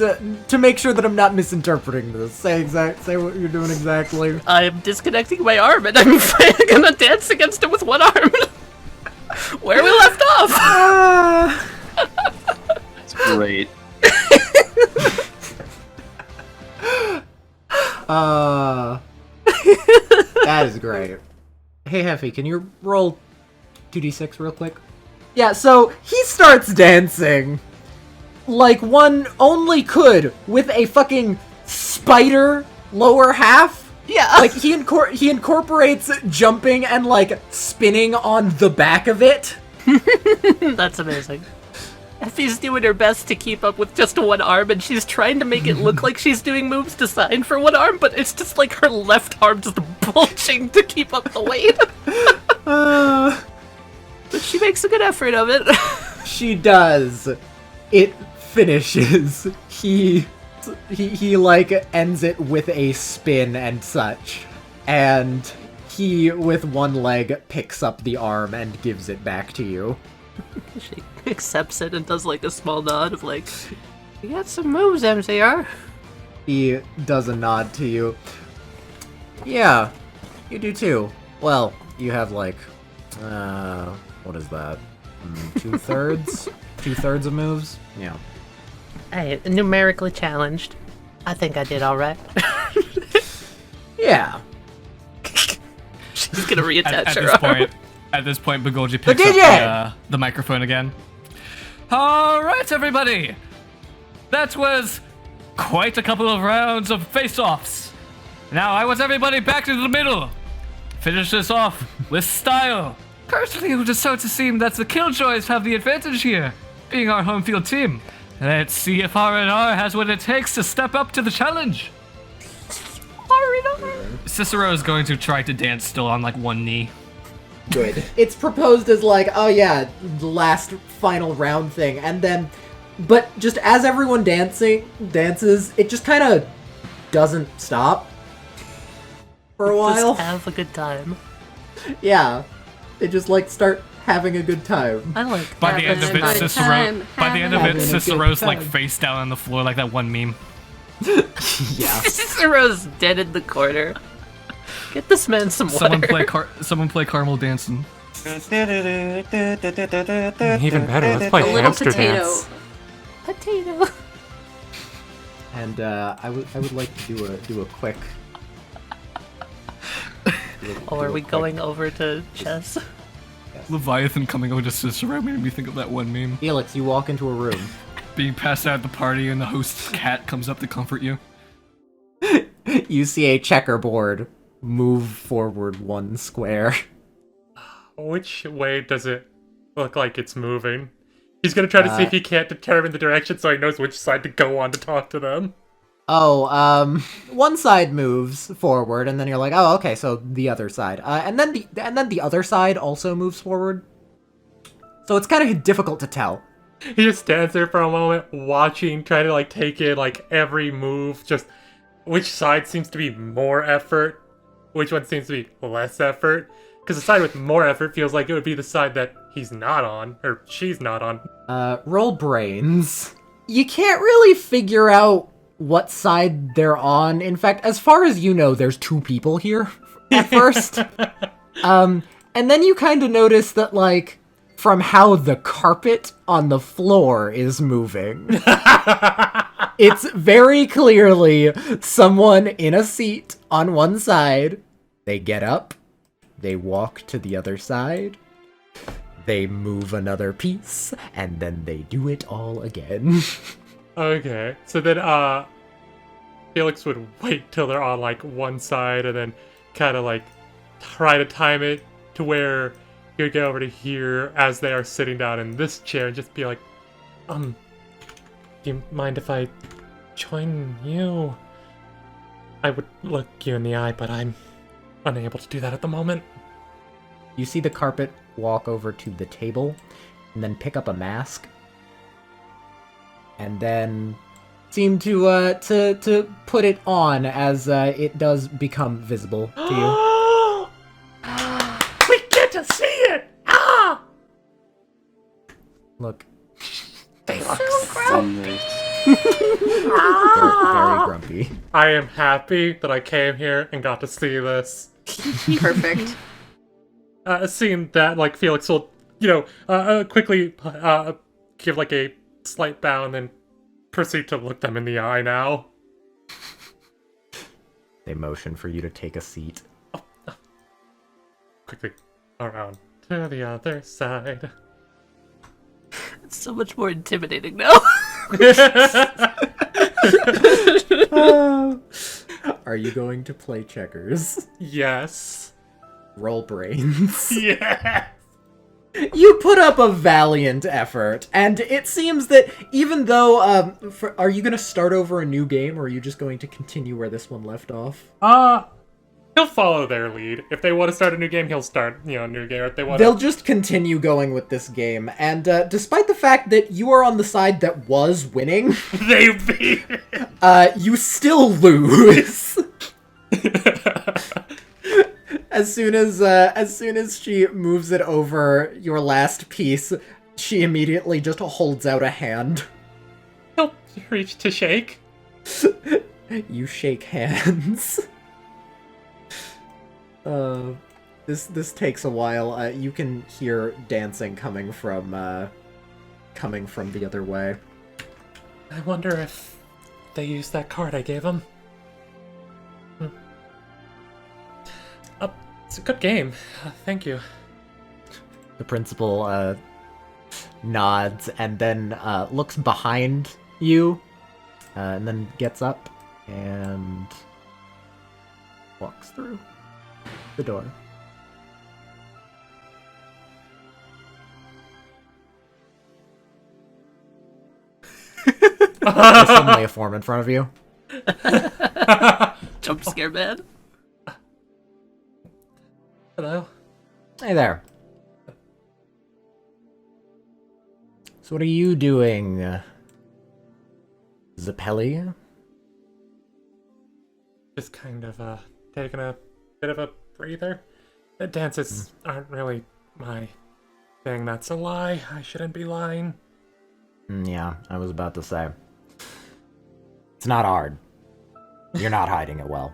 A: to make sure that I'm not misinterpreting this. Say what you're doing exactly.
B: I'm disconnecting my arm and I'm gonna dance against it with one arm. Where we left off.
E: That's great.
A: That is great. Hey Heffy, can you roll 2d6 real quick? Yeah, so he starts dancing like one only could with a fucking spider lower half.
B: Yeah.
A: Like he incorporates jumping and like spinning on the back of it.
B: That's amazing. Effie's doing her best to keep up with just one arm, and she's trying to make it look like she's doing moves designed for one arm, but it's just like her left arm just bulging to keep up the weight. But she makes a good effort of it.
A: She does. It finishes. He like ends it with a spin and such. And he, with one leg, picks up the arm and gives it back to you.
B: She accepts it and does like a small nod of like, you got some moves, MCR.
A: He does a nod to you. Yeah, you do too. Well, you have like, what is that? 2/3? 2/3 of moves? Yeah.
B: Hey, numerically challenged. I think I did alright.
A: Yeah.
B: She's gonna reattach
C: at
B: her
C: this
B: arm.
C: point. At this point, Begolji picks up the microphone again. Alright, everybody! That was quite a couple of rounds of face-offs. Now, I want everybody back to the middle. Finish this off with style. Currently, it would just so to seem that the Killjoys have the advantage here, being our home field team. Let's see if R&R has what it takes to step up to the challenge.
B: R&R.
C: Cicero is going to try to dance still on like one knee.
A: Good. It's proposed as like, oh yeah, the last final round thing, and then, but just as everyone dances, it just kind of doesn't stop for a while.
B: Just have a good time.
A: Yeah, they just like start having a good time.
B: I like
C: By the end of it, Cicero's like
A: time.
C: face down on the floor like that one meme.
A: Yeah.
B: Cicero's dead in the corner. Get this man some water.
C: Someone play Caramel Dancing.
F: Even better, let's play
D: A little
F: hamster
D: potato.
F: dance.
B: Potato.
A: And I would like to do a quick.
B: Oh, are we going over to chess?
C: Leviathan coming over to Cicero made me think of that one meme.
A: Felix, you walk into a room.
C: Being passed out at the party and the host's cat comes up to comfort you.
A: You see a checkerboard move forward 1 square.
F: Which way does it look like it's moving? He's gonna try to see if he can't determine the direction so he knows which side to go on to talk to them.
A: Oh, one side moves forward, and then you're like, oh, okay, so the other side. And then the other side also moves forward. So it's kind of difficult to tell.
F: He just stands there for a moment, watching, trying to like take in like every move, just which side seems to be more effort, which one seems to be less effort. Because the side with more effort feels like it would be the side that he's not on, or she's not on.
A: Roll brains. You can't really figure out what side they're on. In fact, as far as you know, there's 2 people here at first. And then you kind of notice that, like, from how the carpet on the floor is moving. It's very clearly someone in a seat on one side. They get up, they walk to the other side, they move another piece, and then they do it all again.
F: Okay, so then Felix would wait till they're on like one side and then kind of like try to time it to where he would get over to here as they are sitting down in this chair and just be like, do you mind if I join you? I would look you in the eye, but I'm unable to do that at the moment.
A: You see the carpet walk over to the table and then pick up a mask and then seem to put it on as it does become visible to you.
F: We get to see it! Ah!
A: Look,
F: They look
E: So nice.
A: very grumpy.
F: I am happy that I came here and got to see this.
D: Perfect.
F: Seeing that, like, Felix will, quickly give, like, a slight bow and then proceed to look them in the eye now.
A: They motion for you to take a seat.
F: Quickly around to the other side.
B: It's so much more intimidating now.
A: Are you going to play checkers?
F: Yes.
A: Roll brains.
F: Yeah.
A: You put up a valiant effort, and it seems that even though, are you going to start over a new game, or are you just going to continue where this one left off?
F: He'll follow their lead. If they want to start a new game, he'll start, a new game. If they want
A: They'll just continue going with this game, and despite the fact that you are on the side that was winning,
F: they beat
A: you still lose. As soon as she moves it over your last piece, she immediately just holds out a hand.
F: He'll reach to shake.
A: You shake hands. This takes a while. You can hear dancing coming from the other way.
F: I wonder if they used that card I gave them. It's a good game. Thank you.
A: The principal nods and then looks behind you, and then gets up and walks through the door. There's suddenly a form in front of you.
B: Jump scare man.
F: Hello.
A: Hey there. So what are you doing, Zeppeli?
F: Just kind of taking a bit of a breather. The dances aren't really my thing. That's a lie. I shouldn't be lying.
A: Yeah, I was about to say. It's not hard. You're not hiding it well.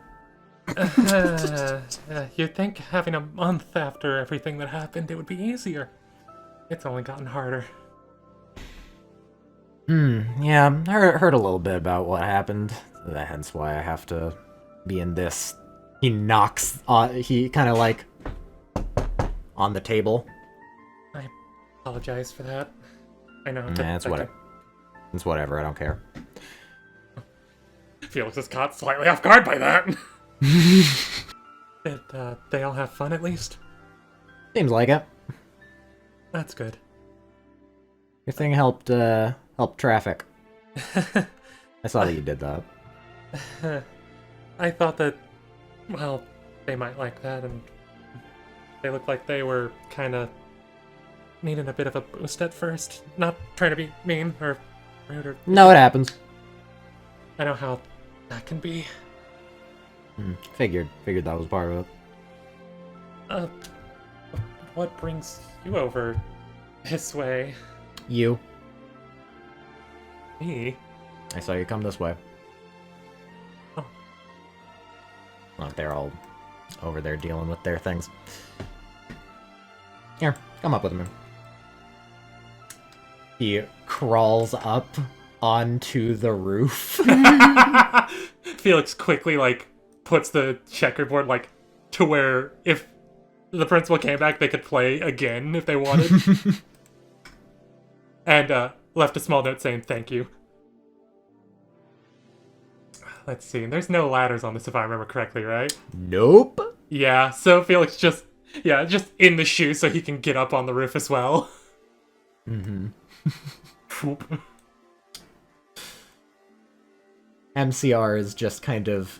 F: You'd think having a month after everything that happened, it would be easier. It's only gotten harder.
A: Yeah, heard a little bit about what happened. Hence why I have to be in this. He knocks on, he kind of like, on the table.
F: I apologize for that. I know.
A: It's whatever, I don't care.
F: Felix is caught slightly off guard by that. Did they all have fun at least?
A: Seems like it.
F: That's good.
A: Your thing helped traffic. I saw that you did that.
F: I thought that, well, they might like that, and they looked like they were kind of needing a bit of a boost at first. Not trying to be mean or rude or...
A: No, it happens.
F: I know how that can be.
A: Figured that was part of it.
F: What brings you over this way?
A: You.
F: Me?
A: I saw you come this way.
F: Oh.
A: Well, they're all over there dealing with their things. Here, come up with me. He crawls up onto the roof.
F: Felix quickly, like, puts the checkerboard, like, to where if the principal came back, they could play again if they wanted. And left a small note saying thank you. Let's see. There's no ladders on this if I remember correctly, right?
A: Nope.
F: Yeah, so Felix just in the shoe so he can get up on the roof as well.
A: Mm-hmm. MCR is just kind of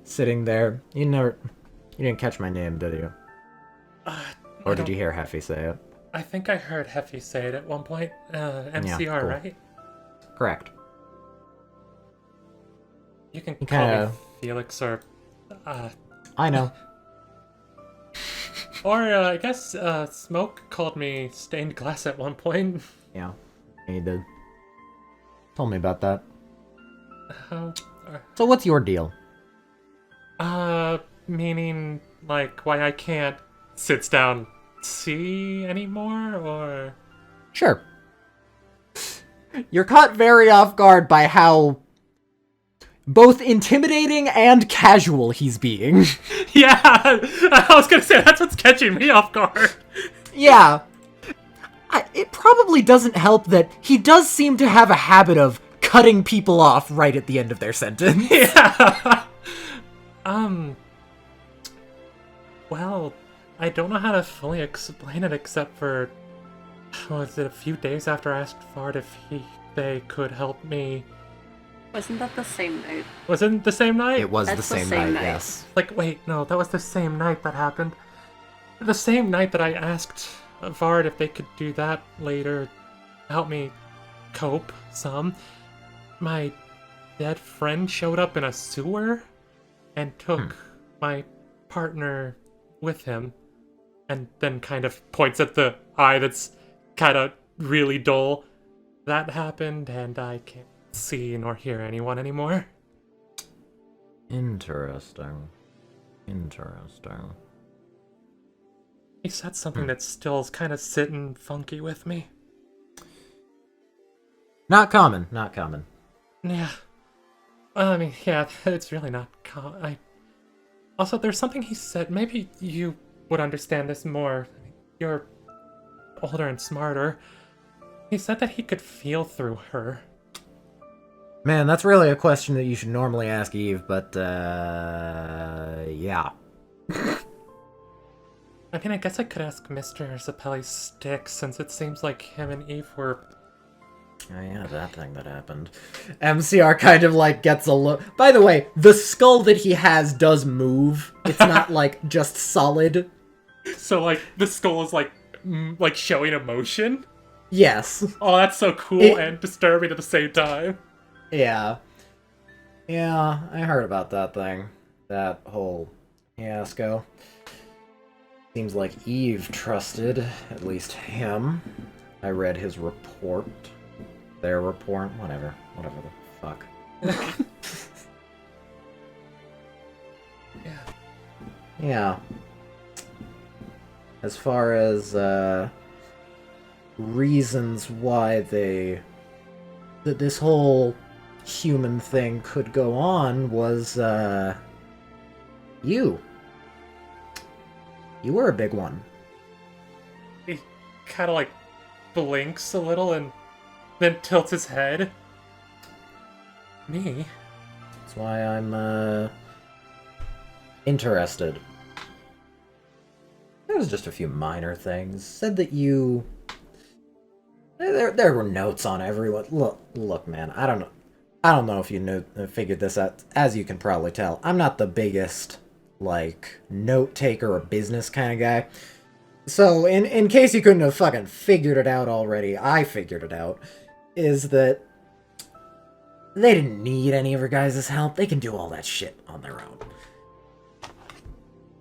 A: sitting there. You didn't catch my name, did you? Or did you hear Heffy say it?
F: I think I heard Heffy say it at one point. MCR,
A: yeah, cool.
F: right?
A: Correct.
F: You can call me Felix or...
A: I know.
F: Or, I guess, Smoke called me stained glass at one point.
A: Yeah, he did. Told me about that. So what's your deal?
F: Meaning, like, why I can't sit down see anymore, or...
A: Sure. You're caught very off guard by how both intimidating and casual he's being.
F: Yeah, I was gonna say, that's what's catching me off guard.
A: Yeah. It probably doesn't help that he does seem to have a habit of cutting people off right at the end of their sentence.
F: Yeah. Well, I don't know how to fully explain it except for, was it a few days after I asked Fard if they could help me.
D: Wasn't that the same night?
F: Was it the same night?
A: It was the same night, yes.
F: Like, wait, no, that was the same night that happened. The same night that I asked Vard if they could do that later, help me cope some. My dead friend showed up in a sewer and took my partner with him, and then kind of points at the eye that's kind of really dull. That happened, and I can't see nor hear anyone anymore.
A: Interesting. Interesting.
F: He said something that still's kind of sitting funky with me.
A: Not common, not common.
F: Yeah. I mean, yeah, it's really not common. Also, there's something he said, maybe you would understand this more. You're older and smarter. He said that he could feel through her.
A: Man, that's really a question that you should normally ask Eve, but, yeah.
F: I mean, I guess I could ask Mr. Zeppeli's stick, since it seems like him and Eve were...
A: Oh yeah, that thing that happened. MCR kind of, like, gets a look... By the way, the skull that he has does move. It's not, like, just solid.
F: So, like, the skull is, like showing emotion?
A: Yes.
F: Oh, that's so cool and disturbing at the same time.
A: Yeah. Yeah, I heard about that thing. That whole fiasco. Seems like Eve trusted, at least him. I read his report. Their report, whatever the fuck. Yeah. As far as, reasons why that this whole human thing could go on was, you. You were a big one.
F: He kind of, like, blinks a little and then tilts his head. Me?
A: That's why I'm, interested. There was just a few minor things. Said that you... There were notes on everyone. Look, man, I don't know if you figured this out. As you can probably tell, I'm not the biggest, like, note taker or business kind of guy. So, in case you couldn't have fucking figured it out already, I figured it out. Is that they didn't need any of your guys' help. They can do all that shit on their own. I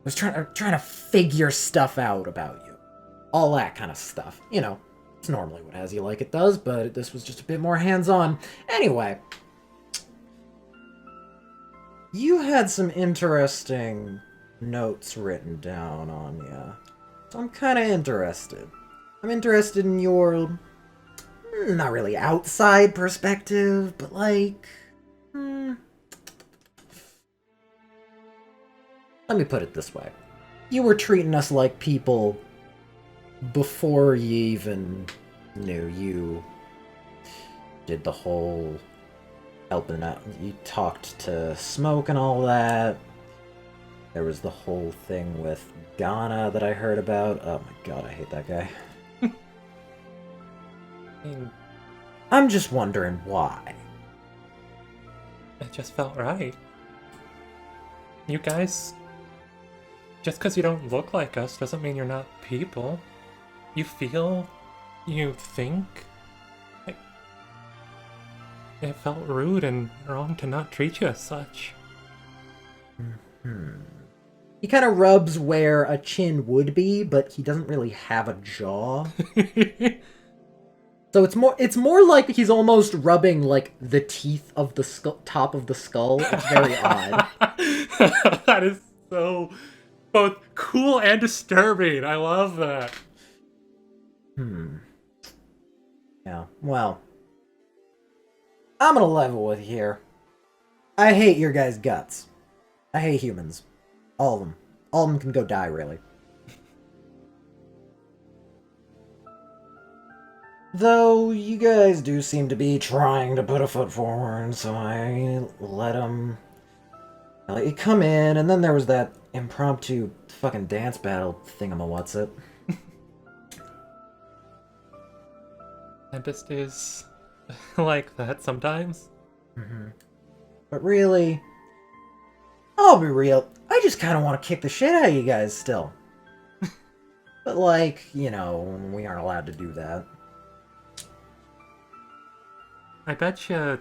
A: was trying to figure stuff out about you. All that kind of stuff. You know, it's normally what As You Like It does, but this was just a bit more hands-on. Anyway. You had some interesting notes written down on you. So I'm kind of interested. I'm interested in your not really outside perspective, but like, let me put it this way. You were treating us like people before you even knew. You did the whole helping out. You talked to Smoke and all that. There was the whole thing with Ghana that I heard about. Oh my god, I hate that guy. I'm just wondering why.
F: It just felt right. You guys, just because you don't look like us doesn't mean you're not people. You feel, you think. It felt rude and wrong to not treat you as such.
A: He kind of rubs where a chin would be, but he doesn't really have a jaw. So it's more like he's almost rubbing like the teeth of the top of the skull. It's very odd.
F: That is so both cool and disturbing. I love that.
A: Yeah, well, I'm gonna level with you here. I hate your guys' guts. I hate humans. All of them. All of them can go die, really. Though, you guys do seem to be trying to put a foot forward, so I let them come in, and then there was that impromptu fucking dance battle thingamawhatsit.
F: Tempest is like that sometimes.
A: But really, I'll be real, I just kind of want to kick the shit out of you guys still. But like, you know, we aren't allowed to do that.
F: I bet you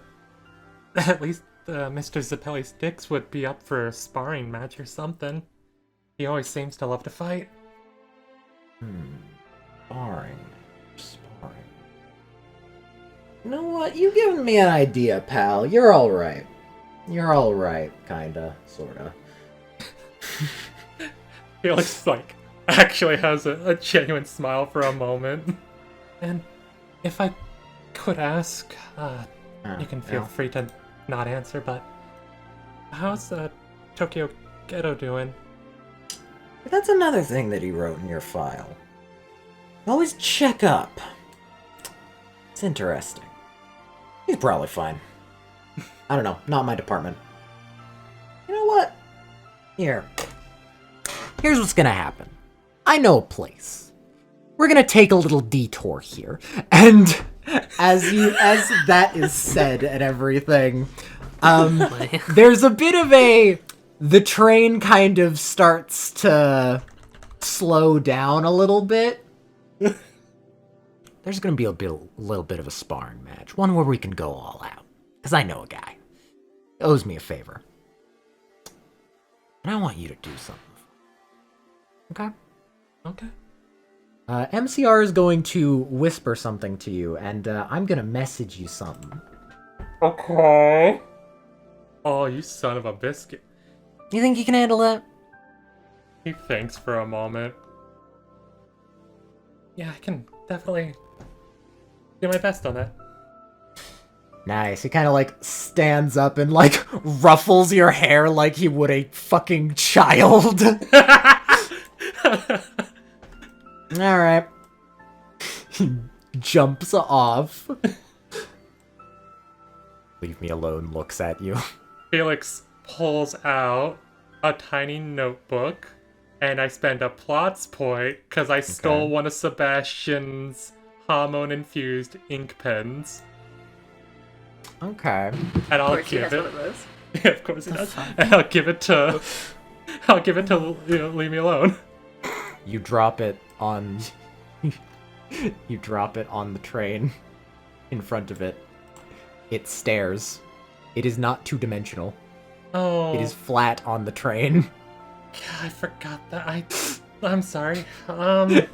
F: at least Mr. Zeppeli's Dix would be up for a sparring match or something. He always seems to love to fight.
A: Sparring. You know what? You've given me an idea, pal. You're alright. You're alright, kinda, sorta.
F: Felix, like, actually has a genuine smile for a moment. And if I could ask, you can feel free to not answer, but how's Tokyo Ghetto doing?
A: That's another thing that he wrote in your file. Always check up. It's interesting. He's probably fine. I don't know, not my department. You know what? Here's what's gonna happen. I know a place. We're gonna take a little detour here, and as that is said and everything, there's a bit of the train kind of starts to slow down a little bit. There's gonna be a little bit of a sparring match, one where we can go all out. Because I know a guy. He owes me a favor. And I want you to do something. Okay?
F: Okay.
A: MCR is going to whisper something to you, and I'm gonna message you something.
F: Okay. Oh, you son of a biscuit.
A: You think you can handle that?
F: He thinks for a moment. Yeah, I can definitely do my best on that.
A: Nice. He kind of like stands up and like ruffles your hair like he would a fucking child. Alright. He jumps off. Leave me alone, looks at you.
F: Felix pulls out a tiny notebook, and I spend a plots point because I stole one of Sebastian's hormone-infused ink pens.
A: Okay.
F: And I'll give it. Yeah, of course he does. And I'll give it to. Leave me alone.
A: You drop it on. You drop it on the train in front of it. It stares. It is not two-dimensional.
F: Oh.
A: It is flat on the train.
F: God, I forgot that. I'm sorry.
B: There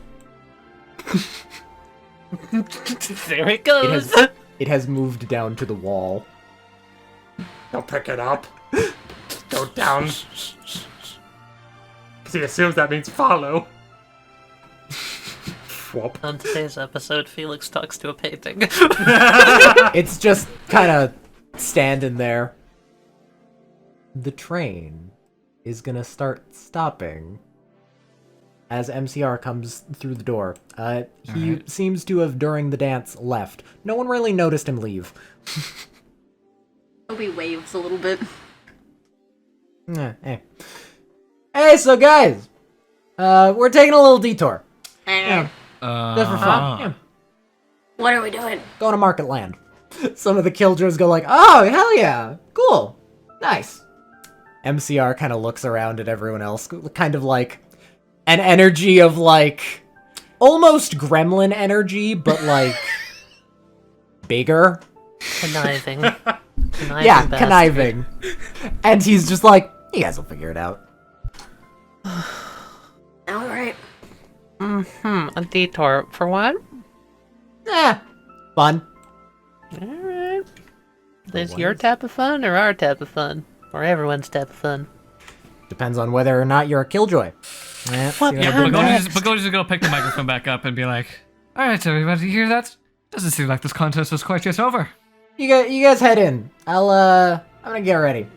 B: it goes.
A: It has moved down to the wall.
F: Don't pick it up. Go down. Because he assumes that means follow. Whoop.
B: On today's episode, Felix talks to a painting.
A: It's just kind of standing there. The train is gonna start stopping as MCR comes through the door. He seems to have, during the dance, left. No one really noticed him leave.
D: Toby waves a little bit.
A: Hey, so guys, we're taking a little detour. Yeah. Just for fun. Yeah.
J: What are we doing?
A: Going to Market Land. Some of the killjoys go like, oh, hell yeah, cool, nice. MCR kind of looks around at everyone else, kind of like an energy of like, almost gremlin energy, but like, bigger.
B: Conniving.
A: Yeah,
B: bastard.
A: conniving. And he's just like, you guys will figure it out.
J: Alright.
B: A detour for what?
A: Fun.
B: Alright. Is your type of fun or our type of fun? Or everyone's type of fun?
A: Depends on whether or not you're a killjoy.
B: What?
C: Pagoda's gonna pick the microphone back up and be like, alright, everybody, you hear that? Doesn't seem like this contest is quite yet over.
A: You guys head in. I'm gonna get ready.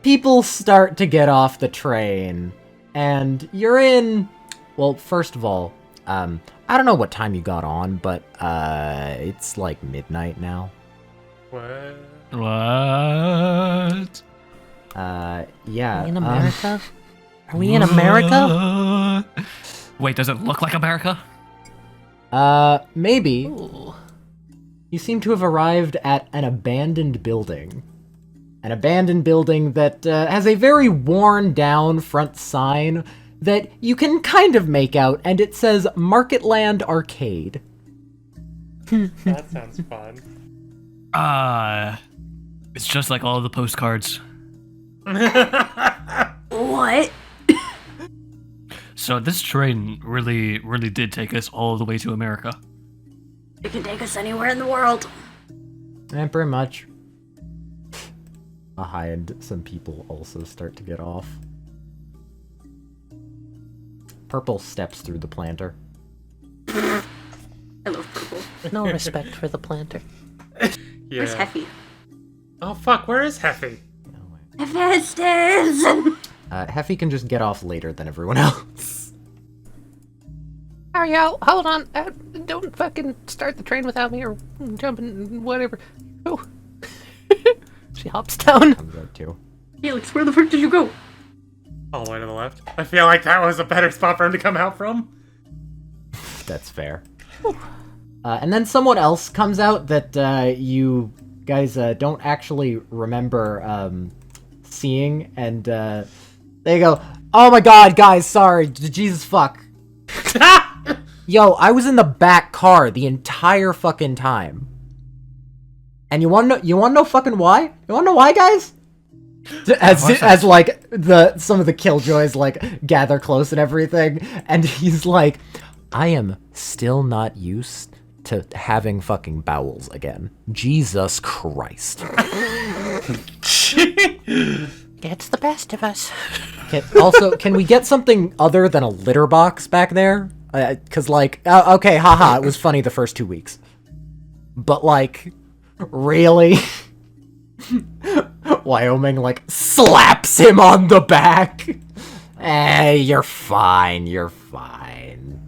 A: People start to get off the train, and you're in. Well, first of all, I don't know what time you got on, but it's like midnight now.
F: What?
C: What?
A: Yeah.
B: Are we in America? Are we in America?
C: Wait, does it look like America?
A: Maybe.
B: Ooh.
A: You seem to have arrived at an abandoned building. An abandoned building that has a very worn down front sign that you can kind of make out, and it says Marketland Arcade.
F: That sounds fun.
C: It's just like all of the postcards.
J: What?
C: So this train really did take us all the way to America.
J: It can take us anywhere in the world.
A: Pretty much. And some people also start to get off. Purple steps through the planter.
D: I love purple.
B: No respect for the planter.
F: Yeah.
D: Where's Heffy?
F: Oh fuck, where is Heffy?
J: Hephaestus!
A: Heffy can just get off later than everyone else.
B: Ariel, hold on. Don't fucking start the train without me or jump in, whatever. Oh. She hops down.
A: Comes out too.
D: Felix, where the frick did you go?
F: All the way to the left. I feel like that was a better spot for him to come out from.
A: That's fair. And then someone else comes out that you guys don't actually remember seeing, and they go, "Oh my god, guys, sorry, Jesus fuck." Yo, I was in the back car the entire fucking time. And you wanna know fucking why? You wanna know why, guys? As like some of the killjoys like gather close and everything, and he's like, I am still not used to having fucking bowels again. Jesus Christ.
B: Gets the best of us.
A: Can we get something other than a litter box back there? Cause like, okay, haha, it was funny the first 2 weeks. But like, really? Wyoming like slaps him on the back. Hey, you're fine, you're fine.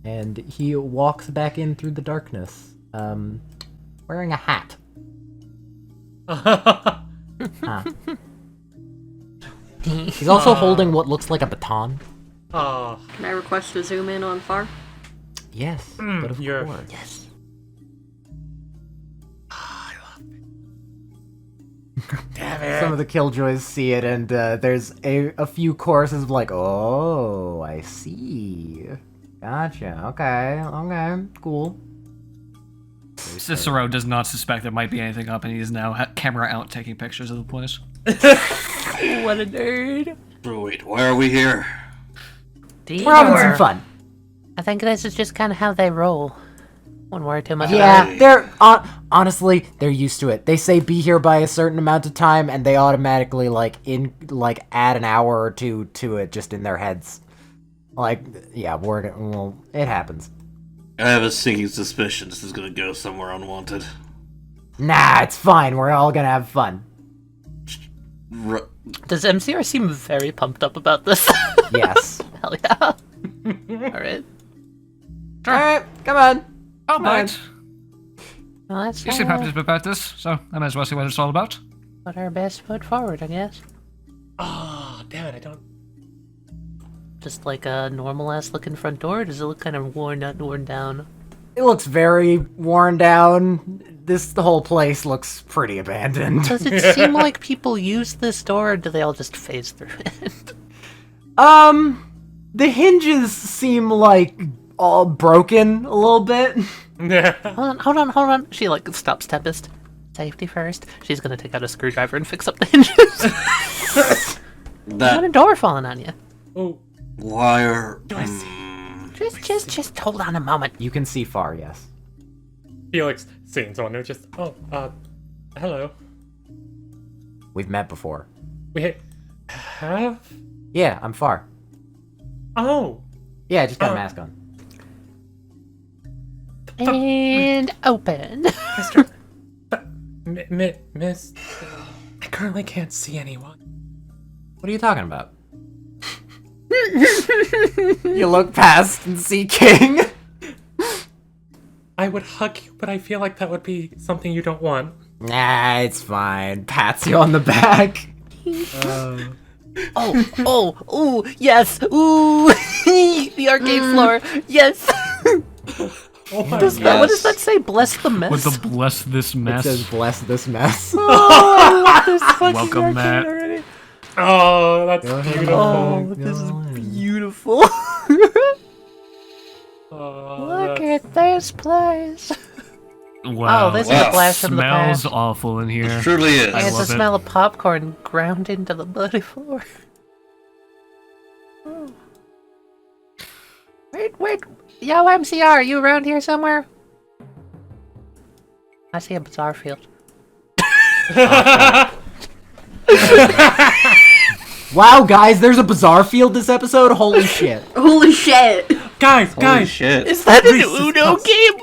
A: And he walks back in through the darkness, wearing a hat. Huh. He's also holding what looks like a baton.
F: Oh.
D: Can I request to zoom in on Far?
A: Yes, but of
F: you're-
A: course.
B: Yes.
F: Damn it.
A: Some of the killjoys see it, and there's a few choruses of like, oh, I see. Gotcha. Okay, cool.
C: Cicero does not suspect there might be anything up, and he is now camera out taking pictures of the place.
B: What a nerd.
E: Wait, why are we here?
A: We're having some fun.
B: I think this is just kind of how they roll. Wouldn't worry too much about
A: Yeah,
B: it.
A: they're honestly they're used to it. They say be here by a certain amount of time, and they automatically add an hour or two to it just in their heads. Like, yeah, well, it happens.
E: I have a sinking suspicion this is gonna go somewhere unwanted.
A: Nah, it's fine. We're all gonna have fun.
B: Does MCR seem very pumped up about this?
A: Yes.
B: Hell yeah. Alright.
A: Alright, come on.
C: All right.
B: Well, let's
C: You seem happy about this, so I might as well see what it's all about.
B: put our best foot forward, I guess.
F: Oh, damn it, I don't...
B: Just like a normal-ass looking front door, or does it look kind of worn down?
A: It looks very worn down. The whole place looks pretty abandoned.
B: Does it seem like people use this door, or do they all just phase through it?
A: The hinges seem like all broken a little bit.
B: Hold on. She like stops Tempest. Safety first. She's gonna take out a screwdriver and fix up the hinges. You got a door falling on you.
F: Oh.
E: Wire.
B: Just hold on a moment.
A: You can see far, yes.
F: Felix seeing someone who just, hello.
A: We've met before.
F: We have?
A: Yeah, I'm far.
F: Oh.
A: Yeah, I just got a mask on.
B: And open.
F: Mr. Miss... I currently can't see anyone.
A: What are you talking about? You look past and see King.
F: I would hug you, but I feel like that would be something you don't want.
A: Nah, it's fine. Pats you on the back.
B: Ooh, yes, ooh, the arcade floor, yes. What does that say? Bless the mess.
C: With the bless this
A: It
C: mess.
A: says bless this mess.
B: I love this fucking
C: Welcome,
B: arcade
C: Matt.
B: already.
F: Oh, that's beautiful.
B: Oh, this is beautiful. Look at this place.
C: Wow.
B: Oh, this is a blast from the
C: Smells
B: past.
C: awful in here.
E: It truly is.
C: I
B: It's the
C: love it.
B: smell of popcorn ground into the bloody floor. Oh. Wait. Yo, MCR, you around here somewhere? I see a bizarre field.
A: Wow, guys, there's a bizarre field this episode? Holy shit.
D: Holy shit!
F: Guys,
E: Holy shit.
B: Is that an
F: Reese's
B: Uno
F: Puffs.
B: game?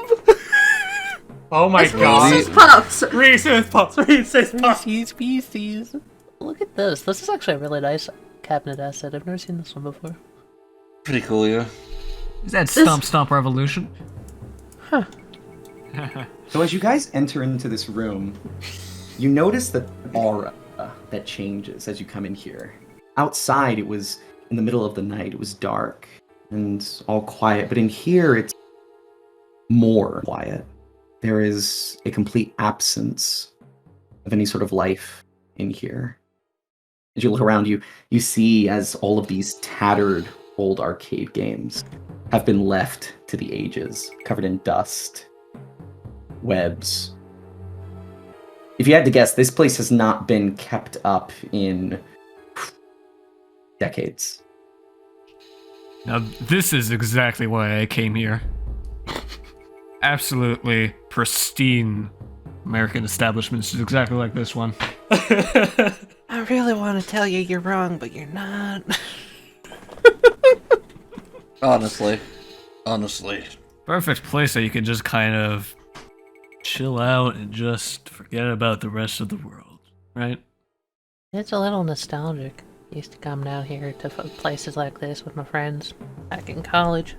F: Oh my god.
D: Reese's Puffs!
F: Reese's Puffs. Reese's Puffs.
B: Species. Look at this. This is actually a really nice cabinet asset. I've never seen this one before.
E: Pretty cool, yeah.
C: Is that Stomp Stomp Revolution?
L: So as you guys enter into this room, you notice the aura that changes as you come in here. Outside, it was in the middle of the night. It was dark and all quiet. But in here, it's more quiet. There is a complete absence of any sort of life in here. As you look around you, you see as all of these tattered old arcade games have been left to the ages, covered in dust, webs. If you had to guess, this place has not been kept up in decades.
C: Now, this is exactly why I came here. Absolutely pristine American establishments is exactly like this one.
G: I really want to tell you you're wrong, but you're not.
E: Honestly.
C: Perfect place that you can just kind of chill out and just forget about the rest of the world, right?
B: It's a little nostalgic. Used to come down here to places like this with my friends back in college.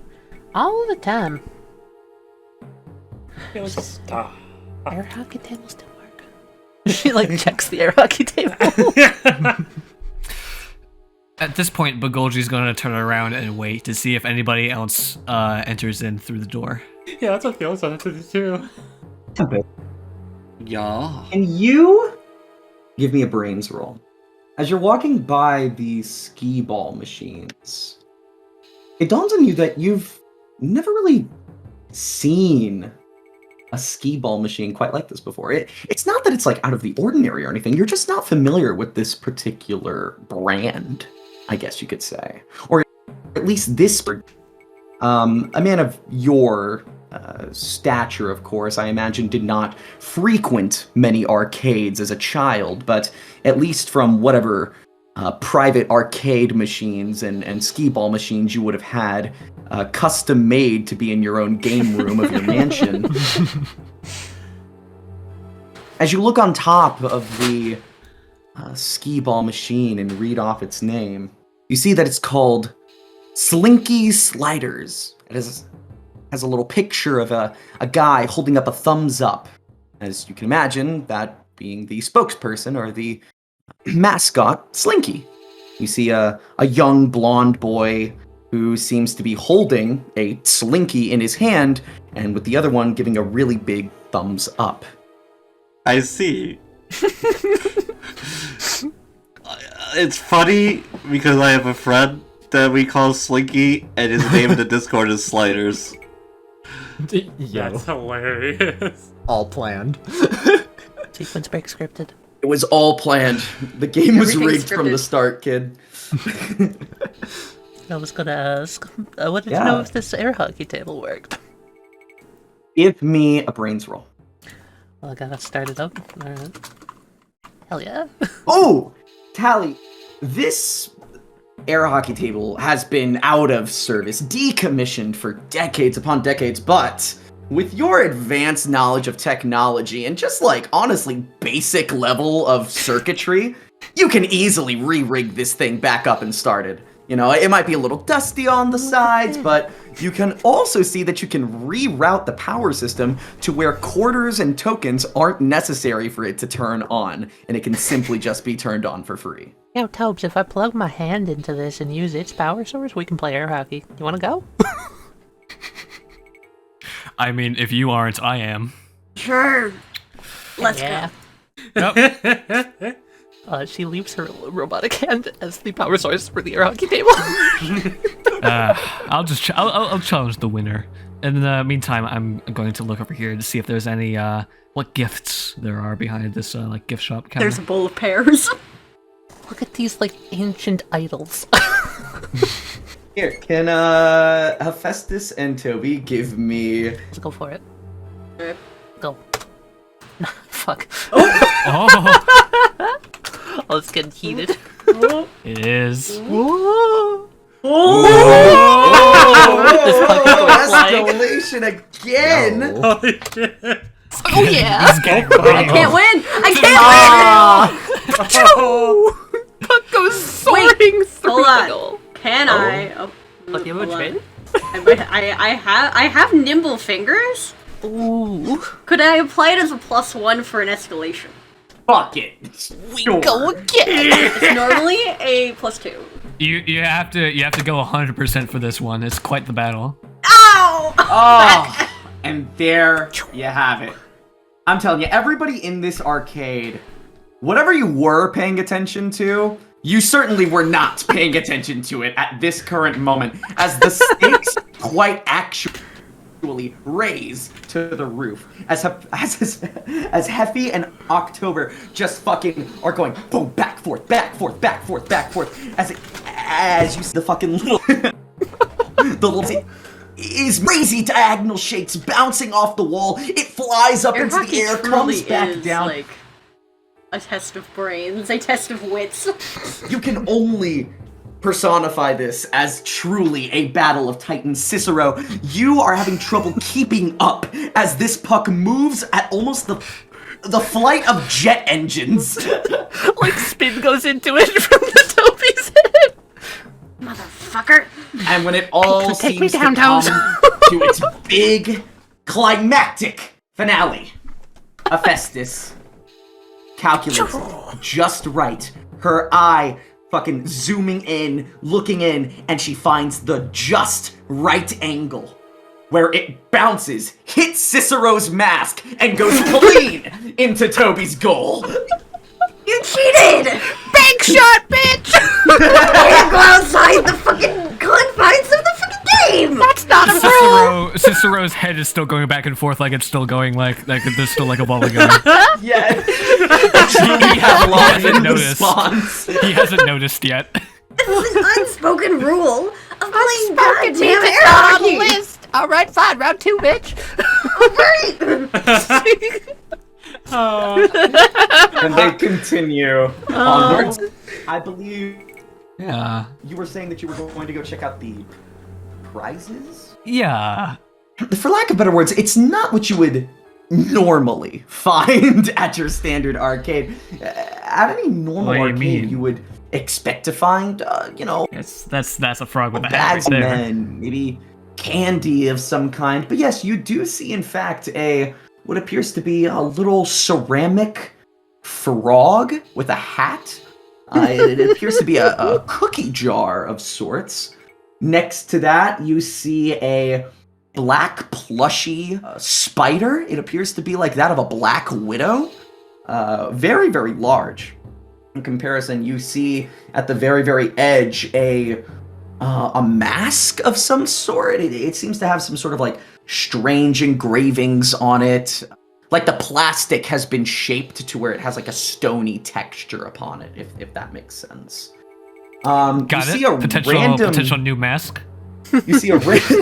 B: All the time. Air hockey table still work. She like checks the air hockey table.
C: At this point, Bagolji's gonna turn around and wait to see if anybody else enters in through the door.
F: Yeah, that's what Felix wanted to do too.
E: Yeah.
L: And you give me a brains roll. As you're walking by these skee ball machines, it dawns on you that you've never really seen a skee ball machine quite like this before. It's not that it's like out of the ordinary or anything. You're just not familiar with this particular brand, I guess you could say. Or at least this. A man of your stature, of course, I imagine, did not frequent many arcades as a child, but at least from whatever private arcade machines and skee-ball machines you would have had custom made to be in your own game room of your mansion. As you look on top of the skee-ball machine and read off its name, you see that it's called Slinky Sliders. It has a little picture of a guy holding up a thumbs up. As you can imagine, that being the spokesperson or the mascot, Slinky. You see a young blonde boy who seems to be holding a slinky in his hand, and with the other one giving a really big thumbs up.
E: I see. It's funny because I have a friend that we call Slinky, and his name in the Discord is Sliders.
F: That's hilarious.
A: All planned.
B: Sequence break scripted.
L: It was all planned. The game was
D: Everything's
L: rigged from the
D: scripted.
L: start, kid.
B: I was gonna ask, I wanted to know if this air hockey table worked.
L: Give me a brains roll.
B: Well, I gotta start it up. Alright. Hell yeah.
L: Oh! Tally, this air hockey table has been out of service, decommissioned for decades upon decades, but with your advanced knowledge of technology and just like, honestly, basic level of circuitry, you can easily re-rig this thing back up and start it. You know, it might be a little dusty on the sides, but you can also see that you can reroute the power system to where quarters and tokens aren't necessary for it to turn on, and it can simply just be turned on for free.
B: Yo, Tobes, if I plug my hand into this and use its power source, we can play air hockey. You wanna go?
K: I mean, if you aren't, I am.
D: Sure. Let's
B: Yeah.
D: go.
K: Yep.
B: She leaves her robotic hand as the power source for the air hockey table.
K: I'll challenge the winner. In the meantime, I'm going to look over here to see if there's any what gifts there are behind this like gift shop counter.
D: There's a bowl of pears.
B: Look at these like ancient idols.
L: Here, can Hephaestus and Toby give me...
B: Let's go for it.
D: Okay.
B: Go. Fuck.
K: Oh,
B: Oh, it's getting heated.
K: it is.
B: This puck is going flying.
L: Escalation again!
A: No.
F: Oh, shit.
B: Oh yeah!
D: I can't win! I can't
F: Oh.
B: Puck goes soaring through
D: Hold
B: the
D: on.
B: goal.
D: win! Can I? Oh,
B: Look, you have a
D: hold on.
B: train?
D: I have nimble fingers.
B: Ooh.
D: Could I apply it as a +1 for an escalation?
L: Fuck it.
B: We go again!
D: It's normally a +2.
K: You have to go 100% for this one. It's quite the battle.
D: Ow!
L: Oh, and there you have it. I'm telling you, everybody in this arcade, whatever you were paying attention to, you certainly were not paying attention to it at this current moment, as the stakes quite actually raise to the roof as Heffy and October just fucking are going boom, back, forth, back, forth, back, forth, back, forth, as you see the fucking little the little is crazy diagonal shapes bouncing off the wall. It flies up
D: Air
L: into the
D: hockey
L: air,
D: truly
L: comes back
D: is
L: down.
D: like a test of brains, a test of wits.
L: You can only personify this as truly a battle of titans. Cicero, you are having trouble keeping up as this puck moves at almost the flight of jet engines.
B: Like spin goes into it from the Toby's head.
D: Motherfucker.
L: And when it all
B: Take me
L: seems to
B: down,
L: come
B: Toes.
L: to its big climactic finale, Hephaestus calculates just right. Her eye fucking zooming in, looking in, and she finds the just right angle where it bounces, hits Cicero's mask, and goes clean into Toby's goal.
D: You cheated!
B: Big shot, bitch!
D: You go outside the fucking confines of the fucking game!
B: That's not a throw!
K: Cicero's head is still going back and forth like it's still going like there's still like a ball going.
L: Yes. He has lost in
K: noticed.
L: response.
K: He hasn't noticed yet.
D: This is an unspoken rule of playing
B: Fucking
D: goddamn
B: means
D: air
B: it's not on the
D: hockey!
B: list! Alright, fine, round 2, bitch!
L: And they continue onwards. I believe
K: Yeah.
L: you were saying that you were going to go check out the prizes?
K: Yeah.
L: For lack of better words, it's not what you would normally find at your standard arcade. At any normal
K: What do you
L: arcade,
K: mean?
L: you would expect to find,
K: That's a frog with a hat
L: bags
K: right
L: of
K: there.
L: men, maybe candy of some kind. But yes, you do see, in fact, what appears to be a little ceramic frog with a hat. It appears to be a cookie jar of sorts. Next to that, you see a black plushy spider. It appears to be like that of a black widow. Very, very large. In comparison, you see at the very, very edge a mask of some sort. It seems to have some sort of like strange engravings on it. Like the plastic has been shaped to where it has like a stony texture upon it, if that makes sense.
K: Got
L: you
K: it.
L: see a
K: Potential new mask.
L: You see a
B: Upgrades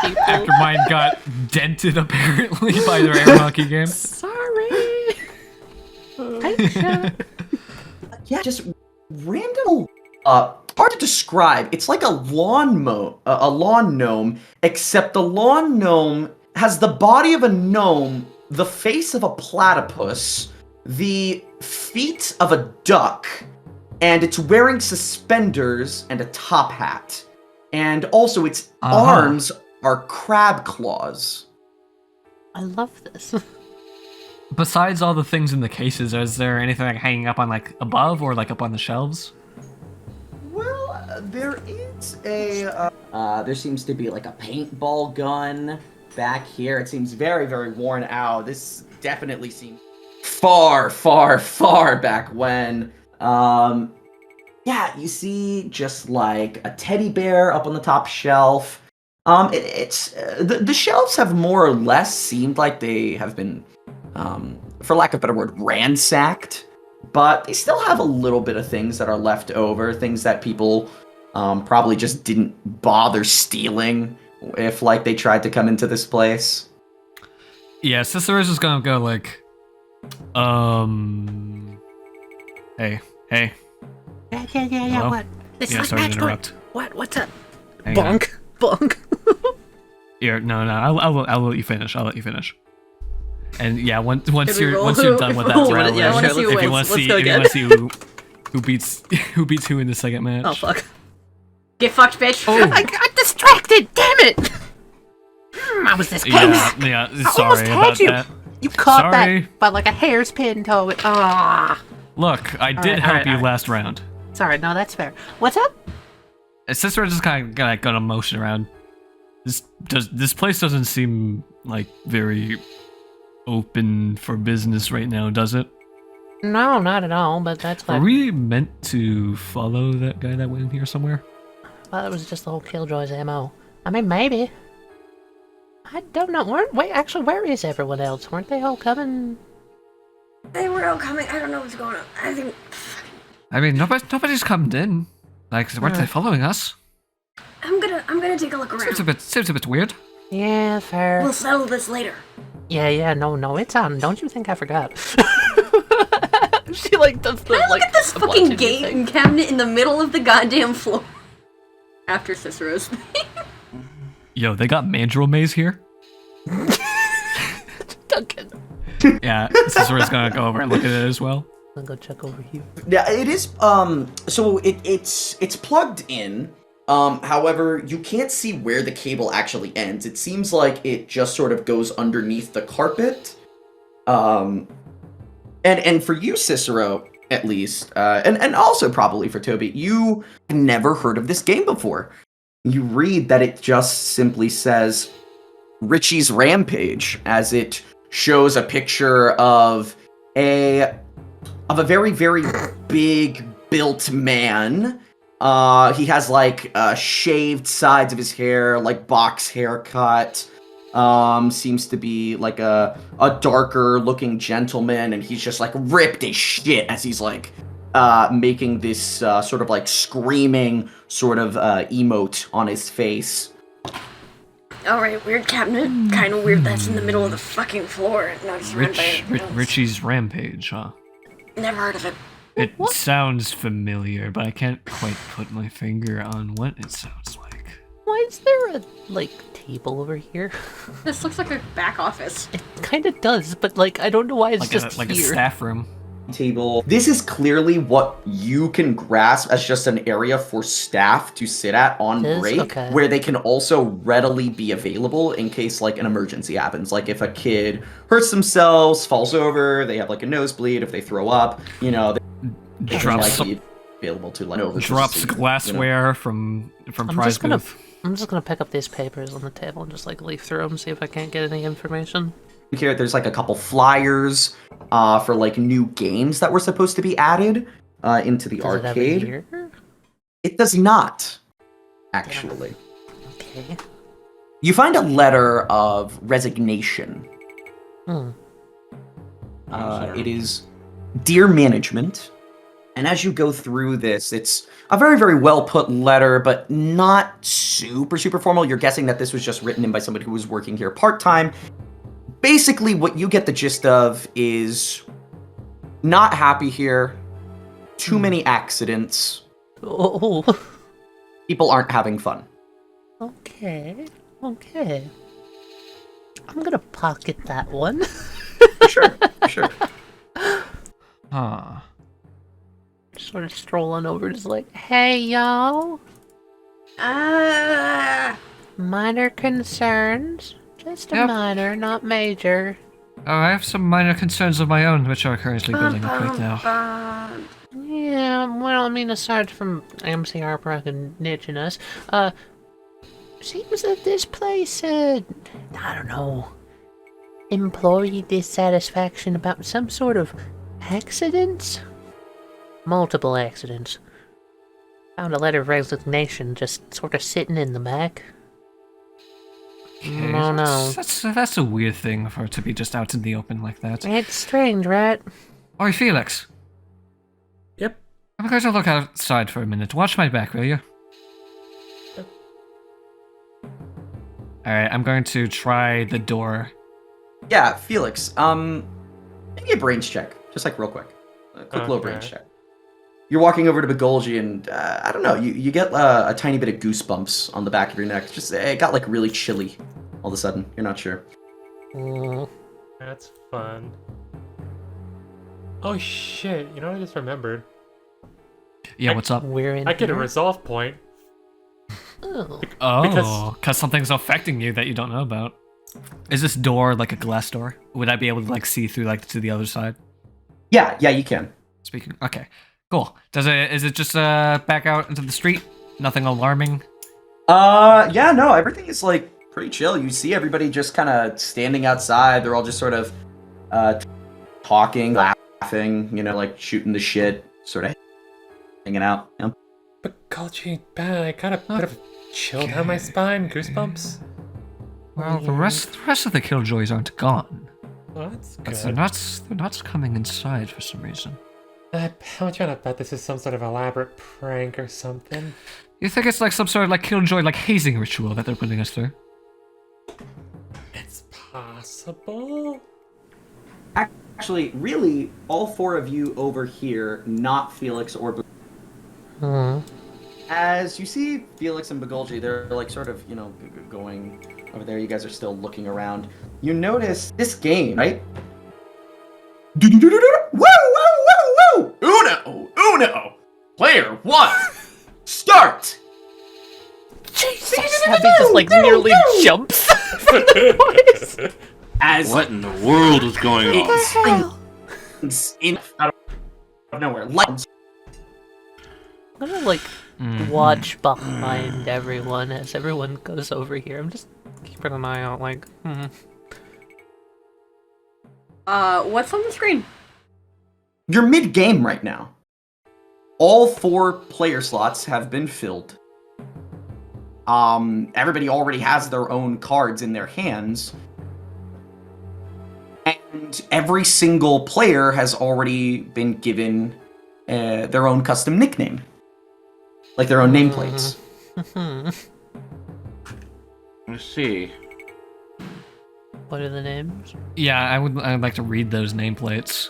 B: people.
C: After mine got dented apparently by their air hockey game.
B: Sorry.
L: yeah, just random. Hard to describe. It's like a lawn gnome, except the lawn gnome has the body of a gnome, the face of a platypus, the feet of a duck, and it's wearing suspenders and a top hat. And also its arms are crab claws.
B: I love this.
C: Besides all the things in the cases, is there anything like hanging up on like above or like up on the shelves?
L: Well, there is there seems to be like a paintball gun back here. It seems very, very worn out. This definitely seems far, far, far back when. Yeah, you see just like a teddy bear up on the top shelf. The shelves have more or less seemed like they have been, for lack of a better word, ransacked. But they still have a little bit of things that are left over, things that people probably just didn't bother stealing if like they tried to come into this place.
C: Yeah, Cicero's just gonna go like, hey.
B: Yeah,
C: Hello?
B: what? This
C: Yeah,
B: is
C: sorry to
B: magical.
C: interrupt.
B: What's up?
C: Hang on.
B: Bonk.
C: Here, no, I'll let you finish. I'll let you finish. And yeah, once
D: we
C: you're
D: roll?
C: done with that
D: Roll
C: round,
D: it, yeah, I wanna see who
C: if you
D: wins.
C: want to
D: Let's
C: see,
D: go again.
C: who beats who in the second match.
D: Oh fuck. Get fucked, bitch.
C: Oh.
B: I got distracted. Damn it! I was this close.
C: Yeah,
B: I almost
C: sorry
B: had
C: about
B: you.
C: that.
B: You caught
C: Sorry.
B: that by like a hair's pin toe. Ah.
C: Look, I did help you last round.
B: Sorry, no, that's fair. What's up?
C: Cicero just kind of gonna motion around. This place doesn't seem like very open for business right now, does it?
B: No, not at all, but that's
C: Are
B: fine.
C: we meant to follow that guy that went in here somewhere?
B: Well, that was just the whole Killjoy's MO. I mean, maybe. I don't know. Where is everyone else? Weren't they all coming?
J: They were all coming. I don't know what's going on.
C: I mean, nobody's come in. Like, weren't they following us?
J: I'm gonna take a look around.
C: Seems a bit weird.
B: Yeah, fair.
J: We'll settle this later.
B: Yeah, no, it's on. Don't you think I forgot? She like does the
D: Look at this fucking game cabinet in the middle of the goddamn floor. After Cicero's thing.
C: Yo, they got mandrill maze here?
B: Duncan.
C: Yeah, Cicero's gonna go over and look at it as well.
B: I'll go check over here.
L: Yeah, it is. So it's plugged in. However, you can't see where the cable actually ends. It seems like it just sort of goes underneath the carpet. And for you, Cicero, at least, and also probably for Toby, you never heard of this game before. You read that it just simply says Richie's Rampage, as it shows a picture of a very, very big built man. He has like shaved sides of his hair, like box haircut. Seems to be like a darker looking gentleman, and he's just like ripped as shit as he's like making this sort of like screaming sort of emote on his face.
J: Alright, weird cabinet. Kinda weird that's in the middle of the fucking floor. Not surrounded by...
C: Richie's Rampage, huh?
J: Never heard of it.
C: It sounds familiar, but I can't quite put my finger on what it sounds like.
B: Why is there a, like, table over here?
D: This looks like a back office.
B: It kind of does, but, like, I don't know why it's
C: Like
B: just
C: a
B: here.
C: staff room.
L: Table. This is clearly what you can grasp as just an area for staff to sit at on
B: It is?
L: break,
B: Okay.
L: where they can also readily be available in case like an emergency happens. Like if a kid hurts themselves, falls over, they have like a nosebleed, if they throw up, they can
C: Drops
L: like, be available to like over.
C: drops glassware from prize booth.
B: I'm just gonna pick up these papers on the table and just like leaf through them, see if I can't get any information.
L: Here, there's like a couple flyers for like new games that were supposed to be added into the
B: Does it have it
L: arcade.
B: here?
L: It does not, actually.
B: Okay.
L: You find a letter of resignation. It is Dear Management. And as you go through this, it's a very, very well put letter, but not super, super formal. You're guessing that this was just written in by somebody who was working here part-time. Basically, what you get the gist of is not happy here, too many accidents,
B: Oh.
L: people aren't having fun.
B: Okay. I'm gonna pocket that one.
L: Sure.
C: Huh.
B: Sort of strolling over, just like, hey y'all. Minor concerns. Just a
C: Yep.
B: minor, not major.
C: Oh, I have some minor concerns of my own, which are currently building up right now.
B: Yeah, well, I mean, aside from MCR recognition, seems that this place, I don't know, employee dissatisfaction about some sort of accidents? Multiple accidents. Found a letter of resignation just sort of sitting in the back.
C: Okay,
B: Oh no.
C: That's a weird thing for it to be just out in the open like that.
B: It's strange, right?
C: Oi, Felix.
F: Yep.
C: I'm going to look outside for a minute. Watch my back, will you? Alright, I'm going to try the door.
L: Yeah, Felix, maybe a brains check, just like real quick. A quick little brains check. You're walking over to Begolgi and, I don't know, you get a tiny bit of goosebumps on the back of your neck. Just, it got like really chilly all of a sudden. You're not sure.
F: That's fun. Oh shit, you know what I just remembered?
C: Yeah, what's up?
B: We're in
F: I get a
B: here?
F: resolve point.
B: Oh.
C: Oh, because something's affecting you that you don't know about. Is this door like a glass door? Would I be able to like see through like to the other side?
L: Yeah, you can.
C: Speaking. Okay, cool. Is it just back out into the street? Nothing alarming?
L: Yeah, no, everything is like pretty chill. You see everybody just kind of standing outside. They're all just sort of talking, laughing, like shooting the shit, sort of hanging out.
F: But Golgi, bad. I got a bit of chill down my spine, goosebumps.
C: Well, the rest of the killjoys aren't gone.
F: Oh, that's
C: But
F: good.
C: they're not coming inside for some reason.
F: I'm trying to bet this is some sort of elaborate prank or something.
C: You think it's like some sort of like killjoy like hazing ritual that they're putting us through?
F: It's possible.
L: Actually, really, all four of you over here, not Felix or as you see Felix and Begolgi, they're like sort of, going over there. You guys are still looking around. You notice this game, right? Woo, woo, woo, woo! Uno! Player one, start!
B: Jesus, Happy just like nearly jumps from the noise.
L: As
E: What in the world is going on?
L: it's out of nowhere, lights.
B: I'm gonna like watch behind everyone as everyone goes over here. I'm just keeping an eye out, like,
D: What's on the screen?
L: You're mid-game right now. All 4 player slots have been filled. Everybody already has their own cards in their hands. And every single player has already been given their own custom nickname. Like their own nameplates.
E: Let's see.
B: What are the names?
C: Yeah, I'd like to read those nameplates.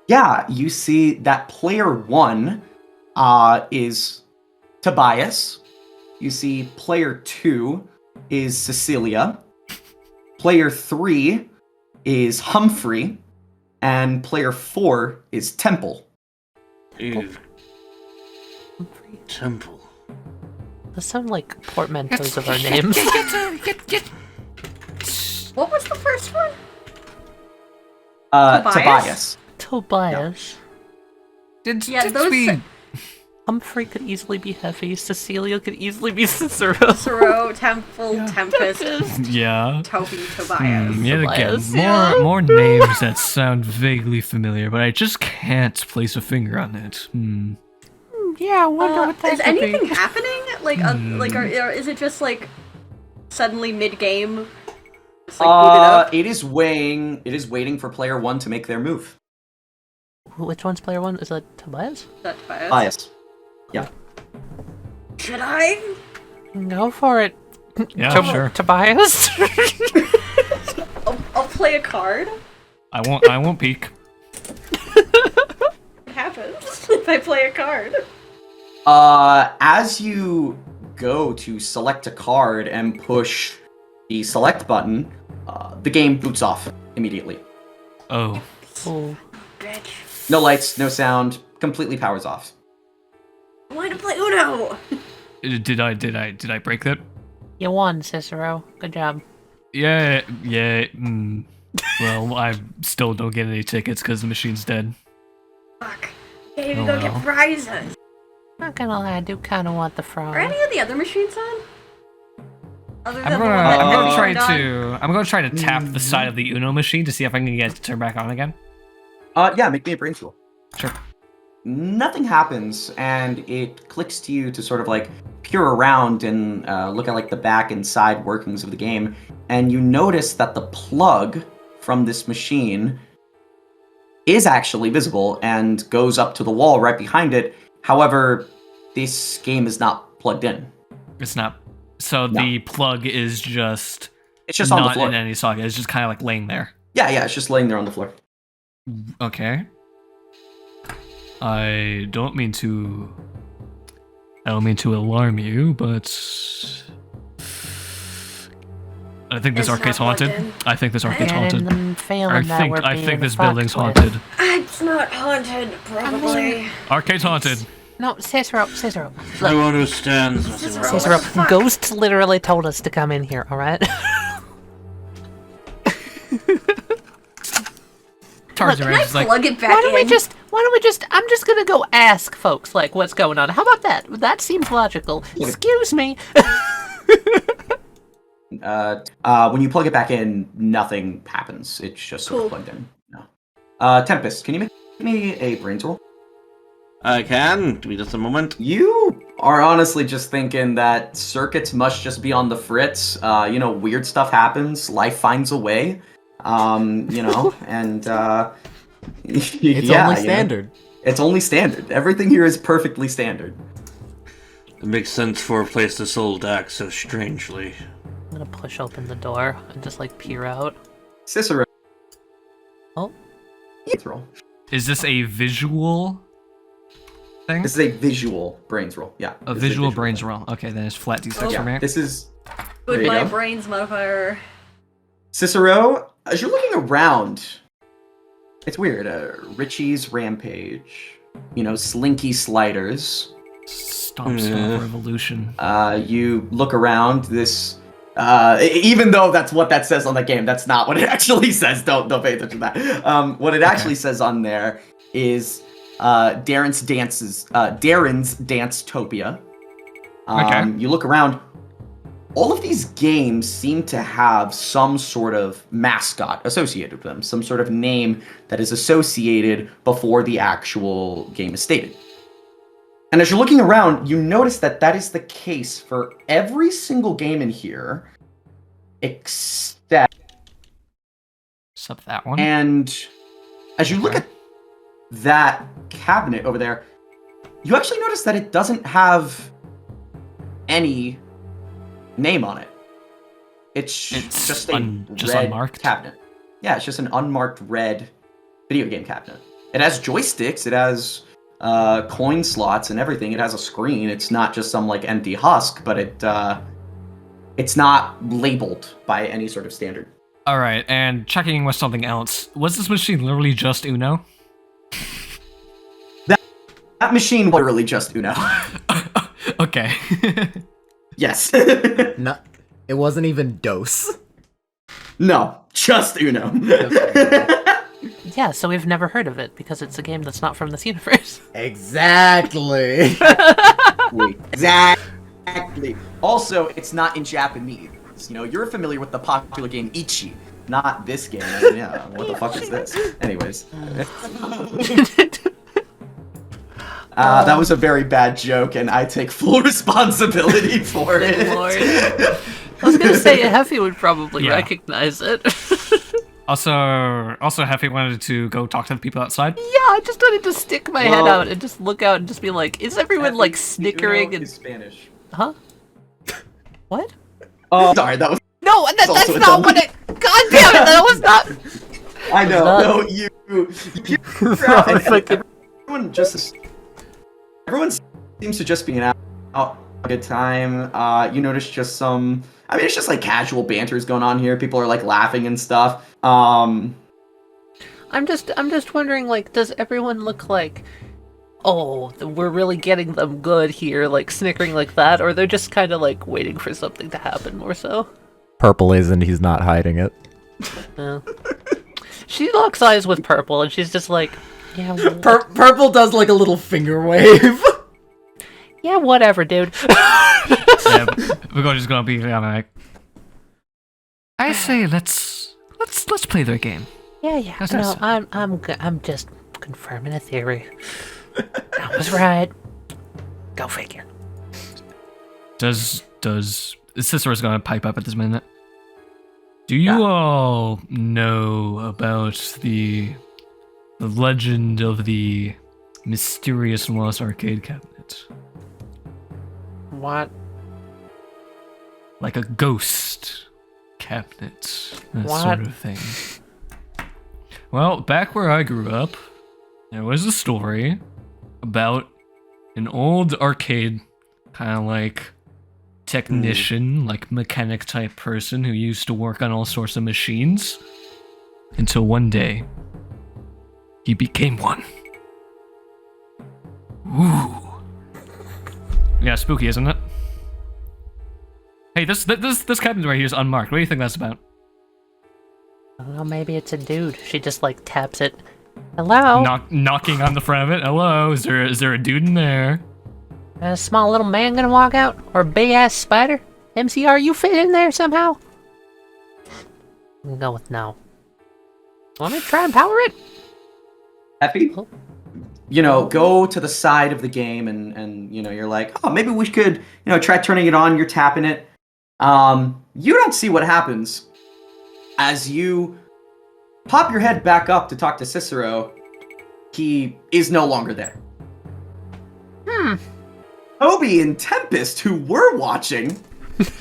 L: Yeah, you see that player 1 is Tobias. You see player 2 is Cecilia. Player 3 is Humphrey. And player 4 is Temple.
E: Ew. Temple.
B: Those sound like portmanteaus of our names.
D: What was the first one?
L: Tobias.
B: Tobias.
C: Did
D: those
C: we...
B: Humphrey could easily be Hephaestus. Cecilia could easily be Cicero.
D: Cicero, Temple, Tempest,
C: Yeah.
D: Toby, Tobias.
C: Yet
B: Tobias,
C: again,
B: yeah.
C: more names that sound vaguely familiar, but I just can't place a finger on it.
B: Yeah, I wonder what that
D: Is
B: could be.
D: anything happening? Is it just like suddenly mid-game? Just, like, boot it up?
L: It is waiting for player 1 to make their move.
B: Which one's player 1? Is that Tobias?
D: Is that Tobias?
L: Tobias. Yeah.
D: Should I?
B: Go for it.
C: Yeah, sure.
B: Tobias?
D: I'll play a card.
C: I won't peek.
D: What happens if I play a card?
L: As you go to select a card and push the select button, the game boots off immediately.
C: Oh.
B: Oh.
D: Bitch.
L: No lights, no sound, completely powers off.
D: I want to play Uno.
C: Did I break that?
B: You won, Cicero. Good job.
C: Yeah. Well, I still don't get any tickets because the machine's dead.
D: Fuck. Can't even go get prizes.
B: Not gonna lie, I do kind of want the frog.
D: Are any of the other machines on? Other than
C: I'm
D: the one that
C: gonna try to tap the side of the Uno machine to see if I can get it to turn back on again.
L: Yeah, make me a brain tool.
C: Sure.
L: Nothing happens, and it clicks to you to sort of like peer around and look at like the back and side workings of the game, and you notice that the plug from this machine is actually visible and goes up to the wall right behind it. However, this game is not plugged in.
C: It's not. So the plug is just.
L: It's just on the floor.
C: Not in any socket. It's just kind of like laying there.
L: Yeah, it's just laying there on the floor.
C: Okay. I don't mean to alarm you, but I think this arcade's haunted. I think this arcade's haunted. I think this building's haunted.
J: It's not haunted, probably.
C: Arcade's haunted.
B: No, Cicero.
E: I want to stand.
B: Cicero, Ghost literally told us to come in here, alright?
D: Look, can I plug it back
B: why don't we just, I'm just gonna go ask folks, like, what's going on. How about that? That seems logical. Excuse me.
L: When you plug it back in, nothing happens. It's just sort of plugged in. No. Tempest, can you make me a brains roll?
E: I can. Give me just a moment.
L: You are honestly just thinking that circuits must just be on the fritz. Weird stuff happens. Life finds a way. And
A: it's only standard.
L: It's only standard. Everything here is perfectly standard.
E: It makes sense for a place to sold act so strangely.
B: I'm gonna push open the door and just like peer out.
L: Cicero.
B: Oh.
L: Roll.
C: Is this a visual thing?
L: This is a visual brains roll. Yeah.
C: A visual brains roll. Okay, then it's flat d6 for me.
L: This is.
D: With my brains modifier.
L: Cicero, as you're looking around, it's weird. Richie's Rampage, Slinky Sliders.
C: Stop Revolution.
L: You look around this, even though that's what that says on the game, that's not what it actually says. Don't pay attention to that. What it actually says on there is Darren's Dance-topia. You look around. All of these games seem to have some sort of mascot associated with them, some sort of name that is associated before the actual game is stated. And as you're looking around, you notice that that is the case for every single game in here, except
C: that one.
L: And as you look at that cabinet over there, you actually notice that it doesn't have any name on it. It's just a red
C: unmarked
L: cabinet. Yeah, it's just an unmarked red video game cabinet. It has joysticks. It has coin slots and everything. It has a screen. It's not just some like empty husk, but it's not labeled by any sort of standard.
K: All right, and checking with something else. Was this machine literally just Uno?
L: That machine was literally just Uno.
K: Okay.
L: Yes.
A: No, it wasn't even DOS.
L: No, just Uno.
B: Yeah, so we've never heard of it because it's a game that's not from this universe.
A: Exactly.
L: Exactly. Also, it's not in Japanese. You know, you're familiar with the popular game Ichi, not this game. Yeah, what the fuck is this? Anyways. That was a very bad joke, and I take full responsibility for it.
B: Lord. I was gonna say Heffy would probably recognize it.
K: Also, Heffy wanted to go talk to the people outside.
B: Yeah, I just wanted to stick my head out and just look out and just be like, is everyone like snickering
L: Uno
B: and
L: is Spanish.
B: Huh? What?
L: Oh, sorry, that was.
B: No, that's not what it. God damn it, that was not.
L: I know. No, you. Everyone seems to just be out a good time. You notice just some. I mean, it's just like casual banters going on here. People are like laughing and stuff.
B: I'm just wondering, like, does everyone look like, oh, we're really getting them good here, like snickering like that, or they're just kind of like waiting for something to happen more so?
A: Purple isn't, he's not hiding it.
B: Yeah. She locks eyes with Purple, and she's just like, yeah.
A: Purple does like a little finger wave.
B: Yeah, whatever, dude.
K: Yeah, but we're just gonna be like, I say let's play their game.
B: Yeah.
K: That's
B: No,
K: nice.
B: I'm just confirming a theory. I was right. Go figure.
K: Does Cicero's gonna pipe up at this minute? Do you all know about the legend of the mysterious lost arcade cabinet?
B: What?
K: Like a ghost cabinet, that
B: What?
K: sort of thing. Well, back where I grew up, there was a story about an old arcade, kind of like technician, like mechanic type person who used to work on all sorts of machines, until one day he became one. Ooh. Yeah, spooky, isn't it? Hey, this cabinet right here is unmarked. What do you think that's about?
B: I don't know, maybe it's a dude. She just like taps it. Hello?
K: Knocking on the front of it. Hello, is there a dude in there?
B: A small little man gonna walk out? Or a big ass spider? MCR, you fit in there somehow? I'm gonna go with no. Want me to try and power it?
L: Happy? You know, go to the side of the game and you know, you're like, oh, maybe we could, you know, try turning it on. You're tapping it. You don't see what happens as you pop your head back up to talk to Cicero. He is no longer there. Toby and Tempest, who were watching,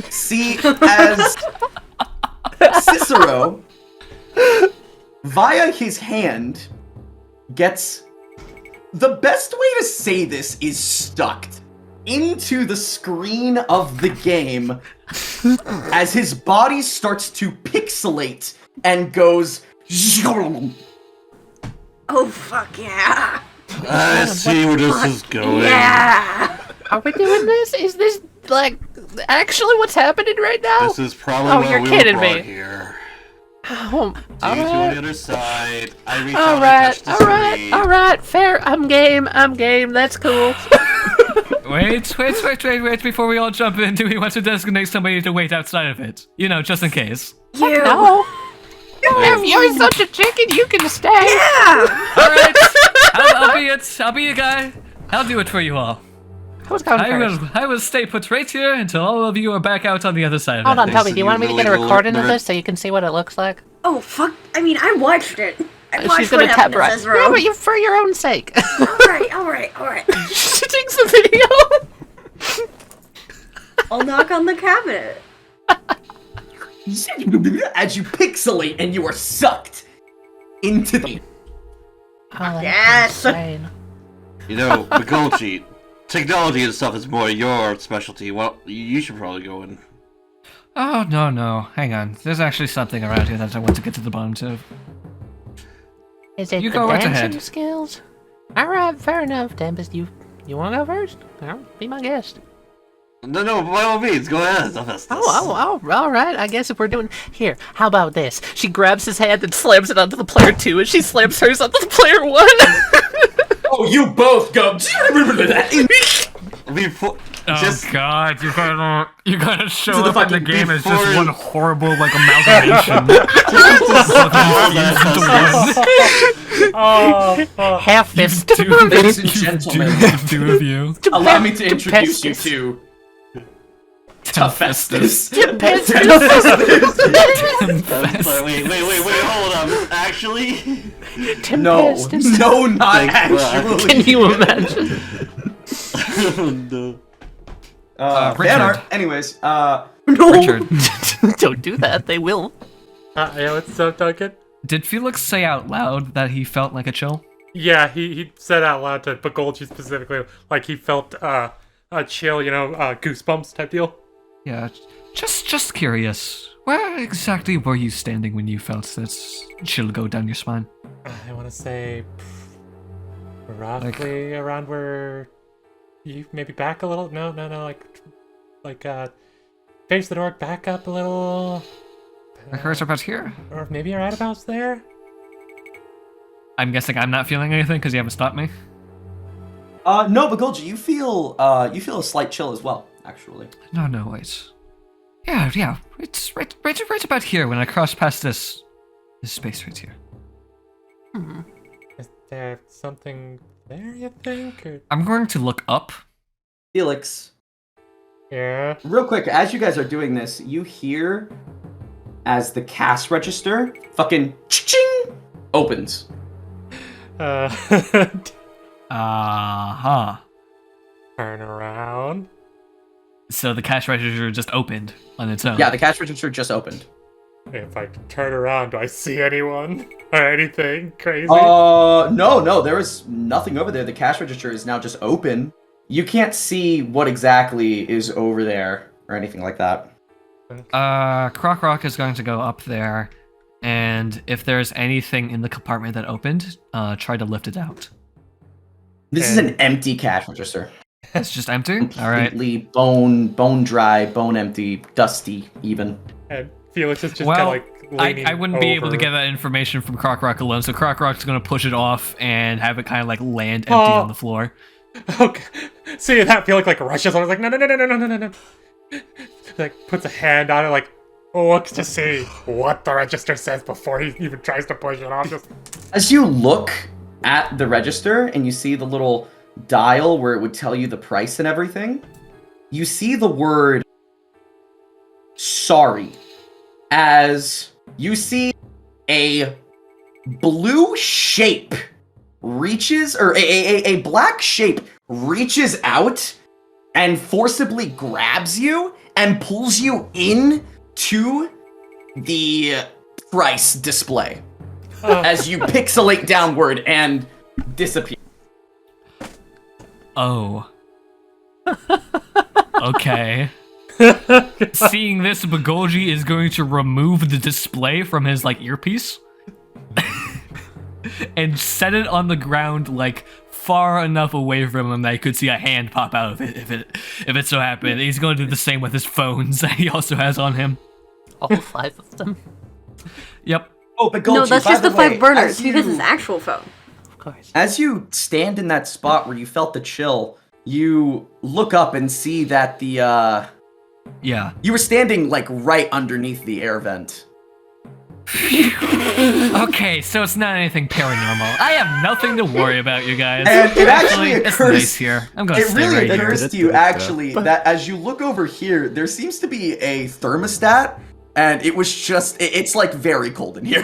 L: see as Cicero, via his hand, gets... The best way to say this is stuck into the screen of the game as his body starts to pixelate and goes...
J: Oh, fuck yeah.
E: I see where this is going.
J: Yeah.
B: Are we doing this? Is this, like, actually what's happening right now?
E: This is probably
B: Oh,
E: why
B: you're
E: we
B: kidding
E: were
B: me.
E: brought here.
B: Oh,
E: Take you to
B: alright.
E: the other side. I reach out and touch the screen.
B: Alright, fair. I'm game, that's cool.
K: Wait, before we all jump in, do we want to designate somebody to wait outside of it? You know, just in case.
J: You.
B: No. If you're such a chicken, you can stay.
J: Yeah.
K: Alright, I'll be a guy. I'll do it for you all.
B: Who's going first?
K: I will stay put right here until all of you are back out on the other side of
B: Hold
K: it.
B: on, Toby, do you want me to get a
E: Usually
B: recording of
E: the-
B: this so you can see what it looks like?
J: Oh, fuck. I mean, I watched it. I watched
B: She's gonna
J: what
B: tap
J: happened to
B: right.
J: Cicero.
B: Yeah, but you for your own sake.
J: Alright.
B: She takes the video.
D: I'll knock on the cabinet.
L: As you pixelate and you are sucked into the...
B: that's
D: Yes!
B: insane.
E: You know, Bagolchi, technology and stuff is more your specialty. Well, you should probably go in.
C: Oh, no. Hang on. There's actually something around here that I want to get to the bottom of.
B: Is it
C: You
B: the
C: go right
B: dancing
C: ahead.
B: skills? Alright, fair enough, Tempest. You wanna go first? Be my guest.
E: No, by all means, go ahead, Hephaestus.
B: Oh, alright, I guess if we're doing... Here, how about this? She grabs his hand and slams it onto the player 2, and she slams hers onto the player 1!
L: Oh, you both go.
E: Just
C: God, you gotta show
L: To the
C: up in the
L: fucking
C: game as
E: before-
C: just one horrible, like, amalgamation.
B: Half fist.
L: Ladies and gentlemen,
C: The two of you.
L: allow me to introduce you to Hephaestus.
E: wait, hold on. Actually?
L: No,
B: Tempest.
L: no, not
E: Thank God.
L: actually.
B: Can you imagine?
E: No.
L: Fan
C: Richard.
L: art. Anyways,
C: Richard,
B: Don't do that, they will.
F: Yeah, what's up, Duncan?
C: did Felix say out loud that he felt like a chill?
F: Yeah, he said out loud to Bagolchi specifically, like he felt a chill, goosebumps type deal.
C: Yeah, just curious. Where exactly were you standing when you felt this chill go down your spine?
F: I want to say roughly around where you maybe back a little. No, like face the door, back up a little.
C: I heard about here.
F: Or maybe right about there.
C: I'm guessing I'm not feeling anything because you haven't stopped me.
L: no, Bagolji, you feel a slight chill as well, actually.
C: No, wait. Yeah, it's right about here when I cross past this space right here.
F: Is there something there, you think? Or...
C: I'm going to look up.
L: Felix,
F: Yeah.
L: real quick, as you guys are doing this, you hear as the cash register fucking ching opens.
F: Turn
C: Uh-huh.
F: around.
C: So the cash register just opened on its own.
L: Yeah, the cash register just opened.
F: If I turn around, do I see anyone or anything crazy?
L: No, there is nothing over there. The cash register is now just open. You can't see what exactly is over there or anything like that.
C: Croc Rock is going to go up there, and if there's anything in the compartment that opened, try to lift it out.
L: This is an empty cash register.
C: It's just empty? Alright.
L: Completely bone dry, bone empty, dusty even.
F: And Felix is just
C: Well,
F: kind of like leaning
C: I wouldn't be able to
F: over.
C: get that information from Croc Rock alone, so Croc Rock's going to push it off and have it kind of like land empty on the floor.
F: Okay. See that Felix like rushes on. It's like no. Like puts a hand on it, like looks to see what the register says before he even tries to push it off. Just
L: As you look at the register and you see the little dial where it would tell you the price and everything, you see the word sorry as you see a blue shape reaches, or a black shape reaches out and forcibly grabs you and pulls you into the price display as you pixelate downward and disappear.
C: Oh. Okay. Seeing this, Bagolji is going to remove the display from his earpiece and set it on the ground far enough away from him that he could see a hand pop out of it if it so happened. He's going to do the same with his phones that he also has on him.
B: All 5 of them.
C: Yep.
L: Oh, but
D: No, that's just the 5 burners
L: as
D: because
L: you-
D: his actual phone.
B: Of course.
L: As you stand in that spot where you felt the chill, you look up and see that the
C: Yeah.
L: you were standing right underneath the air vent.
C: Okay, so it's not anything paranormal. I have nothing to worry about, you guys.
L: And it actually
C: it's
L: occurs.
C: nice here. I'm gonna
L: It
C: stay
L: really
C: right here.
L: occurs to you actually that as you look over here, there seems to be a thermostat, and it was just—it's very cold in here.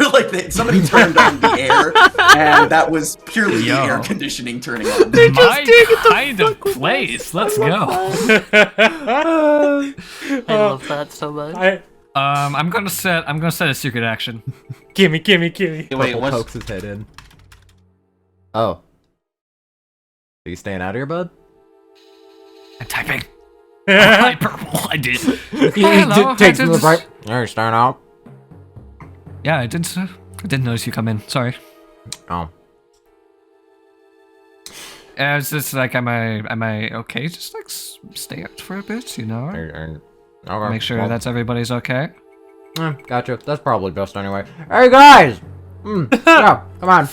L: Somebody turned on the air, and that was purely the
C: Yo.
L: air conditioning turning on.
C: My kind of place. Let's go.
B: I love that so much.
C: I'm gonna set a secret action.
F: gimme.
E: Wait,
A: Purple
E: what's
A: pokes his head in. Oh. Are you staying out of here, bud?
C: I'm typing. Hi, Purple. I did.
A: Hello. Take the break. Are you staying out?
C: Yeah, I didn't notice you come in. Sorry.
A: Oh.
C: Is this like, am I okay? Just like stay out for a bit, you know?
A: Okay.
C: Make sure that everybody's okay.
A: Gotcha. That's probably best anyway. Hey guys! Yeah, come on.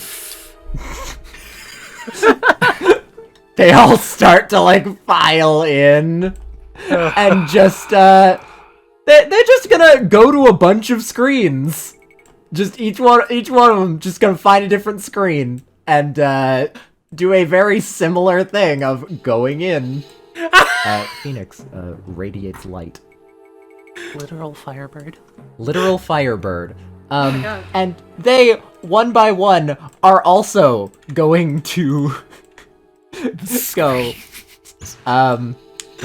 A: They all start to like file in, and just they're just gonna go to a bunch of screens. Just each one of them just gonna find a different screen and do a very similar thing of going in. Phoenix radiates light.
B: Literal firebird.
A: Literal firebird. And they, one by one, are also going to go. The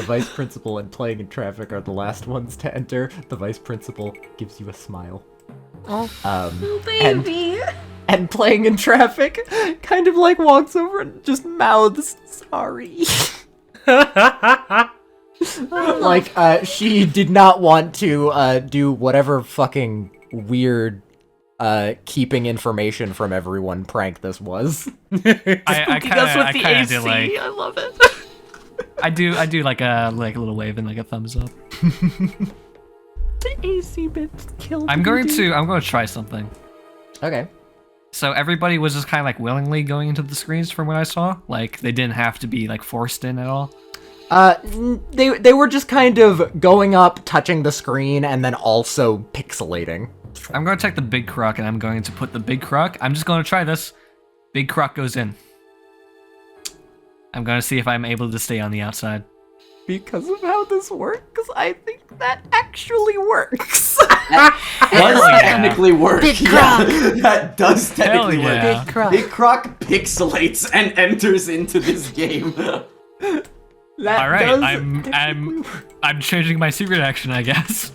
A: vice principal and playing in traffic are the last ones to enter. The vice principal gives you a smile.
B: Oh,
D: baby.
A: And playing in traffic kind of like walks over and just mouths sorry. Like, she did not want to do whatever fucking weird keeping information from everyone prank this was.
C: I kind of do like.
B: I love it.
C: I do like a little wave and like a thumbs up.
B: The AC bits killed
C: I'm going to try something.
A: Okay.
C: So everybody was just kind of like willingly going into the screens from what I saw. Like they didn't have to be like forced in at all.
A: They were just kind of going up, touching the screen, and then also pixelating.
C: I'm going to take the big croc and I'm going to put the big croc. I'm just going to try this. Big croc goes in. I'm going to see if I'm able to stay on the outside.
A: Because of how this works, I think that actually works.
L: Does technically work.
B: Big croc.
L: Yeah, that does technically work.
C: Yeah.
B: Big croc.
L: Big croc pixelates and enters into this game.
C: All right, I'm changing my secret action, I guess.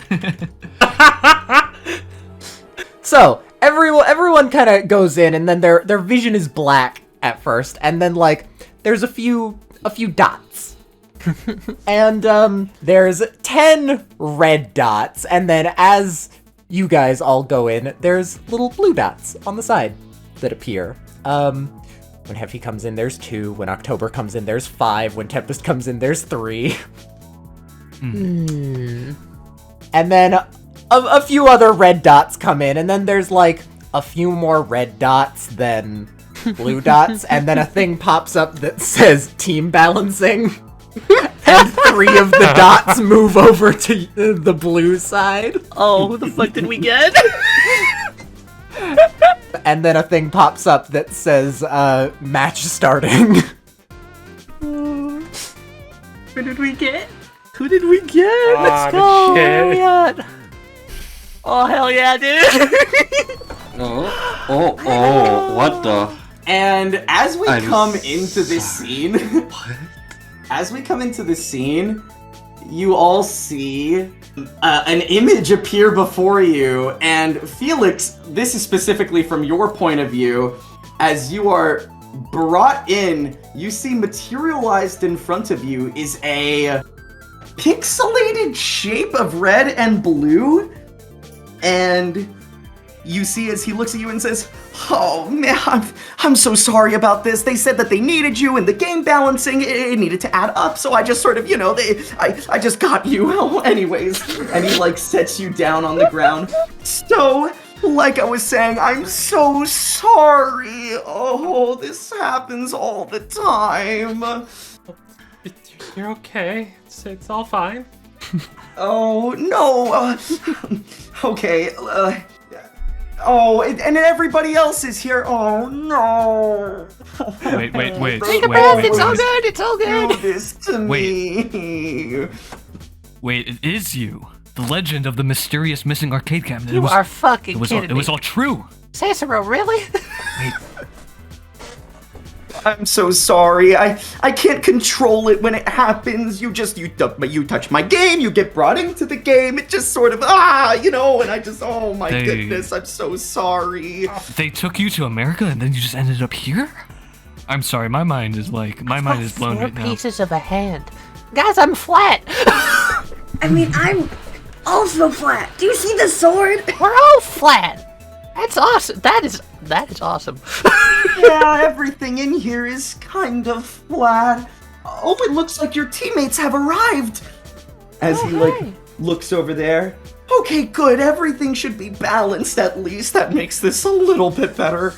A: So everyone kind of goes in, and then their vision is black at first, and then like there's a few dots. And there's 10 red dots, and then as you guys all go in, there's little blue dots on the side that appear. When Heffy comes in, there's 2. When October comes in, there's 5. When Tempest comes in, there's 3. And then a few other red dots come in, and then there's like a few more red dots than blue dots, and then a thing pops up that says team balancing. And 3 of the dots move over to the blue side.
B: Oh, who the fuck did we get?
A: And then a thing pops up that says, match starting.
D: Who did we get?
B: Who did we get? Let's go! Hell yeah! Oh, hell yeah, dude!
E: Oh, what the?
L: And as we come into this scene, as we come into this scene, you all see an image appear before you, and Felix, this is specifically from your point of view, as you are brought in, you see materialized in front of you is a pixelated shape of red and blue, and you see as he looks at you and says, "Oh man, I'm so sorry about this. They said that they needed you, and the game balancing it needed to add up. So I just sort of, I just got you. Anyways." And he like sets you down on the ground. So, like I was saying, I'm so sorry. Oh, this happens all the time.
F: You're okay. It's all fine.
L: Oh no. Okay. Oh, and everybody else is here. Oh no!
C: Wait.
B: Take a breath. It's all good. It's all good.
L: Do this to me.
C: Wait, it is you. The legend of the mysterious missing arcade cabinet.
B: You are fucking kidding me.
C: It was all true.
B: Cicero, really?
L: I'm so sorry. I can't control it when it happens. You touch my game, you get brought into the game. It just sort of and I just oh my goodness, I'm so sorry.
C: They took you to America and then you just ended up here? I'm sorry, my mind is blown
G: Four
C: right now.
G: pieces of a hand. Guys, I'm flat.
J: I mean, I'm also flat. Do you see the sword?
G: We're all flat. That's awesome. That is awesome.
L: Yeah, everything in here is kind of flat. Oh, it looks like your teammates have arrived. As he looks over there. Okay, good. Everything should be balanced at least. That makes this a little bit better.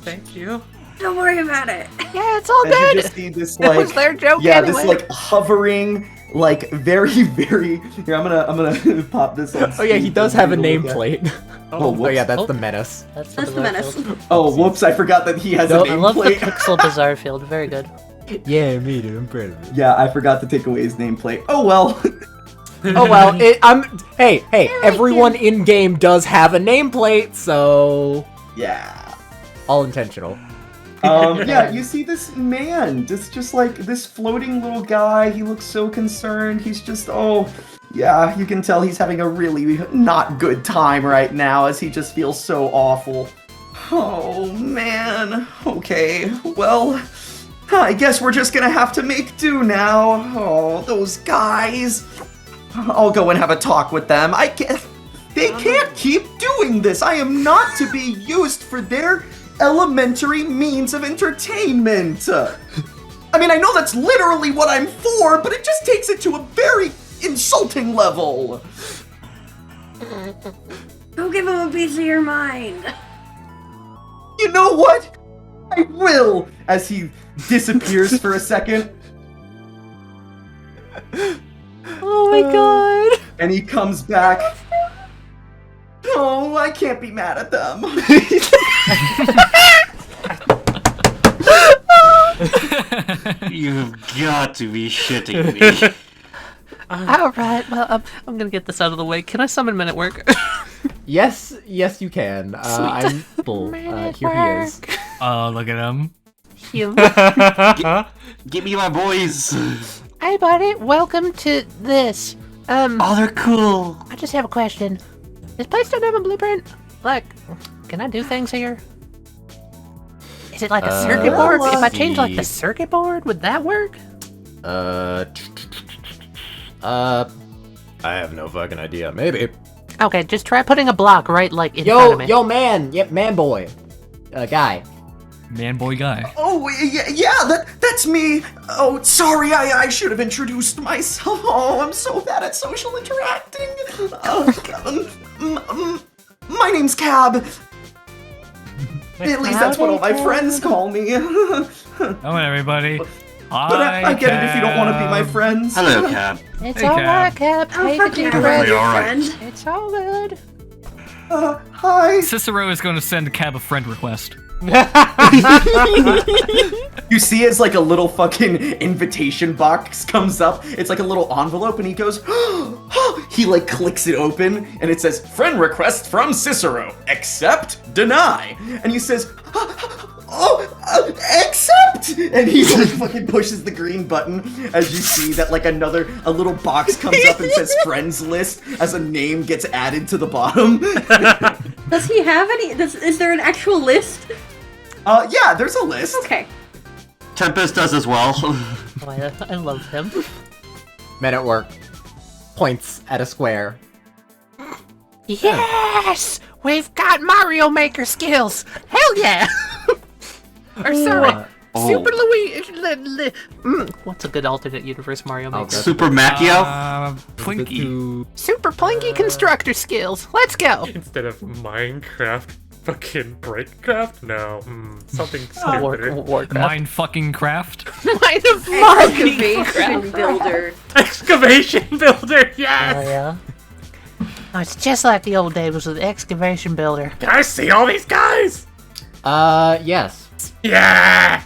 F: Thank you.
J: Don't worry about it.
G: Yeah, it's all
L: And
G: good.
L: you just see this
G: That was their joke anyway.
L: this like hovering, like very, very. Here, I'm gonna pop this on.
A: Oh yeah, he
L: screen
A: does
L: for
A: have a
L: you to look at.
A: nameplate.
L: Oh,
A: Oh yeah,
L: whoops.
A: that's the menace.
D: That's the menace.
L: Oh, whoops! I forgot that he has a
G: I love the
L: nameplate.
G: pixel bizarre field. Very good.
A: Yeah, me too. I'm proud of it.
L: Yeah, I forgot to take away his nameplate. Oh well.
A: Oh well, hey, everyone in game does have a nameplate, so
L: Yeah.
A: all intentional.
L: Yeah, you see this man, just like this floating little guy. He looks so concerned. He's just, oh, yeah, you can tell he's having a really not good time right now as he just feels so awful. Oh, man. Okay, well, I guess we're just gonna have to make do now. Oh, those guys. I'll go and have a talk with them. They can't keep doing this. I am not to be used for their elementary means of entertainment. I mean, I know that's literally what I'm for, but it just takes it to a very insulting level.
J: Go give him a piece of your mind.
L: You know what? I will, as he disappears for a second.
G: Oh my god.
L: And he comes back. Oh, I can't be mad at them.
E: You've got to be shitting me.
G: Alright, well, I'm gonna get this out of the way. Can I summon Men at Work?
A: Yes, you can. I'm full. Here he is.
C: Oh, look at him.
E: Give me my boys.
G: Hey buddy, welcome to this.
E: Oh, they're cool.
G: I just have a question. This place don't have a blueprint? Like, can I do things here? Is it like a circuit board? If I change like the circuit board, would that work?
A: I have no fucking idea. Maybe.
G: Okay, just try putting a block right like in front of me.
A: Yo, man. Yep, man boy. Guy.
C: Man boy guy.
L: Oh, yeah, that's me. Oh, sorry, I should have introduced myself. Oh, I'm so bad at social interacting. My name's Cab. At least that's what all my friends call me.
C: Hello, everybody.
L: But I get it if you don't want to be my friends.
E: Hello, Cab.
G: It's
C: Hey,
G: alright, Cap. Take a deep breath.
E: All right.
G: It's all good.
L: Hi.
C: Cicero is going to send Cab a friend request.
L: You see as like a little fucking invitation box comes up. It's like a little envelope and he goes, he like clicks it open and it says, friend request from Cicero, accept, deny. And he says, accept! And he like fucking pushes the green button as you see that like a little box comes up and says friends list as a name gets added to the bottom.
D: Does he have any? Is there an actual list?
L: Yeah, there's a list.
D: Okay.
E: Tempest does as well.
G: Oh, I love him.
A: Men at Work. Points at a square.
G: Yes! We've got Mario Maker skills! Hell yeah! Or sorry,
E: Oh.
G: Super Louis... What's a good alternate universe Mario Maker?
E: Super Macchio?
C: Plinky.
G: Super Plinky Constructor skills! Let's go!
F: Instead of Minecraft, fucking Breakcraft? No, something stupider.
G: Warcraft.
C: Mind fucking craft.
G: Mind of
D: Excavation builder.
F: Excavation builder, yes!
G: Oh yeah? Oh, it's just like the old days with the excavation builder.
F: Can I see all these guys?
A: Yes.
F: Yeah!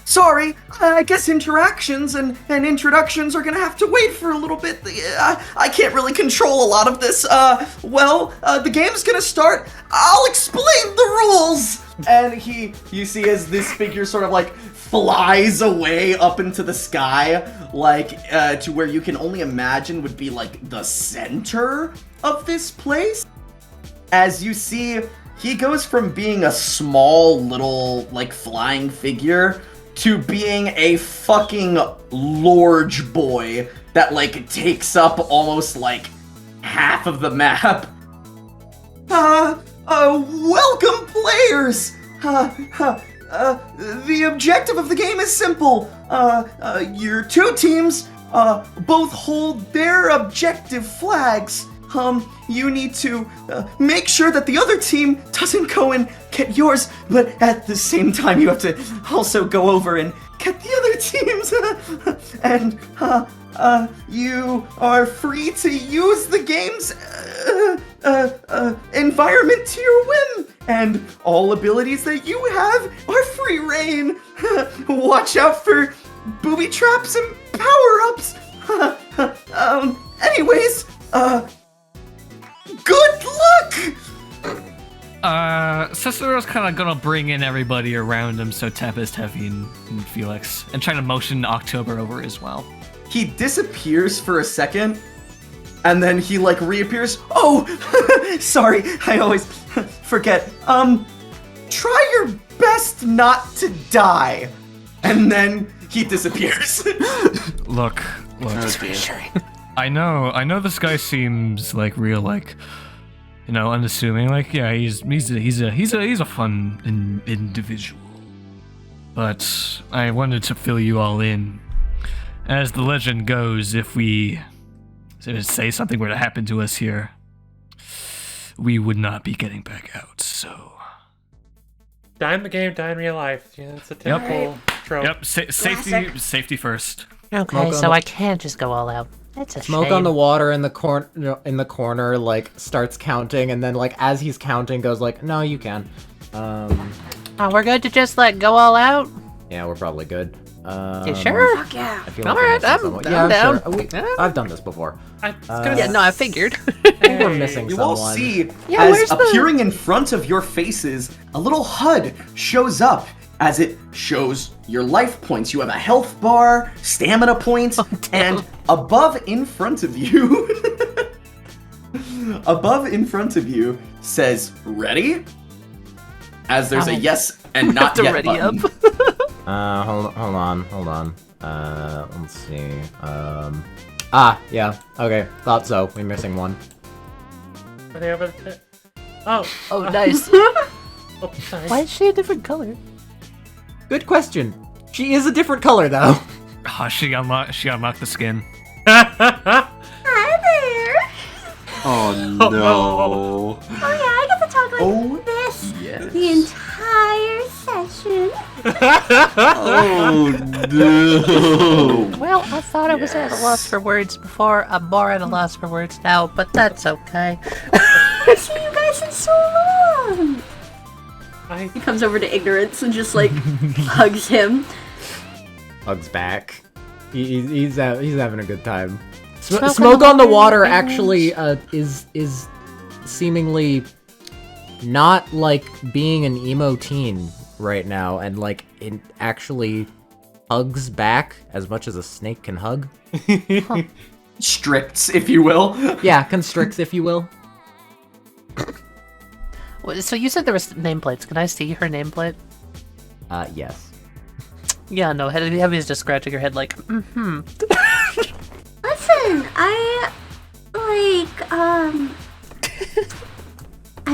L: Sorry, I guess interactions and introductions are gonna have to wait for a little bit. I can't really control a lot of this. The game's gonna start. I'll explain the rules! And you see as this figure sort of like flies away up into the sky, like, to where you can only imagine would be like the center of this place. As you see he goes from being a small little, like, flying figure to being a fucking large boy that, like, takes up almost, like, half of the map. Welcome, players! The objective of the game is simple. Your two teams, both hold their objective flags. You need to make sure that the other team doesn't go and get yours, but at the same time you have to also go over and get the other teams. And you are free to use the game's environment to your whim, and all abilities that you have are free reign. Watch out for booby traps and power-ups. Anyways, good luck!
K: Cicero's kind of gonna bring in everybody around him, so Tempest, Heavy, and Felix, and trying to motion October over as well.
L: He disappears for a second, and then he, like, reappears. Oh, sorry, I always forget. Try your best not to die. And then he disappears.
K: Look. I know this guy seems like real, like, you know, unassuming. Like, yeah, he's a fun individual. But I wanted to fill you all in. As the legend goes, if say something were to happen to us here, we would not be getting back out, so...
F: Die in the game, die in real life. Yeah, it's a typical trope.
K: Yep, safety first.
B: Okay, so I can't just go all out. That's a
A: Smoke
B: shame.
A: on the water in the corner, like, starts counting, and then, like, as he's counting, goes like, no, you can.
B: Oh, we're good to just, like, go all out?
A: Yeah, we're probably good.
B: You sure?
J: Fuck yeah.
A: I feel
B: Alright,
A: we're missing
B: I'm
A: someone.
B: down.
A: Sure. I've done this before.
B: Yeah, no, I figured.
A: I think we're missing
L: You
A: someone.
L: all see,
B: Yeah,
L: as
B: where's the-
L: appearing in front of your faces, a little HUD shows up as it shows your life points. You have a health bar, stamina points, and above in front of you, says ready, as there's a yes and not yet
B: ready
L: button.
A: Hold on. Let's see. Yeah, okay, thought so. We're missing one.
F: Are they over there? Oh,
B: nice.
F: oh, sorry.
B: Why is she a different color?
A: Good question. She is a different color, though.
K: She unlocked the skin.
J: Hi there.
E: Oh no.
J: Oh yeah, I get to talk like this
L: yes.
J: the entire session.
E: Oh no.
B: Well, I thought I was at a loss for words before. I'm more at a loss for words now, but that's okay.
J: I've seen you guys in so long.
D: He comes over to Ignorance and just, like, hugs him.
A: Hugs back. He's having a good time.
B: Smoke
A: Smoke on the water actually is seemingly not like being an emo teen right now, and like it actually hugs back as much as a snake can hug.
L: Stricts, if you will.
A: Yeah, constricts, if you will.
B: So you said there was nameplates. Can I see her nameplate?
A: Yes.
B: Yeah, no, Heavy's just scratching her head like,
J: Listen, I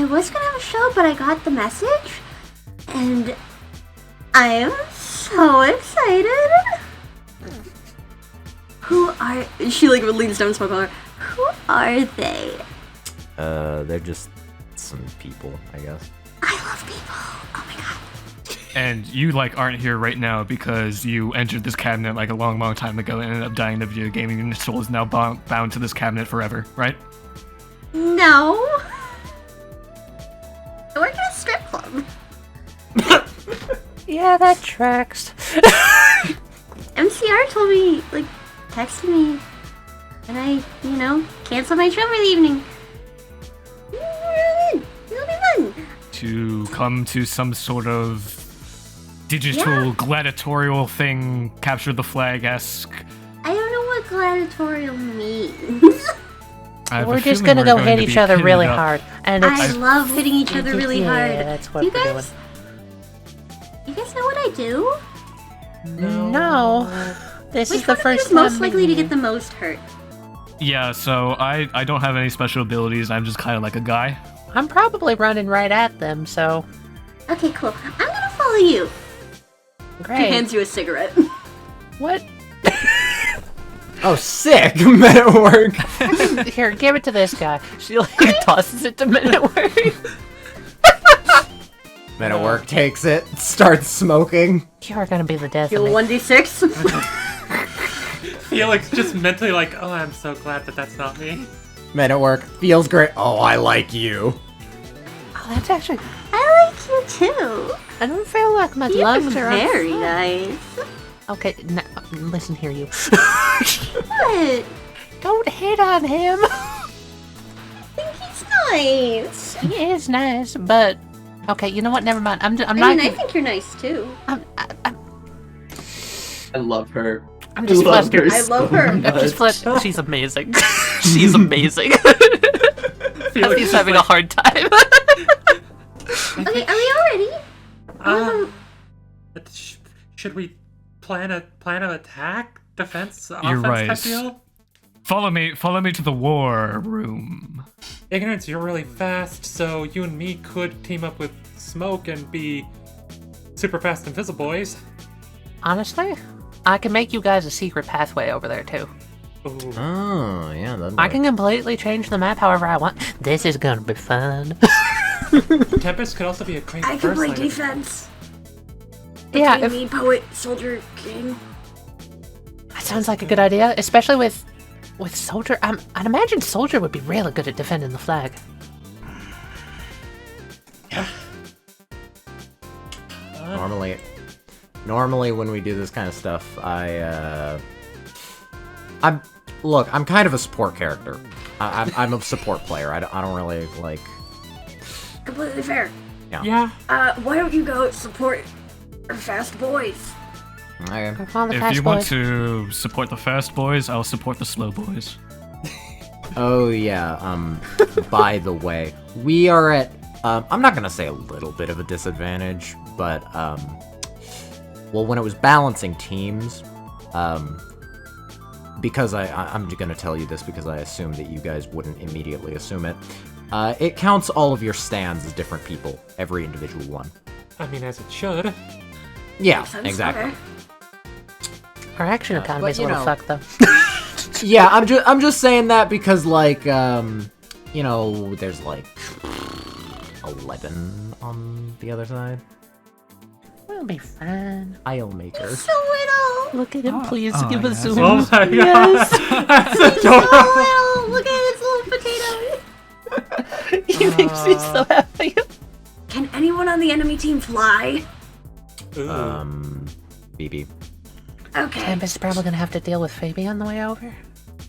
J: was gonna have a show, but I got the message, and I am so excited.
D: She, like, leans down and smoke on her.
J: Who are they?
A: They're just some people, I guess.
J: I love people. Oh my god.
K: And you, like, aren't here right now because you entered this cabinet, like, a long, long time ago and ended up dying in a video game, and your soul is now bound to this cabinet forever, right?
J: No. I work at a strip club.
B: yeah, that tracks.
J: MCR told me, like, texted me, and I, canceled my show for the evening. It'll be fun.
K: To come to some sort of digital gladiatorial thing, capture the flag-esque.
J: I don't know what gladiatorial means.
B: We're just gonna go hit each other really hard, And
J: I love hitting each other really
B: yeah,
J: hard.
B: that's what
J: You
B: we're
J: guys know what I do?
B: doing. No. This
J: Which
B: is the
J: one of you
B: first
J: is most
B: time
J: likely to get the most hurt?
C: Yeah, so I don't have any special abilities. I'm just kind of like a guy.
B: I'm probably running right at them, so
J: Okay, cool. I'm gonna follow you.
D: He
B: great.
D: hands you a cigarette.
B: What?
A: Oh, sick! Men at work.
B: Here, give it to this guy. She like tosses it to Men at Work.
A: Men at work takes it, starts smoking.
B: You're gonna be the death
D: Heal
B: of me.
D: 1d6.
F: Felix just mentally like, oh, I'm so glad that that's not me.
A: Men at work feels great. Oh, I like you.
B: Oh, that's actually.
J: I like you too.
B: I don't feel like my
D: You're
B: lungs are on
D: very
B: fire.
D: nice.
B: Okay, listen here, you.
J: What?
B: Don't hit on him.
J: I think he's nice.
B: He is nice, but okay. You know what? Never mind. I'm
D: I
B: not.
D: mean, I think you're nice too.
L: I love her.
B: I'm just flustered.
D: I love her.
B: I'm just flustered. She's amazing. She's amazing. He's having a hard time.
J: Okay, are we all ready?
F: But should we plan an attack, defense,
C: You're
F: offense
C: right.
F: type deal?
C: Follow me to the war room.
F: Ignorance, you're really fast, so you and me could team up with Smoke and be super fast invisible boys.
B: Honestly, I can make you guys a secret pathway over there too.
F: Ooh.
A: Oh, yeah. That'd
B: I can completely change the map however I want. This is gonna be fun.
F: Tempest could also be a great
J: I can
F: first
J: play
F: line.
J: defense.
B: Yeah,
J: Between me, poet, soldier, king.
B: that sounds like a good idea, especially with Soldier. I'd imagine Soldier would be really good at defending the flag.
A: Normally when we do this kind of stuff, I'm kind of a support character. I'm a support player. I don't really like.
J: Completely fair.
F: Yeah.
J: Why don't you go support our fast boys?
A: Okay.
B: Come on, the
C: If
B: fast
C: you want
B: boys.
C: to support the fast boys, I'll support the slow boys.
A: Oh yeah. By the way, we are at. I'm not gonna say a little bit of a disadvantage, but well, when it was balancing teams, because I'm gonna tell you this because I assume that you guys wouldn't immediately assume it. It counts all of your stands as different people, every individual one.
F: I mean, as it should.
A: Yeah,
J: Makes sense,
A: exactly.
J: okay.
B: Our action economy's a
A: but, you
B: little
A: know-
B: fucked though.
A: Yeah, I'm just saying that because like you know, there's like 11 on the other side.
B: We'll be fine.
A: I'll make her.
J: So little.
B: Look at him, please
C: oh,
B: give a
C: yeah.
B: zoom.
F: Oh my god.
B: Yes.
F: That's
J: So
F: adorable.
J: little. Look at his little potato.
B: He makes me so happy.
J: Can anyone on the enemy team fly?
F: Ooh.
A: BB.
J: Okay.
B: Tempest is probably gonna have to deal with Phoebe on the way over.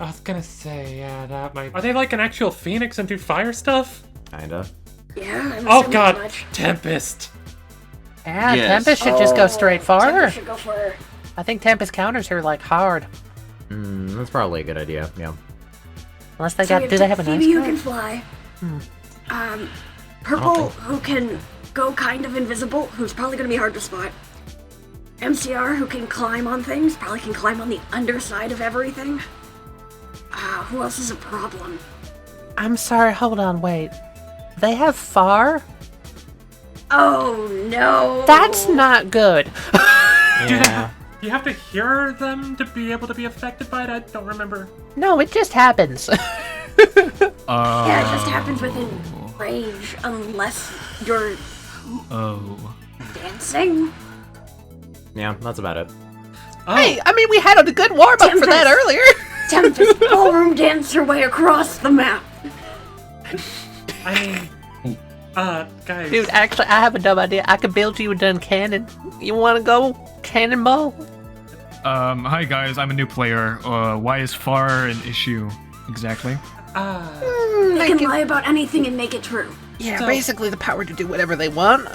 F: I was gonna say, yeah, that might. Are they like an actual phoenix and do fire stuff?
A: Kinda.
J: Yeah, I'm
F: Oh
J: assuming
F: god,
J: as much.
F: Tempest.
B: Yeah,
E: Yes.
B: Tempest should just go straight for her.
J: Tempest should go for her.
B: I think Tempest counters her like hard.
A: That's probably a good idea. Yeah.
B: Unless they
J: So we
B: got. Do they have a
J: Phoebe
B: nice
J: who
B: guard?
J: can fly. Purple who can go kind of invisible, who's probably gonna be hard to spot. MCR who can climb on things, probably can climb on the underside of everything. Who else is a problem?
B: I'm sorry, hold on, wait. They have far?
J: Oh no!
B: That's not good.
A: Yeah.
F: Do you have to hear them to be able to be affected by it? I don't remember.
B: No, it just happens.
J: Yeah, it just happens within range, unless you're
C: Oh.
J: dancing.
A: Yeah, that's about it.
F: Oh,
B: Hey, I mean, we had a good warm up for that
J: Tempest.
B: earlier.
J: Tempest ballroom dance her way across the map.
F: I mean, guys.
B: Dude, actually, I have a dumb idea. I could build you a done cannon. You want to go cannonball?
C: Hi guys, I'm a new player. Why is far an issue exactly?
J: They can lie about anything and make it true.
B: Yeah,
F: So-
B: basically the power to do whatever they want.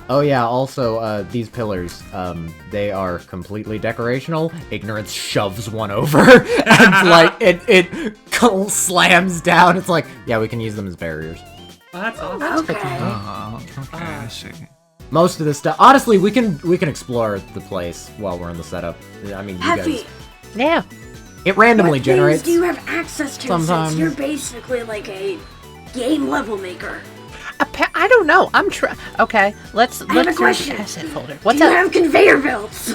A: Oh yeah, also, these pillars, they are completely decorational. Ignorance shoves one over, and like, it slams down. It's like, yeah, we can use them as barriers.
F: That's awesome.
J: Okay.
C: Okay, I see.
A: Most of this stuff. Honestly, we can explore the place while we're in the setup. I mean, you
J: Happy.
A: guys.
B: Yeah.
A: It randomly
J: What
A: generates.
J: things do you have access to
A: sometimes.
J: since you're basically like a game level maker?
B: I don't know. I'm trying. Okay, let's
J: I have a
B: do
J: question.
B: the asset folder. What's
J: do you
B: up?
J: have conveyor belts?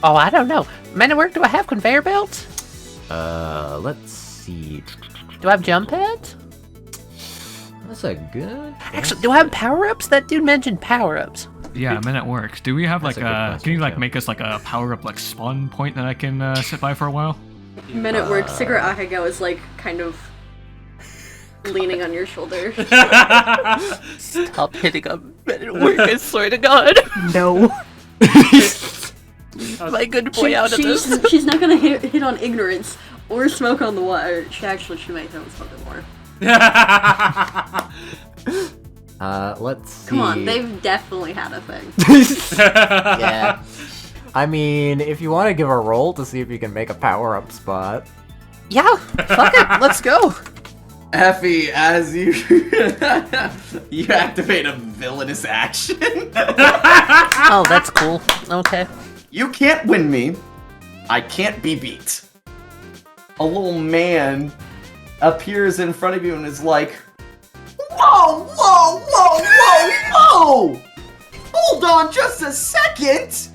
B: Oh, I don't know. Manor, do I have conveyor belts?
A: Let's see.
B: Do I have jump pads?
A: That's a good.
B: Actually, do I have power-ups? That dude mentioned power-ups.
C: Yeah, Men at Work. Do we have like
A: That's a good
C: a?
A: question,
C: Can you like
A: too.
C: make us like a power up like spawn point that I can sit by for a while?
D: Men at work, Sigurd Ahega is like kind of leaning on your shoulder.
B: Stop hitting up Men at Work, I swear to God. No. My good boy out of this.
D: She's not gonna hit on ignorance or smoke on the water. She might hit on something more.
A: Let's see.
D: Come on, they've definitely had a thing.
A: Yeah. I mean, if you want to give a roll to see if you can make a power-up spot.
B: Yeah, fuck it, let's go.
L: Effie, as you you activate a villainous action.
B: Oh, that's cool. Okay.
L: You can't win me. I can't be beat. A little man appears in front of you and is like, whoa, whoa, whoa, whoa, whoa! Hold on just a second.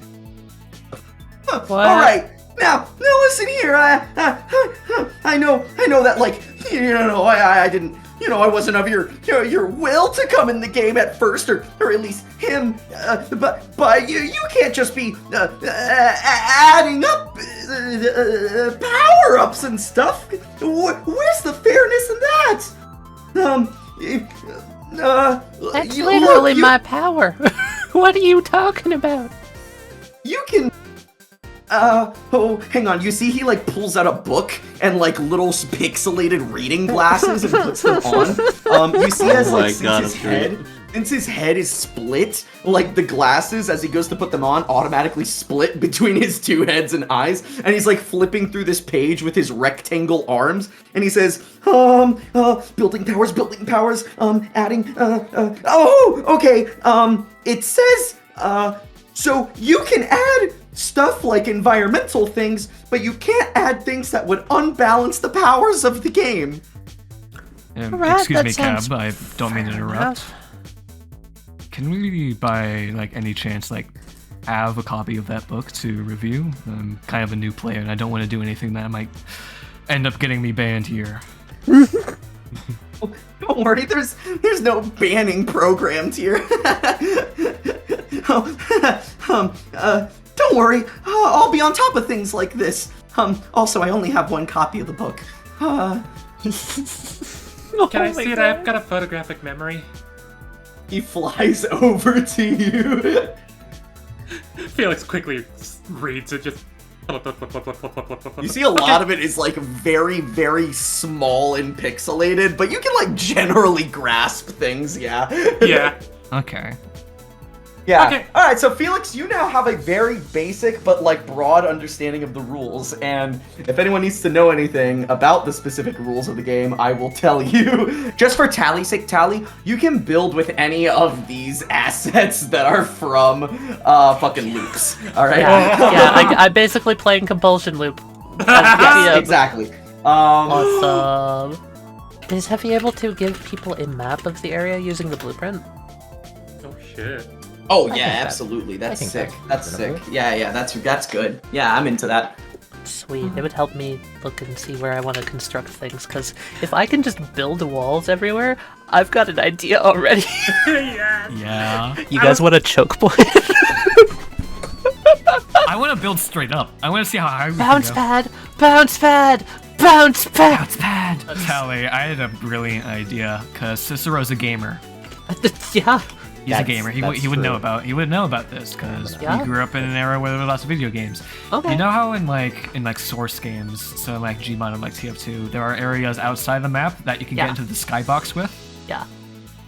B: What?
L: All right, now listen here. I know that like I didn't. I wasn't of your will to come in the game at first, or at least him. But you can't just be adding up power-ups and stuff. Where's the fairness in that?
B: That's literally my power. What are you talking about?
L: You can. Oh, hang on. You see, he like pulls out a book and like little pixelated reading glasses and puts them on. You see, as
E: Oh my
L: like
E: God,
L: since his head is split, like the glasses as he goes to put them on automatically split between his two heads and eyes, and he's like flipping through this page with his rectangle arms, and he says, building powers, adding, oh, okay, it says, so you can add stuff like environmental things, but you can't add things that would unbalance the powers of the game.
B: Alright,
C: Excuse
B: that
C: me,
B: sounds
C: Cab. I don't mean to
B: fair
C: interrupt.
B: enough.
C: Can we, by like any chance, like have a copy of that book to review? I'm kind of a new player, and I don't want to do anything that might end up getting me banned here.
L: Don't worry, there's no banning programmed here. Don't worry, I'll be on top of things like this. Also, I only have one copy of the book.
F: Can I see it? I've got a photographic memory.
L: He flies over to you.
F: Felix quickly reads it, just.
L: You see a lot of it is like very, very small and pixelated, but you can like generally grasp things, yeah.
F: Yeah.
C: Okay.
L: Yeah.
F: Okay.
L: All right. So Felix, you now have a very basic but like broad understanding of the rules, and if anyone needs to know anything about the specific rules of the game, I will tell you. Just for tally's sake, Tally, you can build with any of these assets that are from fucking loops. All right.
B: Yeah, I'm basically playing Compulsion Loop.
L: Yes, exactly.
B: Awesome. Is Heffy able to give people a map of the area using the blueprint?
F: Oh shit.
L: Oh
A: I
L: yeah,
A: think
L: absolutely. That's
A: think
L: sick.
A: that's
L: That's sick.
A: reasonable.
L: Yeah, that's good. Yeah, I'm into that.
B: Sweet. It would help me look and see where I want to construct things, because if I can just build walls everywhere, I've got an idea already.
C: Yeah.
B: You guys want a choke point?
C: I want to build straight up. I want to see how high we
B: Bounce
C: can go.
B: pad! Bounce pad! Bounce pad!
C: Bounce pad! Tally, I had a brilliant idea, because Cicero's a gamer.
B: Yeah.
C: He's a gamer. He would know about this because
B: Yeah.
C: he grew up in an era where there were lots of video games.
B: Okay.
C: You know how in source games, so like Gmod and like TF2, there are areas outside the map that you can
B: Yeah.
C: get into the skybox with.
B: Yeah.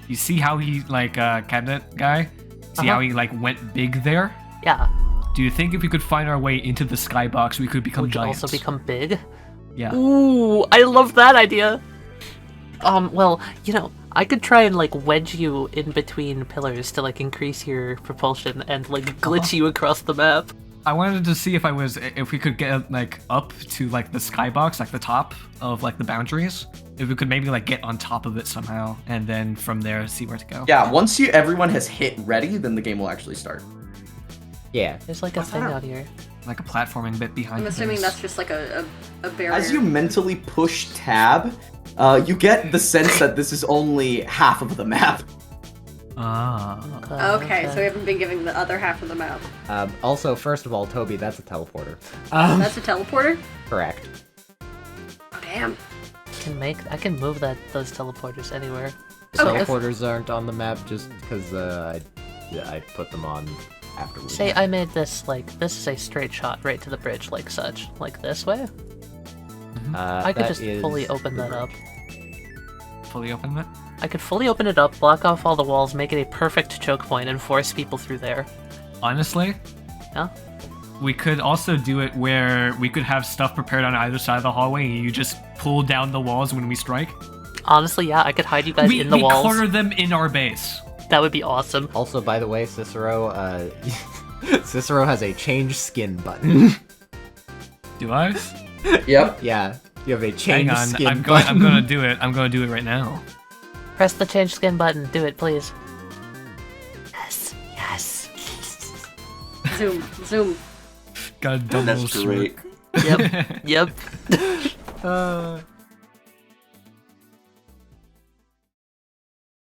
C: You see how he cabinet guy? See how he like went big there?
B: Yeah.
C: Do you think if we could find our way into the skybox, we could become
B: We could
C: giants?
B: also become big.
C: Yeah.
B: Ooh, I love that idea. Well, I could try and like wedge you in between pillars to like increase your propulsion and like glitch you across the map.
K: I wanted to see if we could get like up to like the skybox, like the top of like the boundaries. If we could maybe like get on top of it somehow, and then from there see where to go.
L: Yeah, once everyone has hit ready, then the game will actually start.
A: Yeah.
B: There's like a thing out here.
K: Like a platforming bit behind.
D: I'm assuming that's just like a barrier.
L: As you mentally push tab, you get the sense that this is only half of the map.
D: Okay, so we haven't been giving the other half of the map.
A: Also, first of all, Toby, that's a teleporter.
D: That's a teleporter?
A: Correct.
J: Oh, damn.
B: I can move those teleporters anywhere.
A: Teleporters aren't on the map just because I put them on afterwards.
B: Say I made this this is a straight shot right to the bridge, like such, like this way. I could just fully open that up.
K: Fully open it?
B: I could fully open it up, block off all the walls, make it a perfect choke point, and force people through there.
K: Honestly?
B: Yeah?
K: We could also do it where we could have stuff prepared on either side of the hallway and you just pull down the walls when we strike.
B: Honestly, yeah, I could hide you guys in the walls.
K: We corner them in our base.
B: That would be awesome.
A: Also, by the way, Cicero, Cicero has a change skin button.
K: Do I?
L: Yep.
A: Yeah, you have a change
K: Hang on,
A: skin
K: I'm
A: button.
K: gonna do it. I'm gonna do it right now.
B: Press the change skin button. Do it, please. Yes.
D: Zoom.
K: Got a double
E: That's great.
B: Yep.